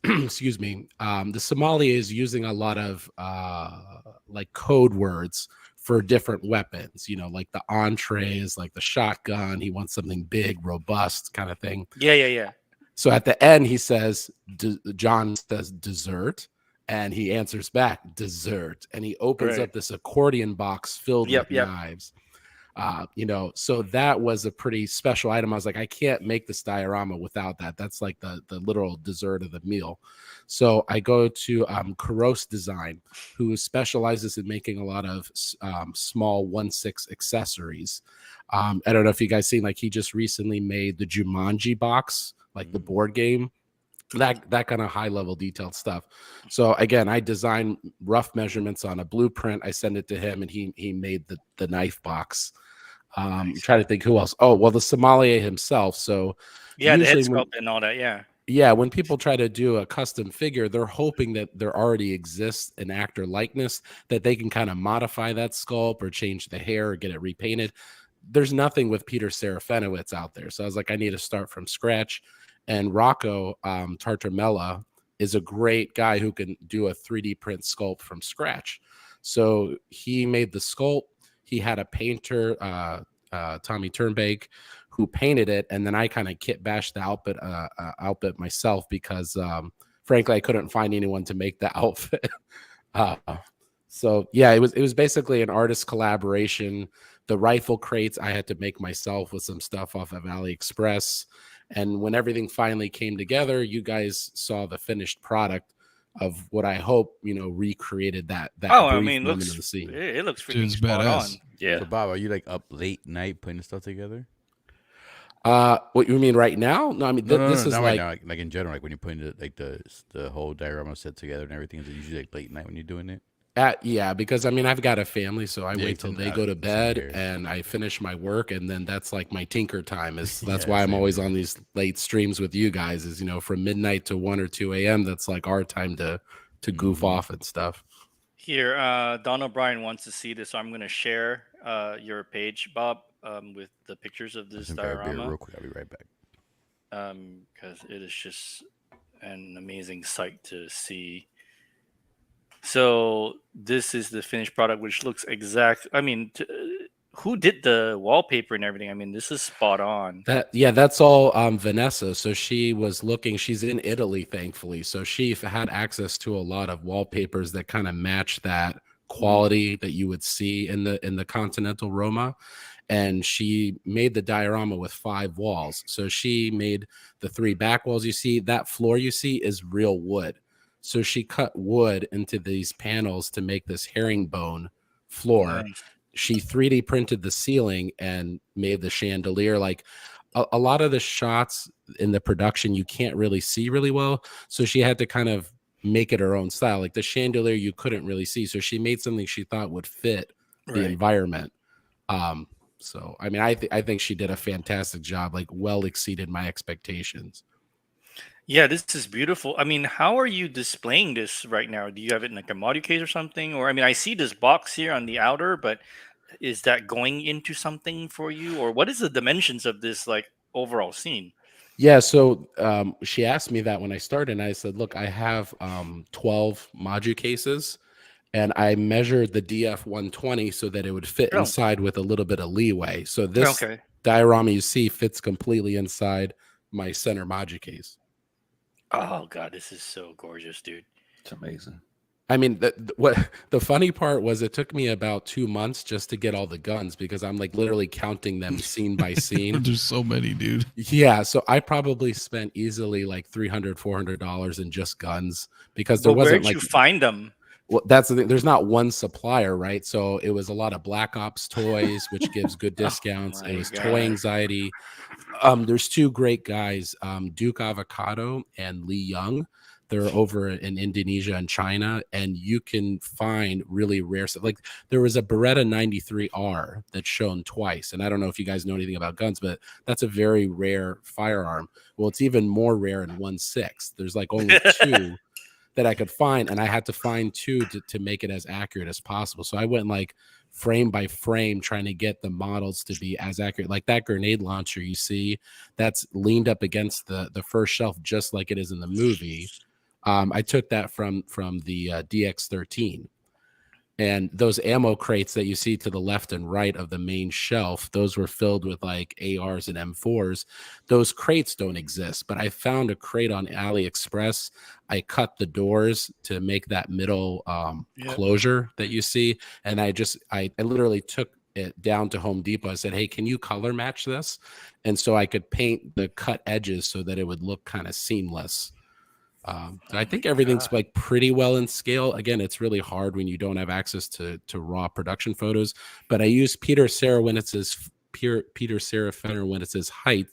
S7: excuse me, the sommelier is using a lot of like code words for different weapons, you know, like the entree is like the shotgun. He wants something big, robust kind of thing.
S1: Yeah.
S7: So at the end, he says, John says dessert, and he answers back dessert, and he opens
S1: Right.
S7: up this accordion box filled
S1: Yep,
S7: with
S1: yep.
S7: knives. So that was a pretty special item. I was like, I can't make this diorama without that. That's like the literal dessert of the meal. So I go to Karos Design, who specializes in making a lot of small 1/6 accessories. I don't know if you guys seen, like, he just recently made the Jumanji box, like the board game, that kind of high level detailed stuff. So again, I design rough measurements on a blueprint. I send it to him, and he made the knife box.
S1: Nice.
S7: Trying to think who else. Oh, well, the sommelier himself. So
S1: Yeah, the head
S7: usually when,
S1: sculpt and all that. Yeah.
S7: yeah, when people try to do a custom figure, they're hoping that there already exists an actor likeness that they can kind of modify that sculpt or change the hair or get it repainted. There's nothing with Peter Serafinowicz out there. So I was like, I need to start from scratch. And Rocco Tartamella is a great guy who can do a 3D print sculpt from scratch. So he made the sculpt. He had a painter, Tommy Turnbake, who painted it, and then I kind of kit bashed the outfit myself because, frankly, I couldn't find anyone to make the outfit. So yeah, it was basically an artist collaboration. The rifle crates I had to make myself with some stuff off of AliExpress. And when everything finally came together, you guys saw the finished product of what I hope, recreated that
S1: Oh, I
S7: brief
S1: mean,
S7: moment of the scene.
S1: it looks freaking
S5: Dude's
S1: spot
S5: badass.
S1: on.
S3: Yeah.
S6: So Bob, are you like up late night putting stuff together?
S7: What you mean right now? No, I mean this is
S6: not
S7: like,
S6: right now, like in general, like when you're putting the whole diorama set together and everything. Is it usually like late night when you're doing it?
S7: yeah, because I mean I've got a family, so I
S6: Yeah,
S7: wait till
S6: same-
S7: they go to
S6: same
S7: bed
S6: here.
S7: and I finish my work, and then that's like my tinker time. That's
S6: Yeah,
S7: why I'm
S6: same
S7: always
S6: here.
S7: on these late streams with you guys. Is from midnight to 1 or 2 a.m. That's like our time to goof off and stuff.
S1: Here, Don O'Brien wants to see this, so I'm going to share your page, Bob, with the pictures of this
S6: Just grab a beer
S1: diorama,
S6: real quick. I'll be right back.
S1: because it is just an amazing sight to see. So this is the finished product, which looks exact. I mean, who did the wallpaper and everything? I mean, this is spot on.
S7: That's all Vanessa. So she was looking. She's in Italy, thankfully. So she had access to a lot of wallpapers that kind of match that quality that you would see in the Continental Roma. And she made the diorama with 5 walls. So she made the 3 back walls. You see, that floor you see is real wood. So she cut wood into these panels to make this herringbone floor.
S1: Nice.
S7: She 3D printed the ceiling and made the chandelier. Like a lot of the shots in the production, you can't really see really well. So she had to kind of make it her own style. Like the chandelier, you couldn't really see. So she made something she thought would fit the
S1: Right.
S7: environment. So, I mean, I think she did a fantastic job, like well exceeded my expectations.
S1: Yeah, this is beautiful. I mean, how are you displaying this right now? Do you have it in like a module case or something? Or I mean, I see this box here on the outer, but is that going into something for you? Or what is the dimensions of this like overall scene?
S7: Yeah, so she asked me that when I started, and I said, look, I have 12 module cases, and I measured the DF 120 so that it would fit
S1: Oh.
S7: inside with a little bit of leeway. So this
S1: Okay.
S7: diorama you see fits completely inside my center module case.
S1: Oh God, this is so gorgeous, dude.
S3: It's amazing.
S7: I mean, what the funny part was, it took me about 2 months just to get all the guns because I'm like literally counting them scene by scene.
S5: There's so many, dude.
S7: Yeah, so I probably spent easily like $300, $400 in just guns because there
S1: But
S7: wasn't
S1: where'd
S7: like,
S1: you find them?
S7: well, that's the thing. There's not one supplier, right? So it was a lot of Black Ops toys, which gives good discounts.
S1: my
S7: It was
S1: God.
S7: Toy Anxiety. There's 2 great guys, Duke Avocado and Lee Young. They're over in Indonesia and China, and you can find really rare stuff. Like there was a Beretta 93R that's shown twice, and I don't know if you guys know anything about guns, but that's a very rare firearm. Well, it's even more rare in 1/6. There's like only 2 that I could find, and I had to find 2 to make it as accurate as possible. So I went like frame by frame trying to get the models to be as accurate. Like that grenade launcher you see, that's leaned up against the first shelf just like it is in the movie. I took that from the DX13. And those ammo crates that you see to the left and right of the main shelf, those were filled with like ARs and M4s. Those crates don't exist, but I found a crate on AliExpress. I cut the doors to make that middle closure that you see. And I literally took it down to Home Depot. I said, hey, can you color match this? And so I could paint the cut edges so that it would look kind of seamless. So I think everything's like pretty well in scale. Again, it's really hard when you don't have access to raw production photos. But I use Peter Serafinowicz' height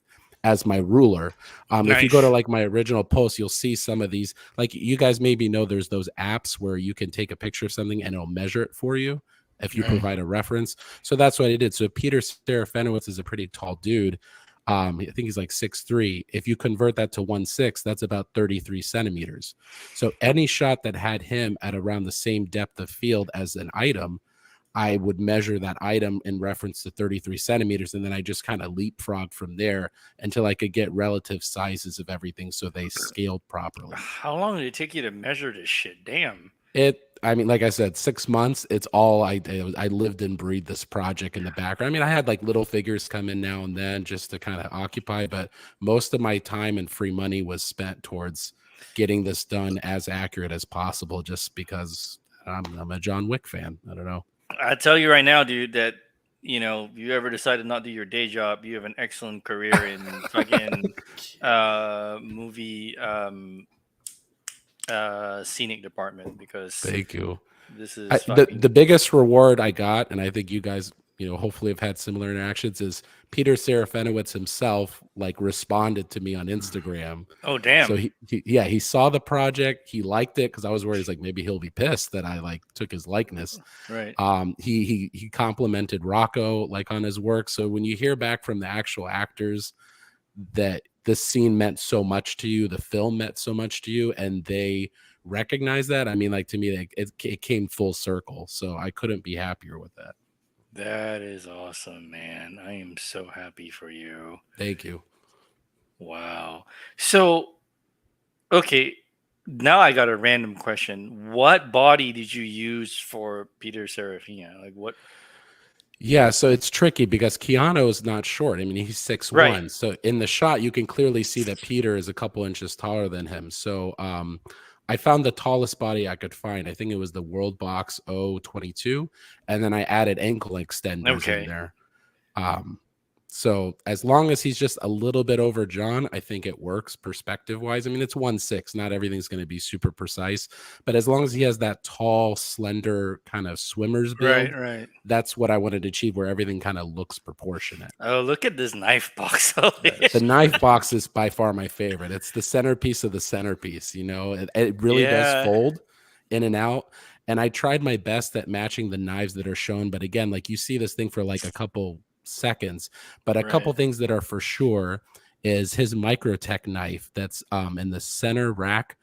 S7: as my ruler. If you go to like my original post, you'll see some of these. Like you guys maybe know there's those apps where you can take a picture of something and it'll measure it for you if you provide a reference. So that's what I did. So Peter Serafinowicz is a pretty tall dude. I think he's like 6'3". If you convert that to 1/6, that's about 33 centimeters. So any shot that had him at around the same depth of field as an item, I would measure that item in reference to 33 centimeters. And then I just kind of leapfrog from there until I could get relative sizes of everything so they scaled properly.
S1: How long did it take you to measure this shit? Damn.
S7: I mean, like I said, 6 months, it's all I did. I lived and breathed this project in the background. I mean, I had like little figures come in now and then just to kind of occupy, but most of my time and free money was spent towards getting this done as accurate as possible, just because I'm a John Wick fan. I don't know.
S1: I tell you right now, dude, that if you ever decide to not do your day job, you have an excellent career in fucking movie scenic department, because
S7: Thank you.
S1: this is
S7: the biggest reward I got, and I think you guys, hopefully have had similar interactions, is Peter Serafinowicz himself like responded to me on Instagram.
S1: Oh damn.
S7: So he saw the project, he liked it, because I was worried, he's like, maybe he'll be pissed that I like took his likeness.
S1: Right.
S7: He complimented Rocco like on his work. So when you hear back from the actual actors that this scene meant so much to you, the film meant so much to you, and they recognize that, I mean, like, to me, like, it came full circle. So I couldn't be happier with that.
S1: That is awesome, man. I am so happy for you.
S7: Thank you.
S1: Wow. So, okay, now I got a random question. What body did you use for Peter Serafina? Like what?
S7: Yeah, so it's tricky because Keanu is not short. I mean, he's 6'1".
S1: Right.
S7: So in the shot, you can clearly see that Peter is a couple inches taller than him. So I found the tallest body I could find. I think it was the World Box 022, and then I added ankle extenders in there. So as long as he's just a little bit over John, I think it works perspective wise. I mean, it's 1/6. Not everything's going to be super precise, but as long as he has that tall, slender kind of swimmer's build,
S1: Right.
S7: that's what I wanted to achieve, where everything kind of looks proportionate.
S1: Oh, look at this knife box.
S7: The knife box is by far my favorite. It's the centerpiece of the centerpiece. It really does fold in and out. And I tried my best at matching the knives that are shown. But again, like, you see this thing for like a couple seconds, but a couple things that are for sure is his Microtech knife that's in the center rack,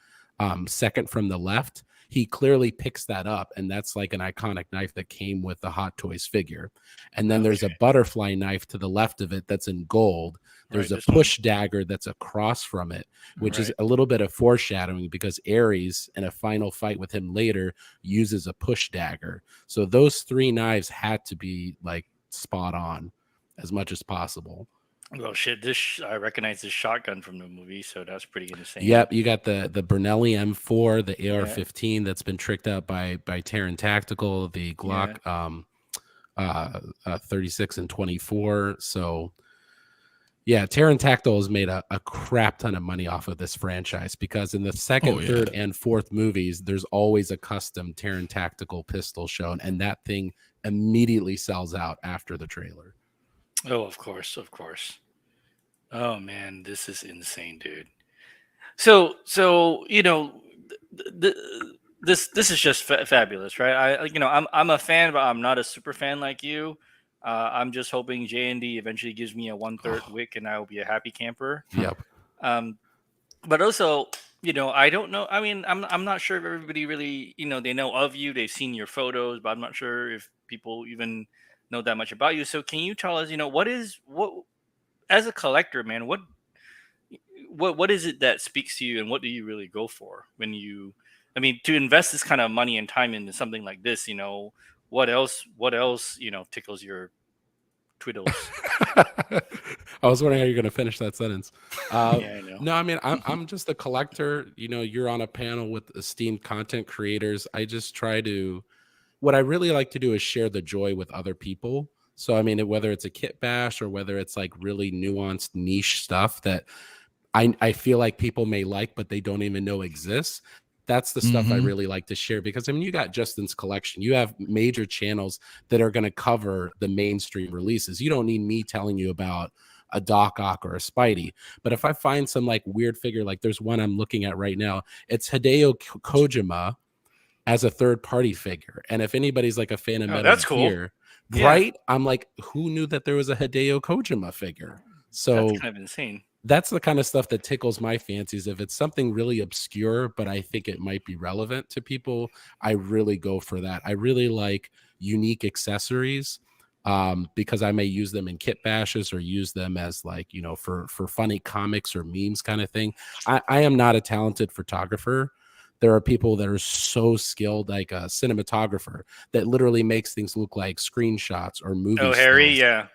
S7: second from the left. He clearly picks that up, and that's like an iconic knife that came with the Hot Toys figure. And then there's a butterfly knife to the left of it that's in gold. There's a push dagger that's across from it, which is a little bit of foreshadowing, because Ares, in a final fight with him later, uses a push dagger. So those three knives had to be like spot on as much as possible.
S1: Well, shit, I recognize this shotgun from the movie, so that's pretty insane.
S7: Yep, you got the Bernelli M4, the AR-15 that's been tricked out by Terran Tactical, the Glock 36 and 24. So yeah, Terran Tactical has made a crap ton of money off of this franchise, because in the second, third, and fourth movies, there's always a custom Terran Tactical pistol shown, and that thing immediately sells out after the trailer.
S1: Oh, of course. Oh man, this is insane, dude. So this is just fabulous, right? I'm a fan, but I'm not a super fan like you. I'm just hoping J&D eventually gives me a 1/3 wick, and I will be a happy camper.
S7: Yep.
S1: But also, I don't know. I mean, I'm not sure if everybody really, they know of you. They've seen your photos, but I'm not sure if people even know that much about you. So can you tell us, what as a collector, man, what is it that speaks to you, and what do you really go for when you I mean, to invest this kind of money and time into something like this, what else, tickles your twiddles?
S7: I was wondering how you're going to finish that sentence.
S1: Yeah, I know.
S7: No, I mean, I'm just a collector. You're on a panel with esteemed content creators. I just try to, what I really like to do is share the joy with other people. So, I mean, whether it's a kit bash or whether it's like really nuanced niche stuff that I feel like people may like, but they don't even know exists. That's the stuff I really like to share because, I mean, you got Justin's collection. You have major channels that are going to cover the mainstream releases. You don't need me telling you about a Doc Ock or a Spidey. But if I find some like weird figure, like there's one I'm looking at right now, it's Hideo Kojima as a third party figure. And if anybody's like a fan of Metal
S1: that's cool.
S7: Gear,
S1: Yeah.
S7: right? I'm like, who knew that there was a Hideo Kojima figure? So
S1: That's kind of insane.
S7: that's the kind of stuff that tickles my fancies. If it's something really obscure, but I think it might be relevant to people, I really go for that. I really like unique accessories because I may use them in kit bashes or use them as like, for funny comics or memes kind of thing. I am not a talented photographer. There are people that are so skilled, like a cinematographer that literally makes things look like screenshots or movie
S1: Oh, Harry,
S7: stills.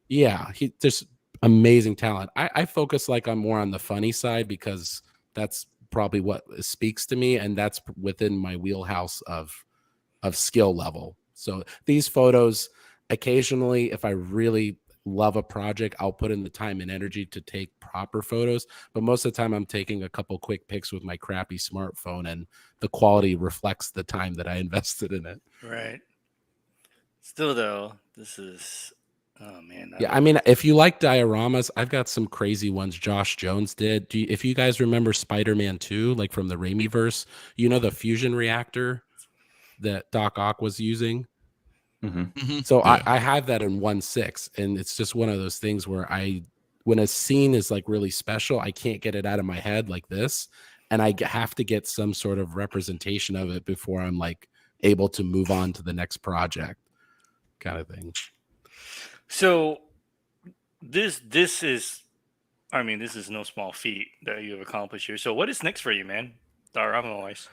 S7: Yeah, he just amazing talent. I focus like I'm more on the funny side because that's probably what speaks to me, and that's within my wheelhouse of skill level. So these photos, occasionally, if I really love a project, I'll put in the time and energy to take proper photos. But most of the time, I'm taking a couple quick pics with my crappy smartphone, and the quality reflects the time that I invested in it.
S1: Right. Still, though, this is. Oh man.
S7: Yeah, I mean, if you like dioramas, I've got some crazy ones Josh Jones did. If you guys remember Spider-Man 2, like from the Raimi verse, the fusion reactor that Doc Ock was using? So
S5: Yeah.
S7: I have that in 1/6, and it's just one of those things where when a scene is like really special, I can't get it out of my head like this, and I have to get some sort of representation of it before I'm like able to move on to the next project kind of thing.
S1: So this is, I mean, this is no small feat that you have accomplished here. So what is next for you, man? Diorama wise.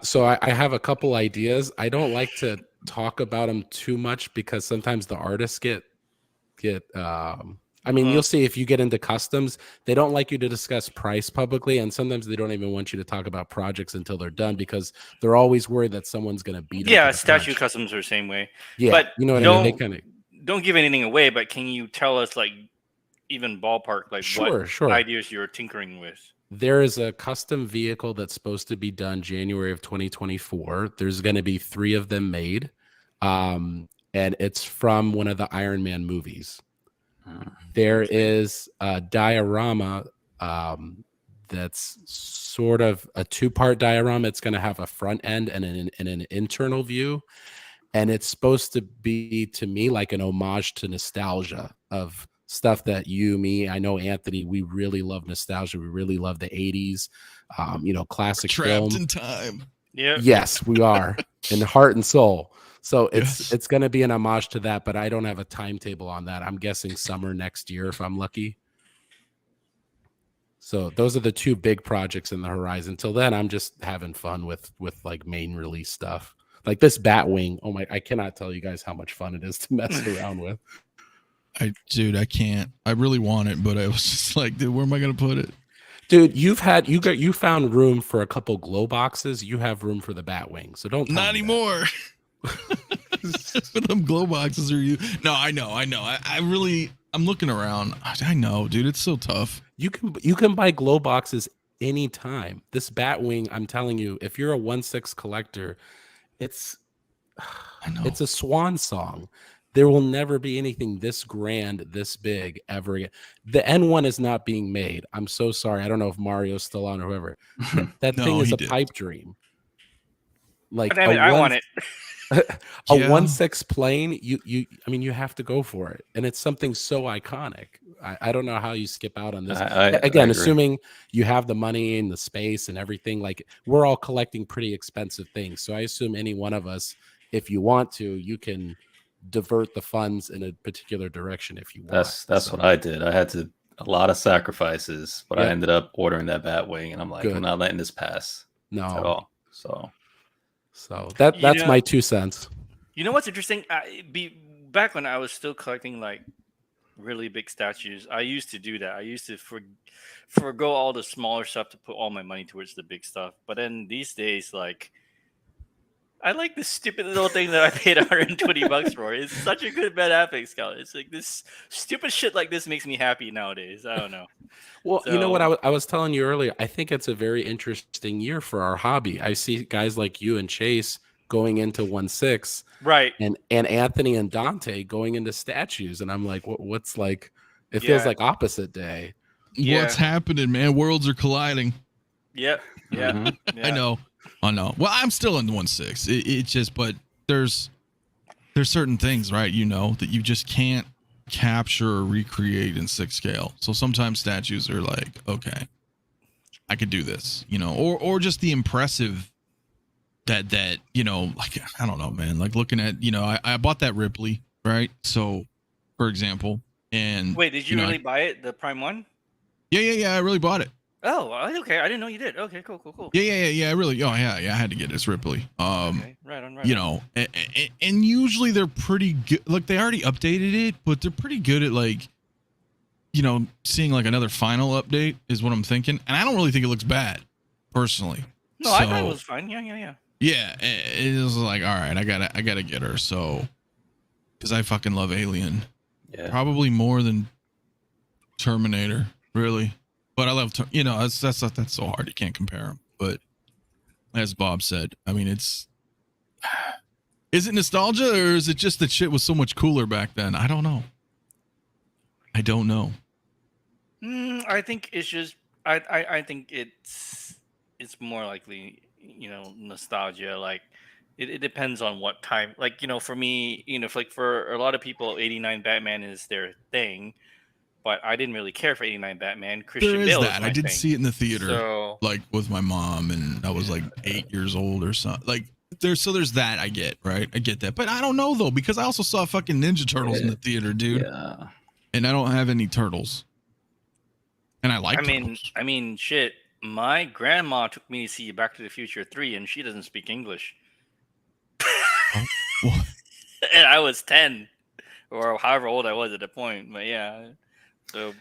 S7: So I have a couple ideas. I don't like to talk about them too much because sometimes the artists get I mean, you'll see if you get into customs, they don't like you to discuss price publicly, and sometimes they don't even want you to talk about projects until they're done because they're always worried that someone's going to beat them.
S1: Yeah, statue customs are the same way.
S7: Yeah,
S1: but
S7: you know what I mean? They kind of
S1: don't give anything away, but can you tell us, like, even ballpark, like what ideas you're tinkering with?
S7: There is a custom vehicle that's supposed to be done January of 2024. There's going to be 3 of them made, and it's from one of the Iron Man movies. There is a diorama that's sort of a 2-part diorama. It's going to have a front end and an internal view. And it's supposed to be, to me, like an homage to nostalgia of stuff that me, I know Anthony, we really love nostalgia. We really love the 80s, classic film.
S5: Trapped in time.
S1: Yeah.
S7: Yes, we are in heart and soul. So it's going to be an homage to that, but I don't have a timetable on that. I'm guessing summer next year if I'm lucky. So those are the 2 big projects in the horizon. Till then, I'm just having fun with like main release stuff. Like this Batwing. Oh my, I cannot tell you guys how much fun it is to mess around with.
S5: I can't. I really want it, but I was just like, dude, where am I going to put it?
S7: Dude, you found room for a couple glow boxes. You have room for the Batwing. So don't tell
S5: Not
S7: me
S5: anymore. Them glow boxes are you? No, I know. I'm looking around. I know, dude. It's so tough.
S7: You can buy glow boxes anytime. This Batwing, I'm telling you, if you're a 1/6 collector, it's a swan song. There will never be anything this grand, this big ever again. The N1 is not being made. I'm so sorry. I don't know if Mario's still on or whoever. That thing is a pipe dream. Like,
S1: I want it.
S7: A 1/6 plane, you have to go for it, and it's something so iconic. I don't know how you skip out on this. Again, assuming you have the money and the space and everything. Like, we're all collecting pretty expensive things, so I assume any one of us, if you want to, you can divert the funds in a particular direction if you want.
S3: That's what I did. I had a lot of sacrifices, but I ended up ordering that Batwing, and I'm like, I'm not letting this pass.
S7: No.
S3: at all. So
S7: that's my 2 cents.
S1: You know what's interesting? Back when I was still collecting like really big statues, I used to do that. I used to forgo all the smaller stuff to put all my money towards the big stuff. But then these days, like, I like this stupid little thing that I paid $120 for. It's such a good Ben Affleck scout. It's like this stupid shit like this makes me happy nowadays. I don't know.
S7: Well, you know what
S1: So-
S7: I was telling you earlier. I think it's a very interesting year for our hobby. I see guys like you and Chase going into 1/6,
S1: Right.
S7: and Anthony and Dante going into statues, and I'm like, what's like? It feels
S1: Yeah.
S7: like opposite day.
S1: Yeah.
S5: What's happening, man? Worlds are colliding.
S1: Yep. Yeah.
S7: Mhm.
S1: Yeah.
S5: I know. Well, I'm still in 1/6. It's just, but there's certain things, right? You know, that you just can't capture or recreate in 6 scale. So sometimes statues are like, okay, I could do this, you know, or just the impressive that you know, like, I don't know, man. Like looking at, you know, I bought that Ripley, right? So, for example, and
S1: Wait, did you
S5: know,
S1: really buy it, the Prime one?
S5: yeah, I really bought it.
S1: Oh, okay. I didn't know you did. Okay, cool.
S5: Yeah. I really, I had to get this Ripley.
S1: Okay, right on.
S5: You know, and usually they're pretty good. Like they already updated it, but they're pretty good at like, you know, seeing like another final update is what I'm thinking. And I don't really think it looks bad, personally.
S1: No, I thought it was fine. Yeah.
S5: Yeah, it was like, all right, I gotta get her. So, because I fucking love Alien,
S3: yeah.
S5: probably more than Terminator, really. But I love, you know, that's so hard. You can't compare them. But as Bob said, I mean, is it nostalgia or is it just that shit was so much cooler back then? I don't know.
S1: I think it's just I think it's more likely, you know, nostalgia. Like it depends on what time. Like, you know, for me, you know, for a lot of people, 89 Batman is their thing. But I didn't really care for 89 Batman. Christian
S5: There is
S1: Bale
S5: that.
S1: my
S5: I did
S1: thing.
S5: see it in the theater,
S1: So
S5: like with my mom, and I was like 8 years old or something. Like there's that I get, right? I get that, but I don't know though, because I also saw fucking Ninja Turtles in the theater, dude.
S3: Yeah.
S5: And I don't have any turtles, and I like.
S1: I mean, shit. My grandma took me to see Back to the Future 3, and she doesn't speak English.
S5: What?
S1: And I was 10, or however old I was at the point. But yeah, so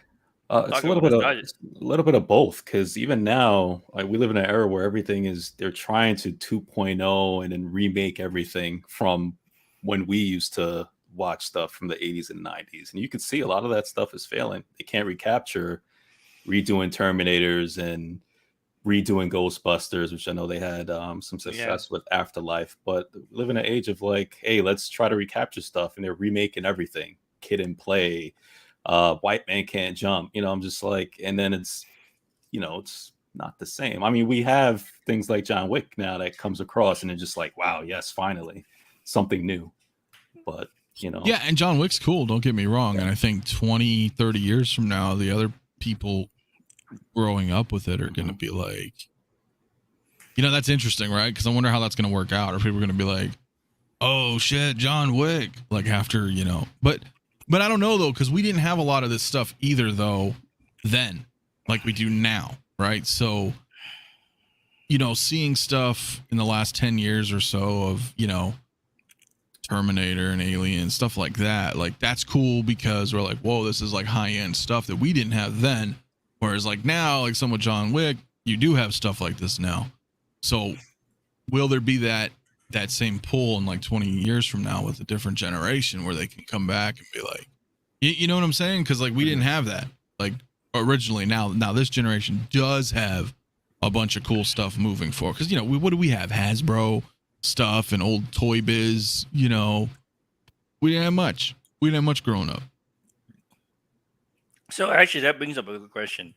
S3: It's a little bit of both, because even now, like, we live in an era where everything is, they're trying to 2.0 and then remake everything from when we used to watch stuff from the 80s and 90s, and you can see a lot of that stuff is failing. They can't recapture redoing Terminators and redoing Ghostbusters, which I know they had some success with Afterlife, but we live in an age of like, hey, let's try to recapture stuff, and they're remaking everything. Kid and Play, White Man Can't Jump, you know. I'm just like, and then it's, you know, it's not the same. I mean, we have things like John Wick now that comes across, and it's just like, wow, yes, finally something new. But, you know,
S5: Yeah, and John Wick's cool, don't get me wrong. And I think 20, 30 years from now, the other people growing up with it are going to be like, you know, that's interesting, right? Because I wonder how that's going to work out. Or people are going to be like, oh shit, John Wick, like after, you know, but I don't know though, because we didn't have a lot of this stuff either though then, like we do now, right? So, you know, seeing stuff in the last 10 years or so of, you know, Terminator and Alien, stuff like that, like that's cool because we're like, whoa, this is like high-end stuff that we didn't have then. Whereas like now, like some with John Wick, you do have stuff like this now. So will there be that same pull in like 20 years from now with a different generation where they can come back and be like, you know what I'm saying? Because like we didn't have that like originally. Now this generation does have a bunch of cool stuff moving forward. Because, you know, what do we have? Hasbro stuff and old Toy Biz, you know. We didn't have much. We didn't have much growing up.
S1: So actually, that brings up a good question.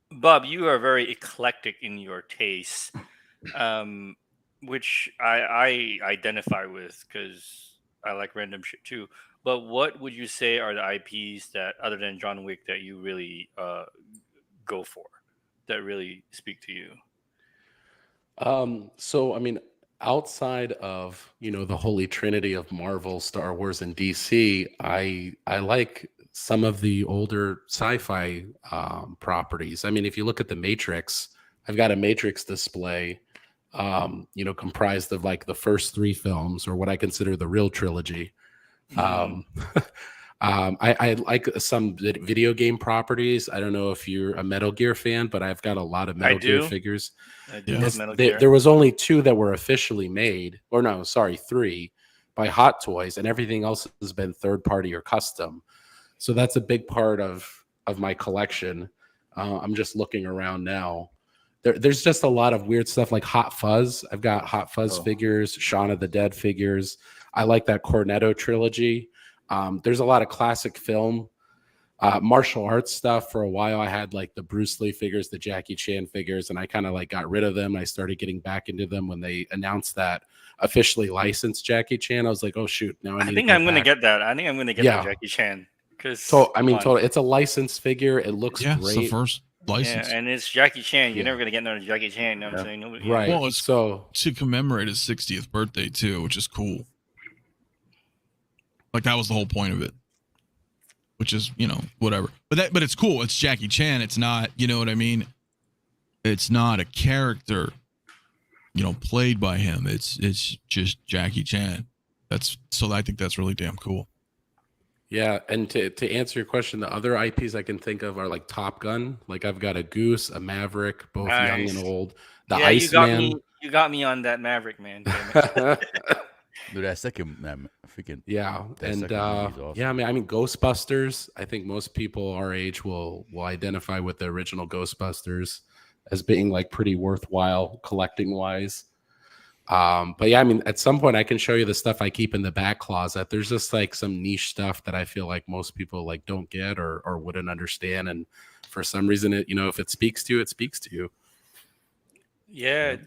S1: Bob, you are very eclectic in your tastes, which I identify with because I like random shit too. But what would you say are the IPs that, other than John Wick, that you really go for, that really speak to you?
S7: So I mean, outside of, you know, the holy trinity of Marvel, Star Wars, and DC, I like some of the older sci-fi properties. I mean, if you look at The Matrix, I've got a Matrix display, comprised of like the first 3 films, or what I consider the real trilogy. I like some video game properties. I don't know if you're a Metal Gear fan, but I've got a lot of Metal Gear
S1: do.
S7: figures.
S1: I do
S5: Yeah.
S1: love Metal Gear.
S7: There was only 2 that were officially made, or no, sorry, 3 by Hot Toys, and everything else has been third party or custom. So that's a big part of my collection. I'm just looking around now. There's just a lot of weird stuff like Hot Fuzz. I've got Hot Fuzz figures, Shaun of the Dead figures. I like that Cornetto trilogy. There's a lot of classic film, martial arts stuff. For a while, I had like the Bruce Lee figures, the Jackie Chan figures, and I kind of like got rid of them. I started getting back into them when they announced that officially licensed Jackie Chan. I was like, oh shoot, now
S1: I think I'm going to get that. I think I'm going to get
S7: Yeah.
S1: the Jackie Chan.
S7: So I mean, totally, it's a licensed figure. It looks
S5: Yeah, it's the
S7: great.
S5: first license.
S1: Yeah, and it's Jackie Chan. You're
S7: Yeah.
S1: never going to get another Jackie Chan. You know what I'm saying? Nobody,
S7: Right.
S5: Well, it's
S7: so
S5: to commemorate his 60th birthday too, which is cool. Like that was the whole point of it. Which is, whatever. But it's cool. It's Jackie Chan. It's not, you know what I mean? It's not a character, played by him. It's just Jackie Chan. I think that's really damn cool.
S7: yeah, and to answer your question, the other IPs I can think of are like Top Gun. Like I've got a Goose, a Maverick, both young
S1: Nice.
S7: and old. The
S1: yeah,
S7: Iceman.
S1: you got me on that Maverick, man. Damn it.
S6: Dude, that second freaking
S7: Yeah,
S6: that
S7: and
S6: second movie's awesome.
S7: yeah, I mean Ghostbusters. I think most people our age will identify with the original Ghostbusters as being like pretty worthwhile collecting wise. But yeah, I mean, at some point I can show you the stuff I keep in the back closet. There's just like some niche stuff that I feel like most people like don't get or wouldn't understand, and for some reason, it if it speaks to you, it speaks to you.
S1: Yeah,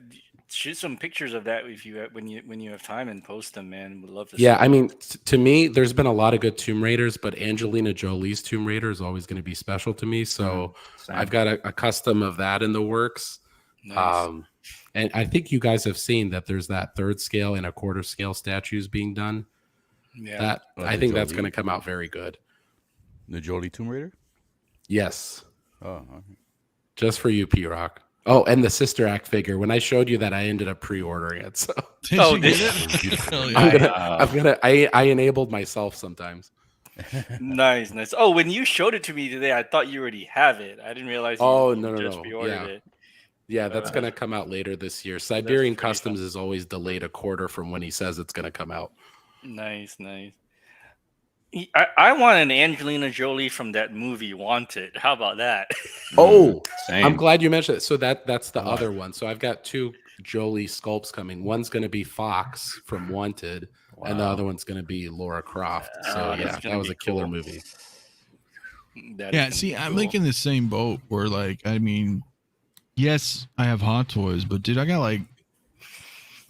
S1: shoot some pictures of that if you when you have time and post them, man. Would love to.
S7: Yeah,
S1: see
S7: I mean, to me, there's been a lot of good Tomb Raiders, but Angelina Jolie's Tomb Raider is always going to be special to me. So I've got a custom of that in the works.
S1: Nice.
S7: And I think you guys have seen that there's that 3rd scale and a 1/4 scale statues being done.
S1: Yeah.
S7: That I think that's going to come out very good.
S6: The Jolie Tomb Raider?
S7: Yes,
S6: Oh, okay.
S7: just for you, PRock. Oh, and the Sister Act figure. When I showed you that, I ended up pre-ordering it. So
S1: Oh,
S5: You
S1: did
S5: get
S1: you?
S5: it? Hell yeah.
S7: I enabled myself sometimes.
S1: Nice. Oh, when you showed it to me today, I thought you already have it. I didn't realize.
S7: Oh,
S1: you
S7: no.
S1: just pre-ordered
S7: Yeah.
S1: it.
S7: Yeah, that's going to come out later this year. Siberian
S1: pretty
S7: Customs
S1: fun.
S7: is always delayed a quarter from when he says it's going to come out.
S1: Nice. I want an Angelina Jolie from that movie Wanted. How about that?
S7: Oh,
S3: Same.
S7: I'm glad you mentioned it. So that's the other one. So I've got 2 Jolie sculpts coming. One's going to be Fox from Wanted, and the other one's going to be Laura Croft. So
S1: that's
S7: yeah,
S1: gonna
S7: that was
S1: be
S7: a killer
S1: cool.
S7: movie.
S1: That is
S5: Yeah,
S1: gonna
S5: see,
S1: be
S5: I'm
S1: cool.
S5: like in the same boat where, like, I mean, yes, I have Hot Toys, but dude, I got like,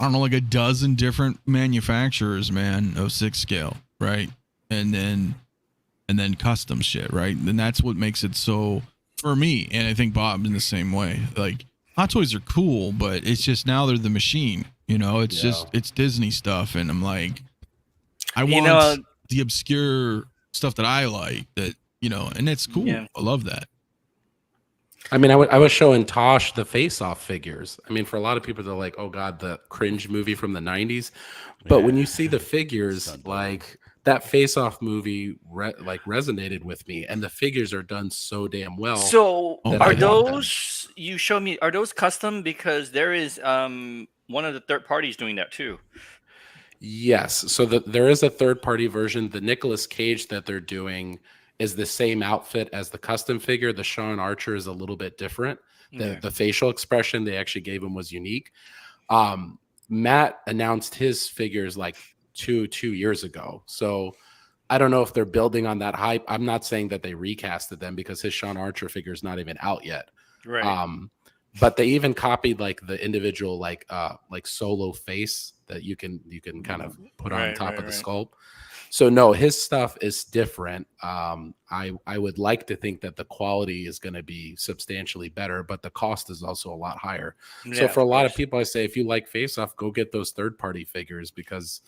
S5: I don't know, like a dozen different manufacturers, man, of 6 scale, right? And then custom shit, right? And that's what makes it so, for me, and I think Bob in the same way, like, Hot Toys are cool, but it's just now they're the machine, it's just, it's Disney stuff. And I'm like, I want the obscure stuff that I like that, and it's cool.
S1: Yeah.
S5: I love that.
S7: I mean, I was showing Tosh the Face Off figures. I mean, for a lot of people, they're like, "Oh God, the cringe movie from the '90s." But when you see the figures, like that Face Off movie, resonated with me, and the figures are done so damn well.
S1: So
S5: Oh,
S1: are
S5: I want
S1: those you show me? Are those custom? Because there is one of the third parties doing that too.
S7: Yes, so there is a third-party version. The Nicolas Cage that they're doing is the same outfit as the custom figure. The Sean Archer is a little bit different. The facial expression they actually gave him was unique. Matt announced his figures like two years ago. So I don't know if they're building on that hype. I'm not saying that they recasted them because his Sean Archer figure is not even out yet.
S1: Right.
S7: But they even copied like the individual like solo face that you can kind of put on top of the sculpt. So no, his stuff is different. I would like to think that the quality is going to be substantially better, but the cost is also a lot higher. So for a lot of people, I say if you like Face Off, go get those third-party figures because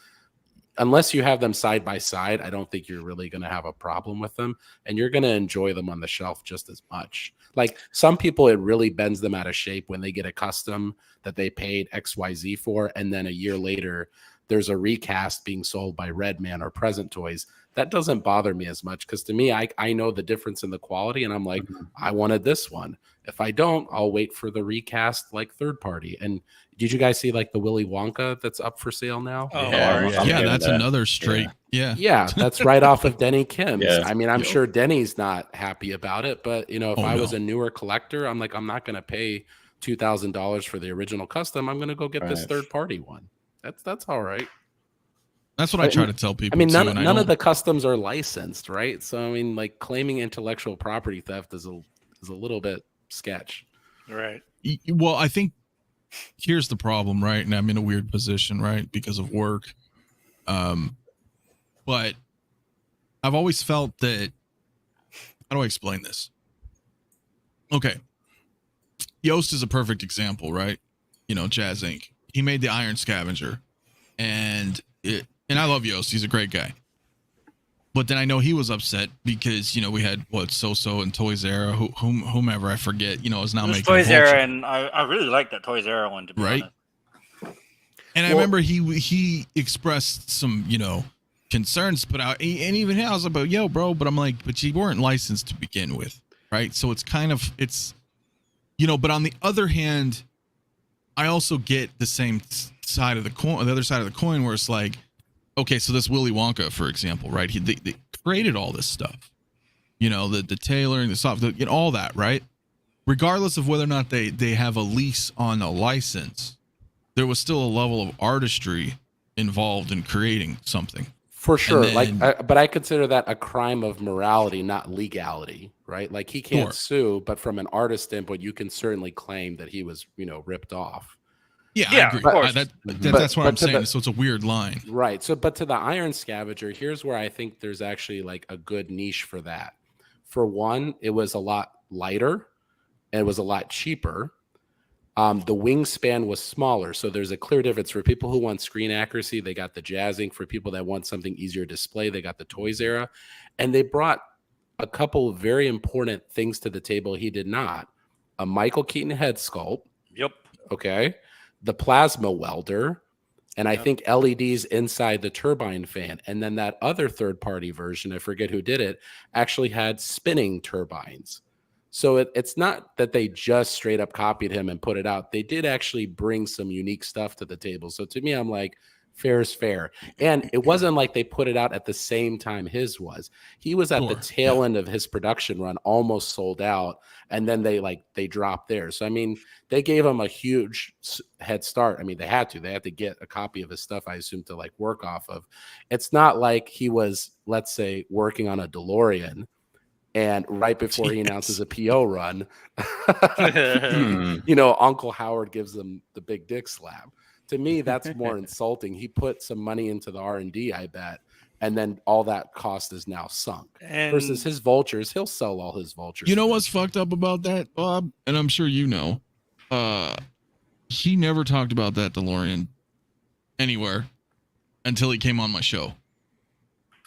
S7: unless you have them side by side, I don't think you're really going to have a problem with them, and you're going to enjoy them on the shelf just as much. Like some people, it really bends them out of shape when they get a custom that they paid XYZ for, and then a year later there's a recast being sold by Redman or Present Toys. That doesn't bother me as much because to me, I know the difference in the quality, and I'm like, I wanted this one. If I don't, I'll wait for the recast like third party. And did you guys see like the Willy Wonka that's up for sale now?
S1: Oh,
S3: Yeah,
S1: orange.
S3: I'm
S5: Yeah,
S3: hearing
S5: that's
S3: that.
S5: another straight. Yeah.
S7: Yeah, that's right off of Denny Kim's.
S3: Yeah.
S7: I mean, I'm
S5: Yep.
S7: sure Denny's not happy about it, but you know, if
S5: Oh,
S7: I was
S5: no.
S7: a newer collector, I'm like, I'm not going to pay $2,000 for the original custom. I'm going to go get this
S3: Right.
S7: third party one. That's all right.
S5: That's what I try to tell people.
S7: I mean,
S5: too,
S7: none,
S5: and I
S7: none of
S5: don't-
S7: the customs are licensed, right? So I mean, like claiming intellectual property theft is a little bit sketch.
S1: Right.
S5: Well, I think here's the problem, right? And I'm in a weird position, right, because of work. But I've always felt that. How do I explain this? Okay, Yost is a perfect example, right? You know, Jazz Inc. He made the Iron Scavenger, and I love Yost. He's a great guy. But then I know he was upset because, you know, we had So and Toys Era, whomever I forget, you know, is now making
S1: Toys
S5: Vulture.
S1: Era, and I really like that Toys Era one, to be
S5: Right.
S1: honest.
S5: And I remember he expressed some, you know, concerns, but and even I was like, yo, bro, but I'm like, but you weren't licensed to begin with, right? So it's kind of, you know, but on the other hand, I also get the same side of the coin, the other side of the coin, where it's like, okay, so this Willy Wonka, for example, right? They created all this stuff, you know, the tailoring, the soft, you know, all that, right? Regardless of whether or not they have a lease on a license, there was still a level of artistry involved in creating something.
S7: For sure.
S5: then-
S7: But I consider that a crime of morality, not legality, right? Like he can't
S5: Sure.
S7: sue, but from an artist standpoint, you can certainly claim that he was, you know, ripped off.
S5: Yeah,
S1: Yeah,
S5: I agree.
S1: of course.
S5: That's what
S7: but
S5: I'm
S7: to
S5: saying.
S7: the-
S5: So it's a weird line.
S7: Right. So, but to the Iron Scavenger, here's where I think there's actually like a good niche for that. For one, it was a lot lighter and it was a lot cheaper. The wingspan was smaller. So there's a clear difference for people who want screen accuracy. They got the Jazzing. For people that want something easier to display, they got the Toys Era. And they brought a couple of very important things to the table he did not. A Michael Keaton head sculpt.
S1: Yep.
S7: Okay. The plasma welder, and I think LEDs inside the turbine fan. And then that other third-party version, I forget who did it, actually had spinning turbines. So it's not that they just straight up copied him and put it out. They did actually bring some unique stuff to the table. So to me, I'm like, fair is fair. And it wasn't like they put it out at the same time his was. He was at the
S5: Sure,
S7: tail end of his production run, almost sold out. And then they dropped theirs. So, I mean, they gave him a huge head start. I mean, they had to get a copy of his stuff, I assume, to like work off of. It's not like he was, let's say, working on a DeLorean and right before he announces a PO run, you know, Uncle Howard gives them the big dick slap. To me, that's more insulting. He put some money into the R&D, I bet, and then all that cost is now sunk.
S1: And
S7: Versus his vultures, he'll sell all his vultures.
S5: You know what's fucked up about that, Bob? And I'm sure you know. He never talked about that DeLorean anywhere until he came on my show.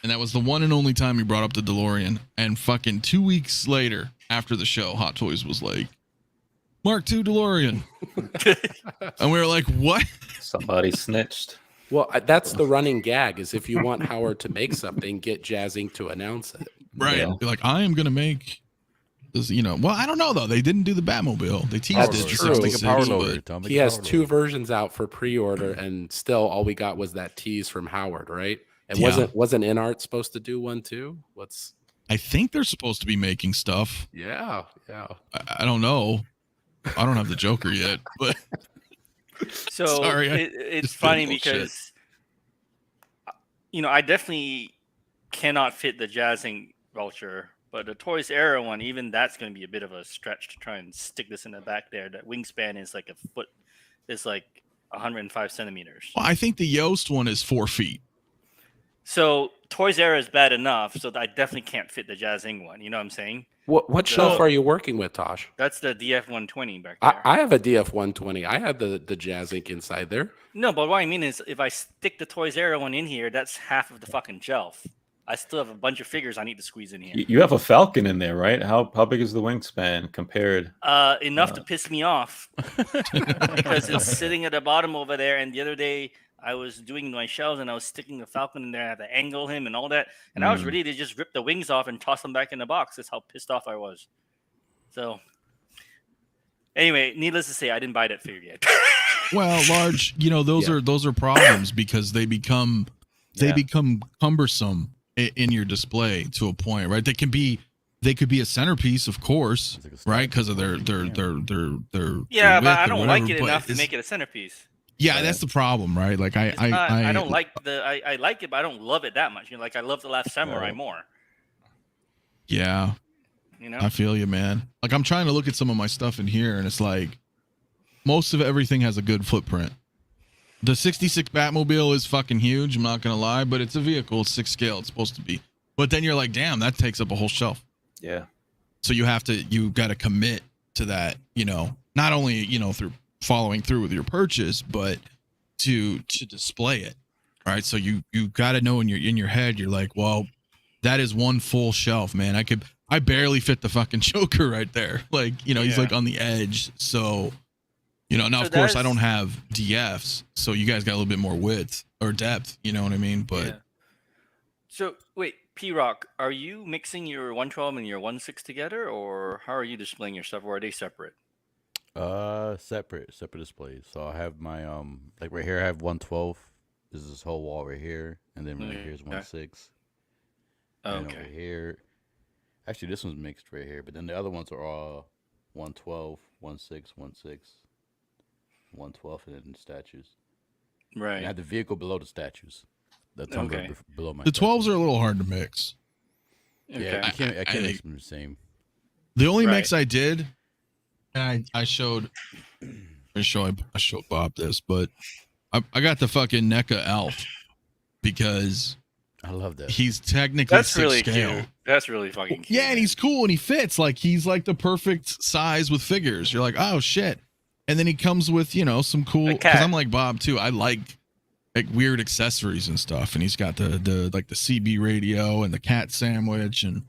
S5: And that was the one and only time he brought up the DeLorean. And fucking 2 weeks later, after the show, Hot Toys was like, Mark II DeLorean. And we were like, what?
S3: Somebody snitched.
S7: Well, that's the running gag is if you want Howard to make something, get Jazzing to announce it.
S5: Right.
S3: Yeah.
S5: Be like, I am going to make this, you know. Well, I don't know, though. They didn't do the Batmobile. They teased
S7: That's
S5: it.
S7: true.
S5: to
S7: Make
S6: a
S5: 66,
S6: power
S5: but-
S6: loader, Tom. Make
S7: He
S6: a
S7: has
S6: power
S7: 2
S6: loader.
S7: versions out for pre-order, and still all we got was that tease from Howard, right? And
S5: Yeah.
S7: wasn't InArt supposed to do one too?
S5: I think they're supposed to be making stuff.
S7: Yeah.
S5: I don't know. I don't have the Joker yet, but
S1: So
S5: Sorry, I
S1: it's
S5: just
S1: funny
S5: did bullshit.
S1: because you know I definitely cannot fit the Jazzing Vulture, but the Toys Era one, even that's going to be a bit of a stretch to try and stick this in the back there. That wingspan is like a foot, is like 105 centimeters.
S5: well, I think the Yost one is 4 feet.
S1: So Toys Era is bad enough, so I definitely can't fit the Jazzing one. You know what I'm saying?
S7: What shelf
S1: So-
S7: are you working with, Tosh?
S1: That's the DF-120 back there.
S7: I have a DF-120. I have the Jazz Ink inside there.
S1: No, but what I mean is, if I stick the Toys Era one in here, that's half of the fucking shelf. I still have a bunch of figures I need to squeeze in here.
S3: You have a Falcon in there, right? How big is the wingspan compared?
S1: Enough to piss me off because it's sitting at the bottom over there. And the other day I was doing my shells and I was sticking the Falcon in there. I had to angle him and all that. And I was ready to just rip the wings off and toss them back in the box. That's how pissed off I was. So anyway, needless to say, I didn't buy that figure yet.
S5: Well, large, those are problems because they become cumbersome in your display to a point, right? They could be a centerpiece, of course, right? Because of their
S1: yeah, but I don't like it enough to make it a centerpiece.
S5: Yeah, that's the problem, right? Like
S1: I don't like I like it, but I don't love it that much. Like I love The Last Samurai more.
S5: Yeah. I feel you, man. Like I'm trying to look at some of my stuff in here and it's like most of everything has a good footprint. The 66 Batmobile is fucking huge, I'm not gonna lie, but it's a vehicle, it's 6 scale, it's supposed to be. But then you're like, damn, that takes up a whole shelf.
S3: Yeah.
S5: So you gotta commit to that, not only, through following through with your purchase, but to display it. Right. So you gotta know in your head, you're like, well, that is one full shelf, man. I barely fit the fucking Joker right there. Like, he's like on the edge. So now
S1: So
S5: of course I don't have DFs, so you guys got a little bit more width or depth, you know what I mean? But
S1: So wait, PRock, are you mixing your 112 and your 16 together, or how are you displaying your stuff, or are they separate?
S6: Separate displays. So I have my like right here I have 112. This is this whole wall right here, and then right here is 16. And over here, actually this one's mixed right here, but then the other ones are all 112, 16, 112, and then statues.
S1: Right.
S6: And I have the vehicle below the statues. The tumbler below my.
S5: the 12s are a little hard to mix.
S6: Yeah, I can't mix them the same.
S5: The only mix I did, and I showed Bob this, but I got the fucking NECA Elf because
S6: I love that.
S5: he's technically
S1: That's
S5: 6
S1: really
S5: scale.
S1: cute. That's really fucking cute.
S5: Yeah, and he's cool and he fits. Like he's like the perfect size with figures. You're like, oh shit. And then he comes with, some cool, because I'm like Bob too. I like weird accessories and stuff. And he's got the like the CB radio and the cat sandwich and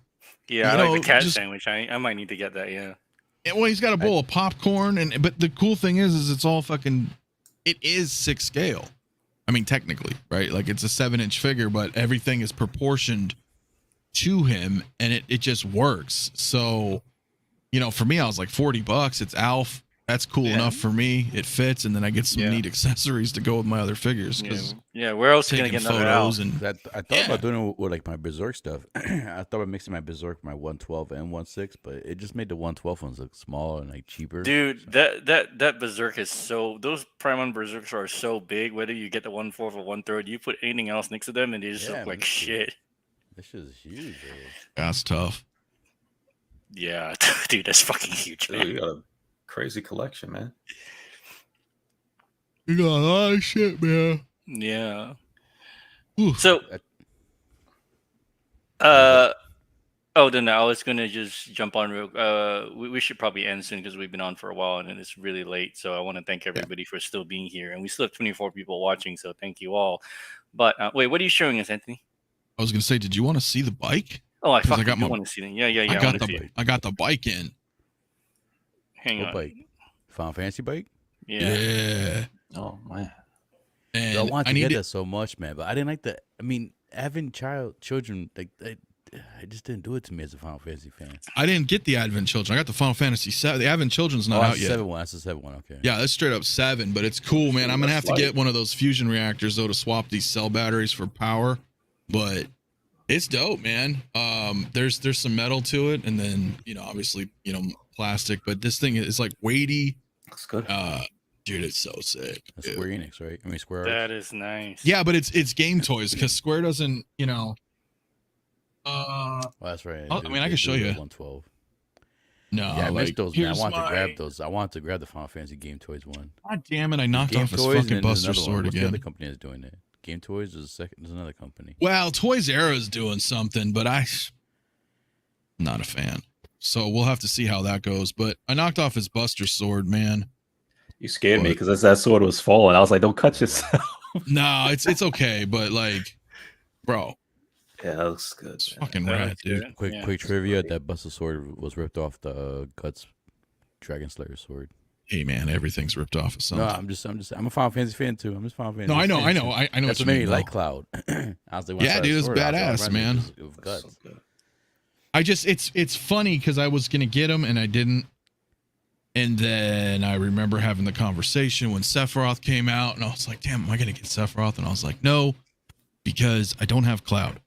S1: I like the cat sandwich. I might need to get that. Yeah.
S5: And, well, he's got a bowl of popcorn but the cool thing is it's all fucking. It is 6 scale. I mean, technically, right? Like it's a 7-inch figure, but everything is proportioned to him, and it just works. So, for me, I was like $40. It's Alf. That's cool enough for me. It fits, and then I get some neat accessories to go with my other figures.
S1: Where else are you gonna get another Alf?
S6: And I thought about doing it with like my Berserk stuff. I thought about mixing my Berserk, my 112 and 16, but it just made the 112 ones look small and like cheaper.
S1: Dude, that Berserk is those Prime Berserks are so big. Whether you get the 1/4 or 1/3, you put anything else next to them, and they just look like shit.
S6: This shit is huge. Bro.
S5: That's tough.
S1: Yeah, dude, that's fucking huge, man.
S3: Dude, you got a crazy collection, man.
S5: You got a lot of shit, man.
S1: Yeah.
S5: Ooh.
S1: So, then I was gonna just jump on real. We should probably end soon because we've been on for a while and it's really late. So I want to thank everybody for still being here, and we still have 24 people watching. So thank you all. But wait, what are you showing us, Anthony?
S5: I was gonna say, did you want to see the bike?
S1: Oh, I want to see them. Yeah.
S5: I got the bike in.
S1: Hang on.
S6: Bike? Final Fantasy bike?
S5: Yeah.
S3: Oh man.
S5: And
S6: I want to get that so much, man, but I didn't like the. I mean, having children, like it just didn't do it to me as a Final Fantasy fan.
S5: I didn't get the Advent Children. I got the Final Fantasy 7. The Advent Children's not out yet.
S6: That's the 7 one. Okay.
S5: Yeah, that's straight up 7, but it's cool, man. I'm gonna have to get one of those fusion reactors though to swap these cell batteries for power, but it's dope, man. There's some metal to it, and then obviously plastic, but this thing is like weighty.
S3: Looks good.
S5: Dude, it's so sick.
S6: That's Square Enix, right? I mean, Square.
S1: That is nice.
S5: Yeah, but it's game toys because Square doesn't,
S6: well, that's right.
S5: I mean, I can show you.
S6: 112.
S5: No,
S6: yeah, I missed those. Man. I wanted
S5: to
S6: grab those. I wanted to grab the Final Fantasy Game Toys one.
S5: God damn it! I knocked off his fucking Buster Sword
S6: What's
S5: again.
S6: The other company is doing it. Game Toys is there's another company.
S5: Well, Toys R Us is doing something, but I'm not a fan. So we'll have to see how that goes. But I knocked off his Buster Sword, man.
S3: You scared me because that sword was falling. I was like, "Don't cut yourself."
S5: No, it's okay, but like, bro,
S3: Yeah, that looks good.
S5: It's
S3: man.
S5: fucking
S1: That
S5: rad,
S1: looks
S5: dude.
S1: good.
S6: Quick
S1: Yeah.
S6: quick trivia: that Buster sword was ripped off the Guts Dragon Slayer sword.
S5: Hey man, everything's ripped off of
S6: No,
S5: something.
S6: I'm a Final Fantasy fan too. I'm just Final Fantasy.
S5: No, I know,
S6: fan
S5: I know,
S6: too.
S5: I know
S6: That's
S5: what
S6: what
S5: you
S6: made me
S5: mean.
S6: like
S5: though.
S6: Cloud. I was like,
S5: Yeah, dude, it's badass, man.
S6: Of
S3: That's
S6: Guts.
S3: so good.
S5: I just it's funny because I was gonna get him and I didn't. And then I remember having the conversation when Sephiroth came out, and I was like, "Damn, am I gonna get Sephiroth?" And I was like, "No, because I don't have Cloud."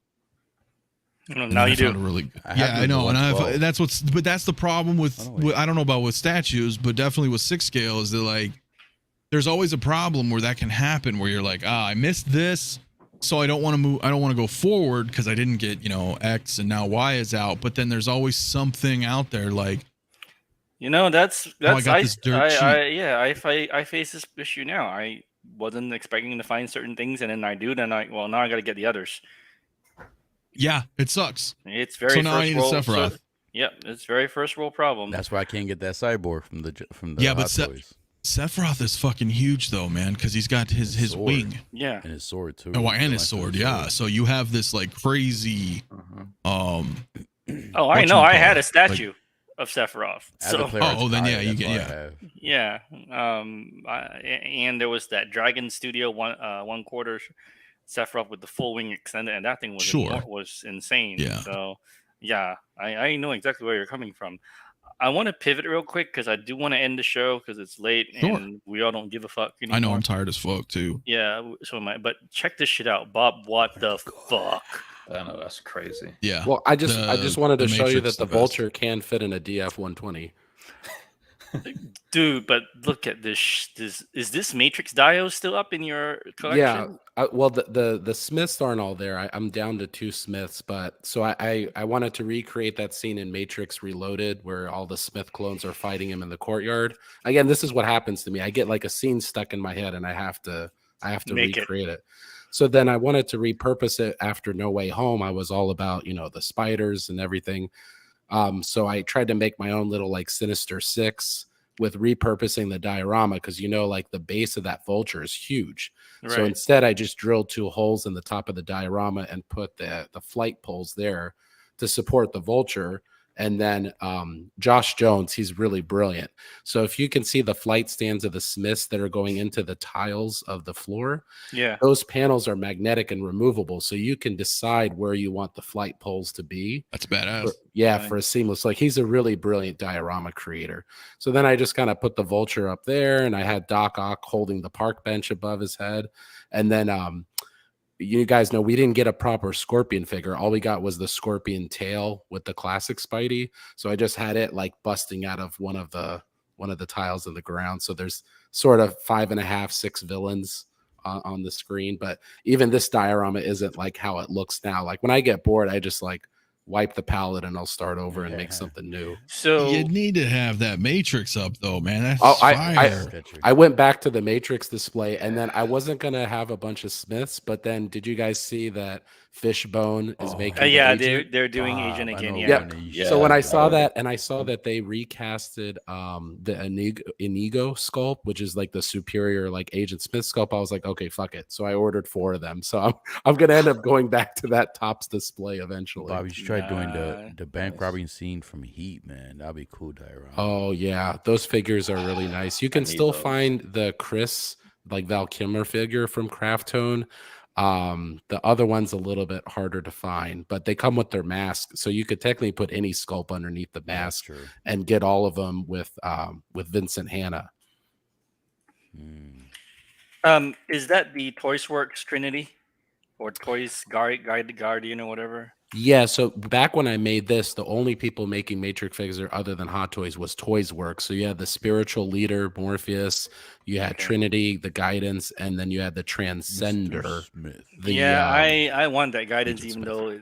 S5: And
S1: Now
S5: then
S1: you
S5: I found
S1: do.
S5: a really good.
S6: I have
S5: Yeah,
S6: him
S5: I
S6: in the
S5: know, and
S6: 112.
S5: but that's the problem with.
S6: Oh, yeah.
S5: I don't know about with statues, but definitely with 6 scale is that like, there's always a problem where that can happen where you're like, I missed this, so I don't want to move. I don't want to go forward because I didn't get X and now Y is out. But then there's always something out there like.
S1: That's
S5: I got this dirt cheap.
S1: I face this issue now. I wasn't expecting to find certain things, and then I do. Then now I got to get the others.
S5: Yeah, it sucks.
S1: It's very
S5: So now I
S1: first
S5: need a
S1: world.
S5: Sephiroth.
S1: Yep, it's very first world problem.
S6: That's why I can't get that cyborg from the
S5: Yeah, but
S6: Hot Toys.
S5: Sephiroth is fucking huge though, man, because he's got his
S6: sword.
S5: wing.
S1: Yeah,
S6: And his sword too.
S5: Oh, and
S6: I
S5: his
S6: like
S5: sword,
S6: the
S5: yeah. So you have this like crazy,
S3: Uh-huh.
S1: Oh, I know. I had a
S5: whatchamacallit,
S1: statue of Sephiroth.
S6: As a
S1: So
S6: player, it's
S5: then,
S6: fire,
S5: yeah, you
S6: that's
S5: get-
S6: all I
S5: yeah.
S6: have.
S1: yeah, and there was that Dragon Studio 1/4 Sephiroth with the full wing extended, and that thing was
S5: Sure.
S1: was insane.
S5: Yeah.
S1: So yeah, I know exactly where you're coming from. I want to pivot real quick because I do want to end the show because it's late
S5: Sure.
S1: and we all don't give a fuck anymore.
S5: I know I'm tired as fuck too.
S1: Yeah, so am I. But check this shit out, Bob. What the fuck?
S3: I know that's crazy.
S5: Yeah.
S7: Well, I just wanted to
S5: the
S7: show you
S5: Matrix
S7: that the
S5: the best.
S7: Vulture can fit in a DF 120.
S1: Dude, but look at this. Is this Matrix Dio still up in your collection?
S7: Yeah. Well, the Smiths aren't all there. I'm down to 2 Smiths, but so I wanted to recreate that scene in Matrix Reloaded where all the Smith clones are fighting him in the courtyard. Again, this is what happens to me. I get like a scene stuck in my head and I have to
S1: Make it.
S7: recreate it. So then I wanted to repurpose it after No Way Home. I was all about, the spiders and everything. So I tried to make my own little like Sinister Six with repurposing the diorama because like the base of that Vulture is huge. So
S1: Right.
S7: instead, I just drilled 2 holes in the top of the diorama and put the flight poles there to support the Vulture. And then Josh Jones, he's really brilliant. So if you can see the flight stands of the Smiths that are going into the tiles of the floor,
S1: Yeah.
S7: those panels are magnetic and removable. So you can decide where you want the flight poles to be.
S5: That's badass.
S1: Right.
S7: For a seamless, like he's a really brilliant diorama creator. So then I just kind of put the Vulture up there and I had Doc Ock holding the park bench above his head. And then you guys know we didn't get a proper Scorpion figure. All we got was the Scorpion tail with the classic Spidey. So I just had it like busting out of one of the tiles in the ground. So there's sort of 5.5, 6 villains on the screen. But even this diorama isn't like how it looks now. Like when I get bored, I just like wipe the palette and I'll start over and make something new.
S1: So
S5: You need to have that Matrix up though, man. That's
S7: Oh,
S5: fire.
S7: I went back to the Matrix display and then I wasn't going to have a bunch of Smiths, but then did you guys see that Fishbone is making the
S1: yeah,
S7: agent?
S1: they're doing Agent again. Yeah.
S7: So when I
S3: Yeah.
S7: saw that and I saw that they recasted the Inigo sculpt, which is like the superior like Agent Smith sculpt, I was like, okay, fuck it. So I ordered 4 of them. So I'm gonna end up going back to that Topps display eventually.
S6: Bob, you should try doing
S1: Nah,
S6: the bank robbing scene from Heat, man. That'd be cool, diorama.
S7: Oh yeah, those figures are really nice. You can
S3: need
S7: still
S3: those.
S7: find the Chris like Val Kilmer figure from Craftone. The other one's a little bit harder to find, but they come with their mask, so you could technically put any sculpt underneath the
S6: That's
S7: mask
S6: true.
S7: and get all of them with Vincent Hanna.
S1: Is that the Toys Works Trinity or Toys Guardian or whatever?
S7: Yeah, so back when I made this, the only people making Matrix figures other than Hot Toys was Toys Works. So you had the spiritual leader, Morpheus, you had
S1: Okay.
S7: Trinity, the Guidance, and then you had the Transcender.
S6: Mr. Smith.
S1: I want that guidance,
S7: Agent
S1: even
S7: Smith.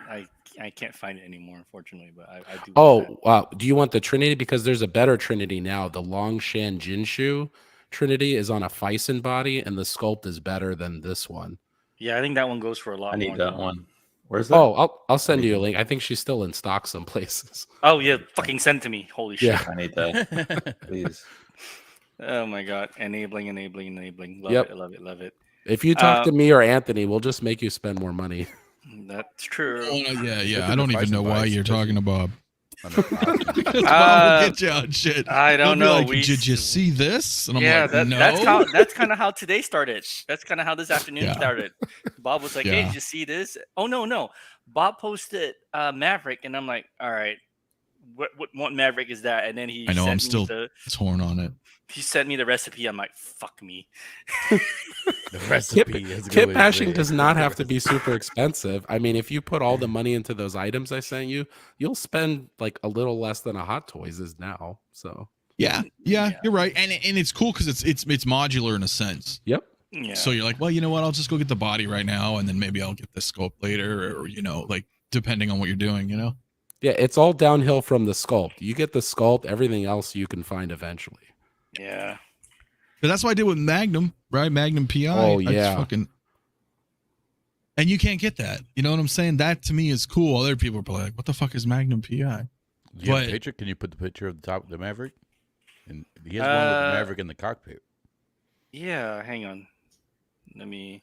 S1: though I can't find it anymore, unfortunately. But I do. want
S7: Oh,
S1: that.
S7: wow. Do you want the Trinity? Because there's a better Trinity now. The Longshan Jinshu Trinity is on a Fison body, and the sculpt is better than this one.
S1: Yeah, I think that one goes for a lot.
S3: I need
S1: more
S3: that
S1: now.
S3: one. Where's that?
S7: Oh, I'll send you a link. I think she's still in stock some places.
S1: Oh yeah, fucking send to me. Holy shit.
S7: Yeah.
S3: I need that. Please.
S1: Oh my god. Enabling. Love
S7: Yep.
S1: it.
S7: If you talk to me or Anthony, we'll just make you spend more money.
S1: That's true.
S5: Oh, no, yeah.
S6: Look
S5: I
S6: at
S5: don't
S6: the
S5: even know
S6: price
S5: why
S6: of
S5: you're
S6: buys,
S5: talking about.
S6: On the top.
S5: Because Bob will get you on shit.
S1: I
S5: He'll
S1: don't
S5: be
S1: know.
S5: like, did you see this? And I'm
S1: Yeah,
S5: like, no.
S1: that's kind of how today started. That's kind of how this afternoon
S5: Yeah.
S1: started. Bob was like, "Hey,
S5: Yeah.
S1: did you see this?" Oh no. Bob posted Maverick, and I'm like, "All right, what Maverick is that?" And then he
S5: I know,
S1: sent
S5: I'm
S1: me
S5: still torn on it.
S1: he sent me the recipe. I'm like, "Fuck me."
S6: The recipe is
S7: Kit
S6: going
S7: bashing
S6: there.
S7: does not have to be super expensive. I mean, if you put all the money into those items I sent you, you'll spend like a little less than a Hot Toys is now. So
S5: Yeah, you're right. And it's cool because it's modular in a sense.
S7: yep.
S1: Yeah.
S5: So you're like, well, you know what? I'll just go get the body right now, and then maybe I'll get the sculpt later, or like depending on what you're doing,
S7: Yeah, it's all downhill from the sculpt. You get the sculpt, everything else you can find eventually.
S1: Yeah.
S5: But that's what I did with Magnum, right? Magnum PI.
S7: Oh,
S5: I just
S7: yeah.
S5: and you can't get that. You know what I'm saying? That to me is cool. Other people are probably like, what the fuck is Magnum PI?
S6: Do you have
S5: But-
S6: a picture? Can you put the picture of the top of the Maverick? And he has one with the Maverick in the cockpit.
S1: Yeah. Hang on. Let me.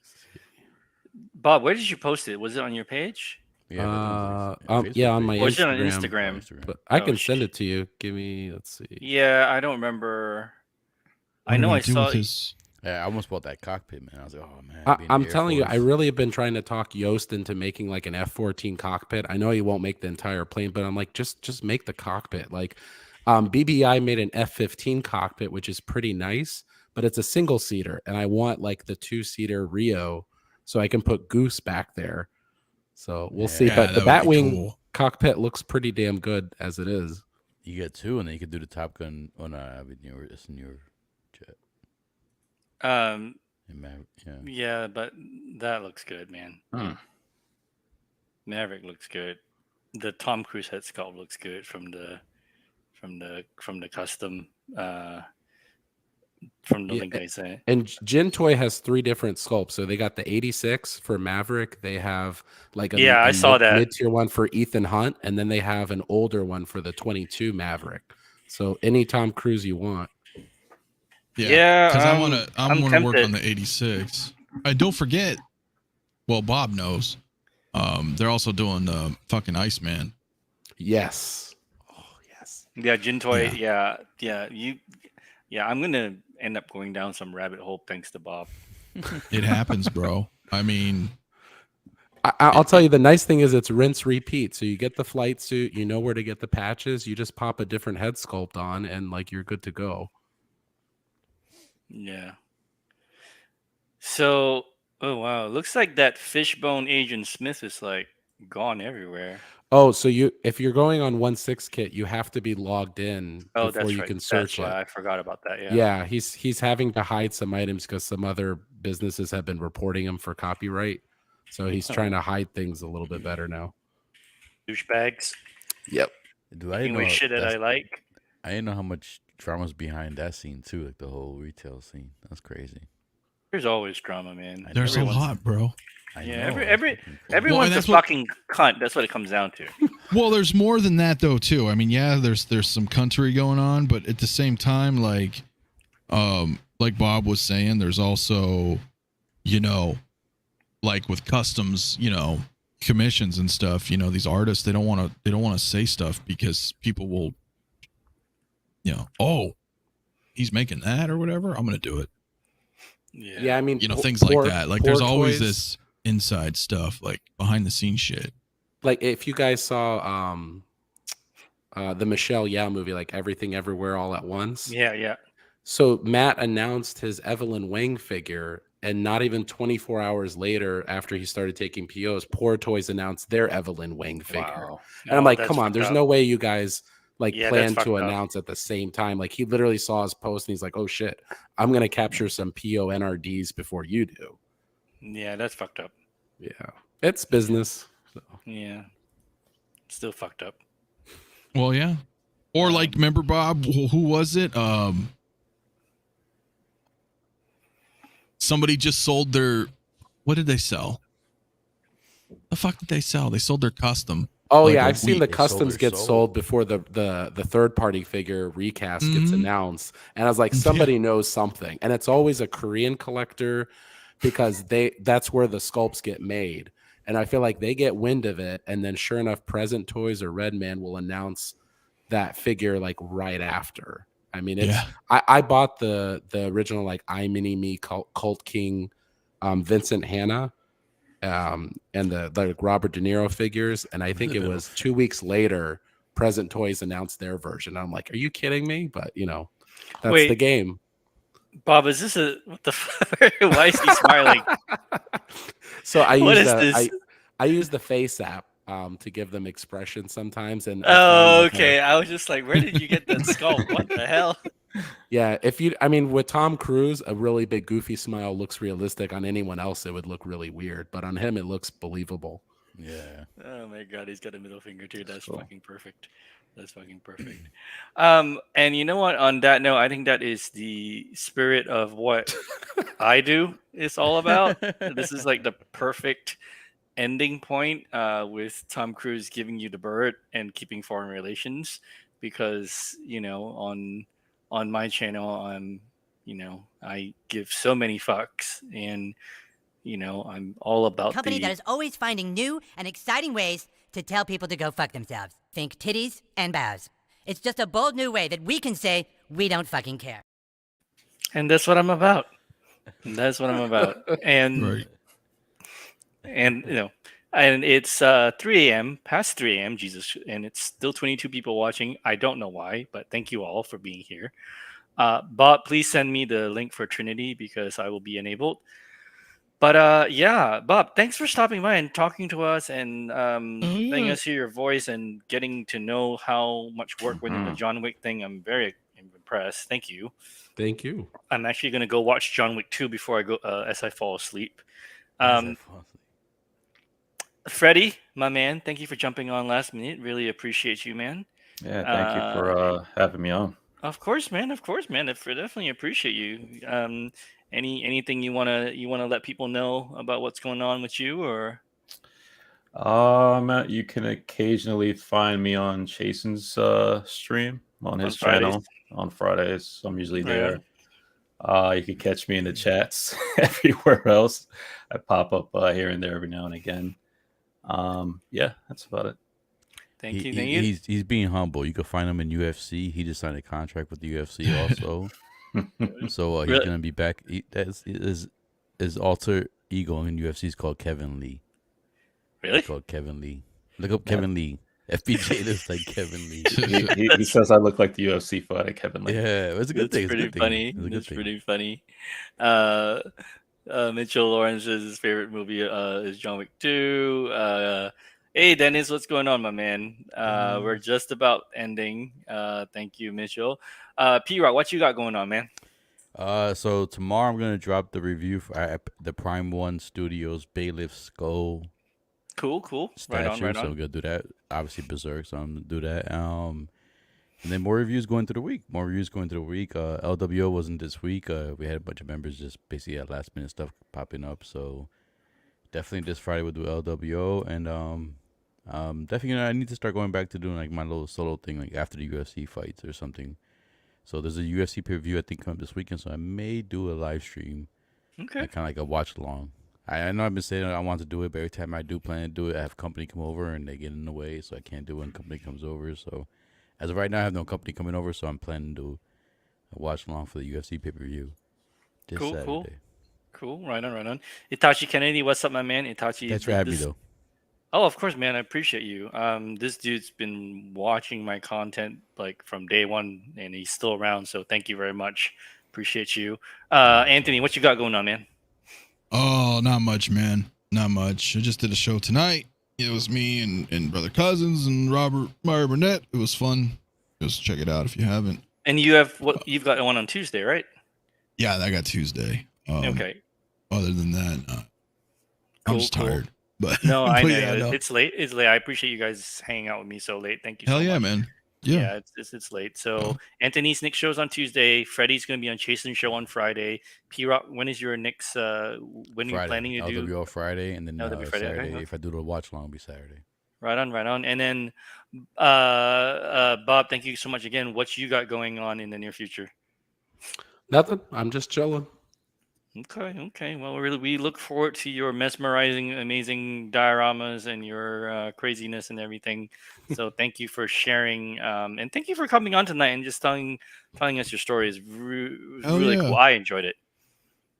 S1: Bob, where did you post it? Was it on your page?
S6: Yeah,
S7: yeah, on my
S1: Or was it on
S7: Instagram.
S1: Instagram?
S7: But I
S1: Oh,
S7: can send
S1: shit.
S7: it to you. Give me, let's see.
S1: Yeah, I don't remember.
S5: What
S1: I know
S5: did
S1: I
S5: do
S1: saw.
S5: with his-
S6: Yeah, I almost bought that cockpit, man. I was like, oh man. being in
S7: I'm
S6: the Air
S7: telling you, I
S6: Force.
S7: really have been trying to talk Yost into making like an F-14 cockpit. I know he won't make the entire plane, but I'm like, just make the cockpit. Like, BBI made an F-15 cockpit, which is pretty nice, but it's a single seater, and I want like the 2-seater Rio, so I can put Goose back there. So we'll see.
S5: Yeah,
S7: But the
S5: that would be
S7: Batwing
S5: cool.
S7: cockpit looks pretty damn good as it is.
S6: You get two, and then you can do the Top Gun on it's in your jet.
S1: Um.
S6: Yeah.
S1: Yeah, but that looks good, man. Maverick looks good. The Tom Cruise head sculpt looks good from the custom from the
S7: Yeah,
S1: link I sent.
S7: And Gin Toy has 3 different sculpts. So they got the 86 for Maverick. They have like
S1: Yeah, I saw that.
S7: mid-tier one for Ethan Hunt, and then they have an older one for the 22 Maverick. So any Tom Cruise you want.
S1: Yeah,
S5: because I want
S1: I'm
S5: to work
S1: tempted.
S5: on the 86. And don't forget, well, Bob knows. They're also doing the fucking Iceman.
S7: Yes. Oh, yes.
S1: Yeah, Gin Toy. Yeah. I'm gonna end up going down some rabbit hole thanks to Bob.
S5: It happens, bro. I mean,
S7: I'll tell you, the nice thing is it's rinse repeat. So you get the flight suit, you know where to get the patches. You just pop a different head sculpt on, and like you're good to go.
S1: Yeah. So, oh wow, looks like that Fishbone Agent Smith is like gone everywhere.
S7: Oh, so if you're going on 1.6 kit, you have to be logged in
S1: Oh,
S7: before
S1: that's
S7: you
S1: right.
S7: can search
S1: That's why
S7: it.
S1: I forgot about that. Yeah.
S7: Yeah, he's having to hide some items because some other businesses have been reporting him for copyright. So he's trying to hide things a little bit better now.
S1: Douchebags.
S7: Yep.
S6: Do I
S1: Doing
S6: know
S1: shit that I like.
S6: I didn't know how much drama's behind that scene too, like the whole retail scene. That's crazy.
S1: There's always drama, man.
S5: they're so
S1: Everyone's-
S5: hot, bro.
S6: I
S1: Yeah,
S6: know,
S1: every-
S6: it's fucking crazy.
S1: Everyone's a
S5: that's what-
S1: fucking cunt. That's what it comes down to.
S5: Well, there's more than that though, too. I mean, yeah, there's some country going on, but at the same time, like Bob was saying, there's also, like with customs, commissions and stuff. These artists, they don't want to say stuff because people will, oh, he's making that or whatever. I'm gonna do it.
S7: Yeah, I mean,
S5: Things like that. Like, there's always
S7: toys.
S5: this inside stuff, like behind the scenes shit.
S7: Like if you guys saw the Michelle Yao movie, like Everything Everywhere All at Once.
S1: Yeah.
S7: So Matt announced his Evelyn Wang figure, and not even 24 hours later, after he started taking POs, Poor Toys announced their Evelyn Wang figure.
S1: Wow.
S7: And I'm
S1: No,
S7: like,
S1: that's
S7: come on,
S1: fucked
S7: there's
S1: up.
S7: no way you guys
S1: Yeah,
S7: plan
S1: that's
S7: to
S1: fucked up.
S7: announce at the same time. Like he literally saw his post and he's like, oh shit, I'm gonna capture some PO NRDs before you do.
S1: Yeah, that's fucked up.
S7: Yeah, it's business. So.
S1: Yeah. Still fucked up.
S5: Well, yeah. Or like, remember Bob? Who was it? Somebody just sold their. What did they sell? The fuck did they sell? They sold their custom.
S7: Oh
S5: like
S7: yeah,
S5: a
S7: I've seen the
S6: week. They sold
S7: customs
S6: their
S7: get
S6: soul.
S7: sold before the third party figure recast gets
S5: Mhm.
S7: announced, and I was like,
S5: Yeah.
S7: somebody knows something, and it's always a Korean collector because that's where the sculpts get made, And I feel like they get wind of it, and then sure enough, Present Toys or Redman will announce that figure like right after. I mean, it's
S5: Yeah.
S7: I bought the original like I Mini Me Cult King Vincent Hanna and the Robert De Niro figures, and I think it was 2 weeks later Present Toys announced their version. I'm like, are you kidding me? But you know, that's
S1: Wait.
S7: the game.
S1: Bob, is this a what the fuck? Why is he smiling?
S7: So I
S1: What
S7: use
S1: is this?
S7: I use the Face app to give them expression sometimes, and
S1: Oh, okay. I was just like, where did you get that sculpt? What the hell?
S7: yeah, I mean, with Tom Cruise, a really big goofy smile looks realistic. On anyone else, it would look really weird, but on him, it looks believable.
S6: Yeah.
S1: Oh my god, he's got a middle finger too. That's
S3: Cool.
S1: fucking perfect. That's fucking perfect. And you know what? On that note, I think that is the spirit of what I do is all about. This is like the perfect ending point with Tom Cruise giving you the bird and keeping foreign relations, because on my channel I give so many fucks, and I'm all about
S8: Company that is always finding new and exciting ways to tell people to go fuck themselves. Think titties and bows. It's just a bold new way that we can say we don't fucking care.
S1: and that's what I'm about. That's what I'm about. And
S5: Right.
S1: and and it's 3 a.m. past 3 a.m. Jesus, and it's still 22 people watching. I don't know why, but thank you all for being here. Bob, please send me the link for Trinity because I will be enabled. But yeah, Bob, thanks for stopping by and talking to us and letting us hear your voice and getting to know how much work went into the John Wick thing. I'm very impressed. Thank you.
S7: Thank you.
S1: I'm actually going to go watch John Wick 2 before I go as I fall asleep. Freddie, my man, thank you for jumping on last minute. Really appreciate you, man.
S3: Yeah, thank you for having me on.
S1: Of course, man. Of course, man. I definitely appreciate you. Anything you wanna let people know about what's going on with you, or?
S3: You can occasionally find me on Chasen's stream on his
S1: Fridays?
S3: channel on Fridays. I'm usually
S1: Right
S3: there. You can catch me in the chats everywhere else. I pop up here and there every now and again. Yeah, that's about it.
S1: Thank you.
S6: He's being humble. You can find him in UFC. He just signed a contract with the UFC also. So he's
S1: Really?
S6: gonna be back. His alter ego in UFC is called Kevin Lee.
S1: Really?
S6: It's called Kevin Lee. Look up Kevin Lee. FPJ looks like Kevin Lee.
S3: He says I look like the UFC fighter, Kevin Lee.
S6: Yeah, it's a good
S1: That's
S6: thing.
S1: pretty funny. That's pretty funny. Mitchell Lawrence says his favorite movie is John Wick 2. Hey, Dennis, what's going on, my man? We're just about ending. Thank you, Mitchell. PRock, what you got going on, man?
S6: So tomorrow I'm gonna drop the review for the Prime One Studios Bailiff Skull
S1: Cool.
S6: statue.
S1: Right
S6: So
S1: on.
S6: I'm gonna do that. Obviously Berserk, so I'm gonna do that. And then more reviews going through the week. LWO wasn't this week. We had a bunch of members just basically had last minute stuff popping up. So definitely this Friday we'll do LWO, and definitely I need to start going back to doing like my little solo thing like after the UFC fights or something. So there's a UFC pay-per-view I think coming this weekend, so I may do a live stream.
S1: Okay.
S6: Kind of like a watch along. I know I've been saying I want to do it, but every time I do plan to do it, I have company come over and they get in the way, so I can't do it when company comes over. So as of right now, I have no company coming over, so I'm planning to do a watch along for the UFC pay-per-view this Saturday.
S1: Cool. Right on. Itachi Kennedy, what's up, my man? Itachi.
S6: Thanks for having me, though.
S1: Oh, of course, man. I appreciate you. This dude's been watching my content like from day one, and he's still around. So thank you very much. Appreciate you. Anthony, what you got going on, man?
S5: Oh, not much, man. Not much. I just did a show tonight. It was me and Brother Cousins and Robert Meyer Burnett. It was fun. Just check it out if you haven't.
S1: And you've got one on Tuesday, right?
S5: Yeah, I got Tuesday.
S1: Okay.
S5: Other than that, I'm just tired. But
S1: no, I know.
S5: Yeah, no.
S1: It's late. I appreciate you guys hanging out with me so late. Thank you.
S5: Hell
S1: so
S5: yeah,
S1: much.
S5: man. Yeah.
S1: It's late. So Anthony's Nick show's on Tuesday. Freddie's going to be on Chasen's show on Friday. PRock, when is your Nick's? When are you planning to do?
S6: LWO Friday, and then
S1: Friday,
S6: Saturday.
S1: okay.
S6: If I do the watch long, it'll be Saturday.
S1: Right on. And then, Bob, thank you so much again. What you got going on in the near future?
S7: Nothing. I'm just chilling.
S1: Okay. Well, we look forward to your mesmerizing, amazing dioramas and your craziness and everything. So thank you for sharing, and thank you for coming on tonight and just telling us your story. Is
S5: Oh
S1: really
S5: yeah.
S1: cool. I enjoyed it.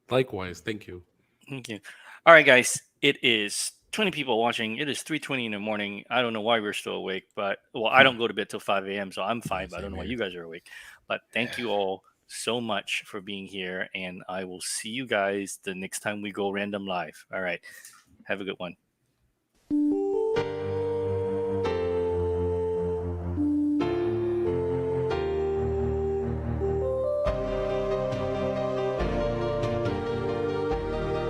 S7: Likewise, thank you.
S1: Thank you. All right, guys. It is 20 people watching. It is 3:20 in the morning. I don't know why we're still awake, but I don't go to bed till 5 a.m., so I'm fine. But I don't
S6: Same
S1: know why
S6: here.
S1: you guys are awake. But thank you all so much for being here, and I will see you guys the next time we go random live. All right. Have a good one.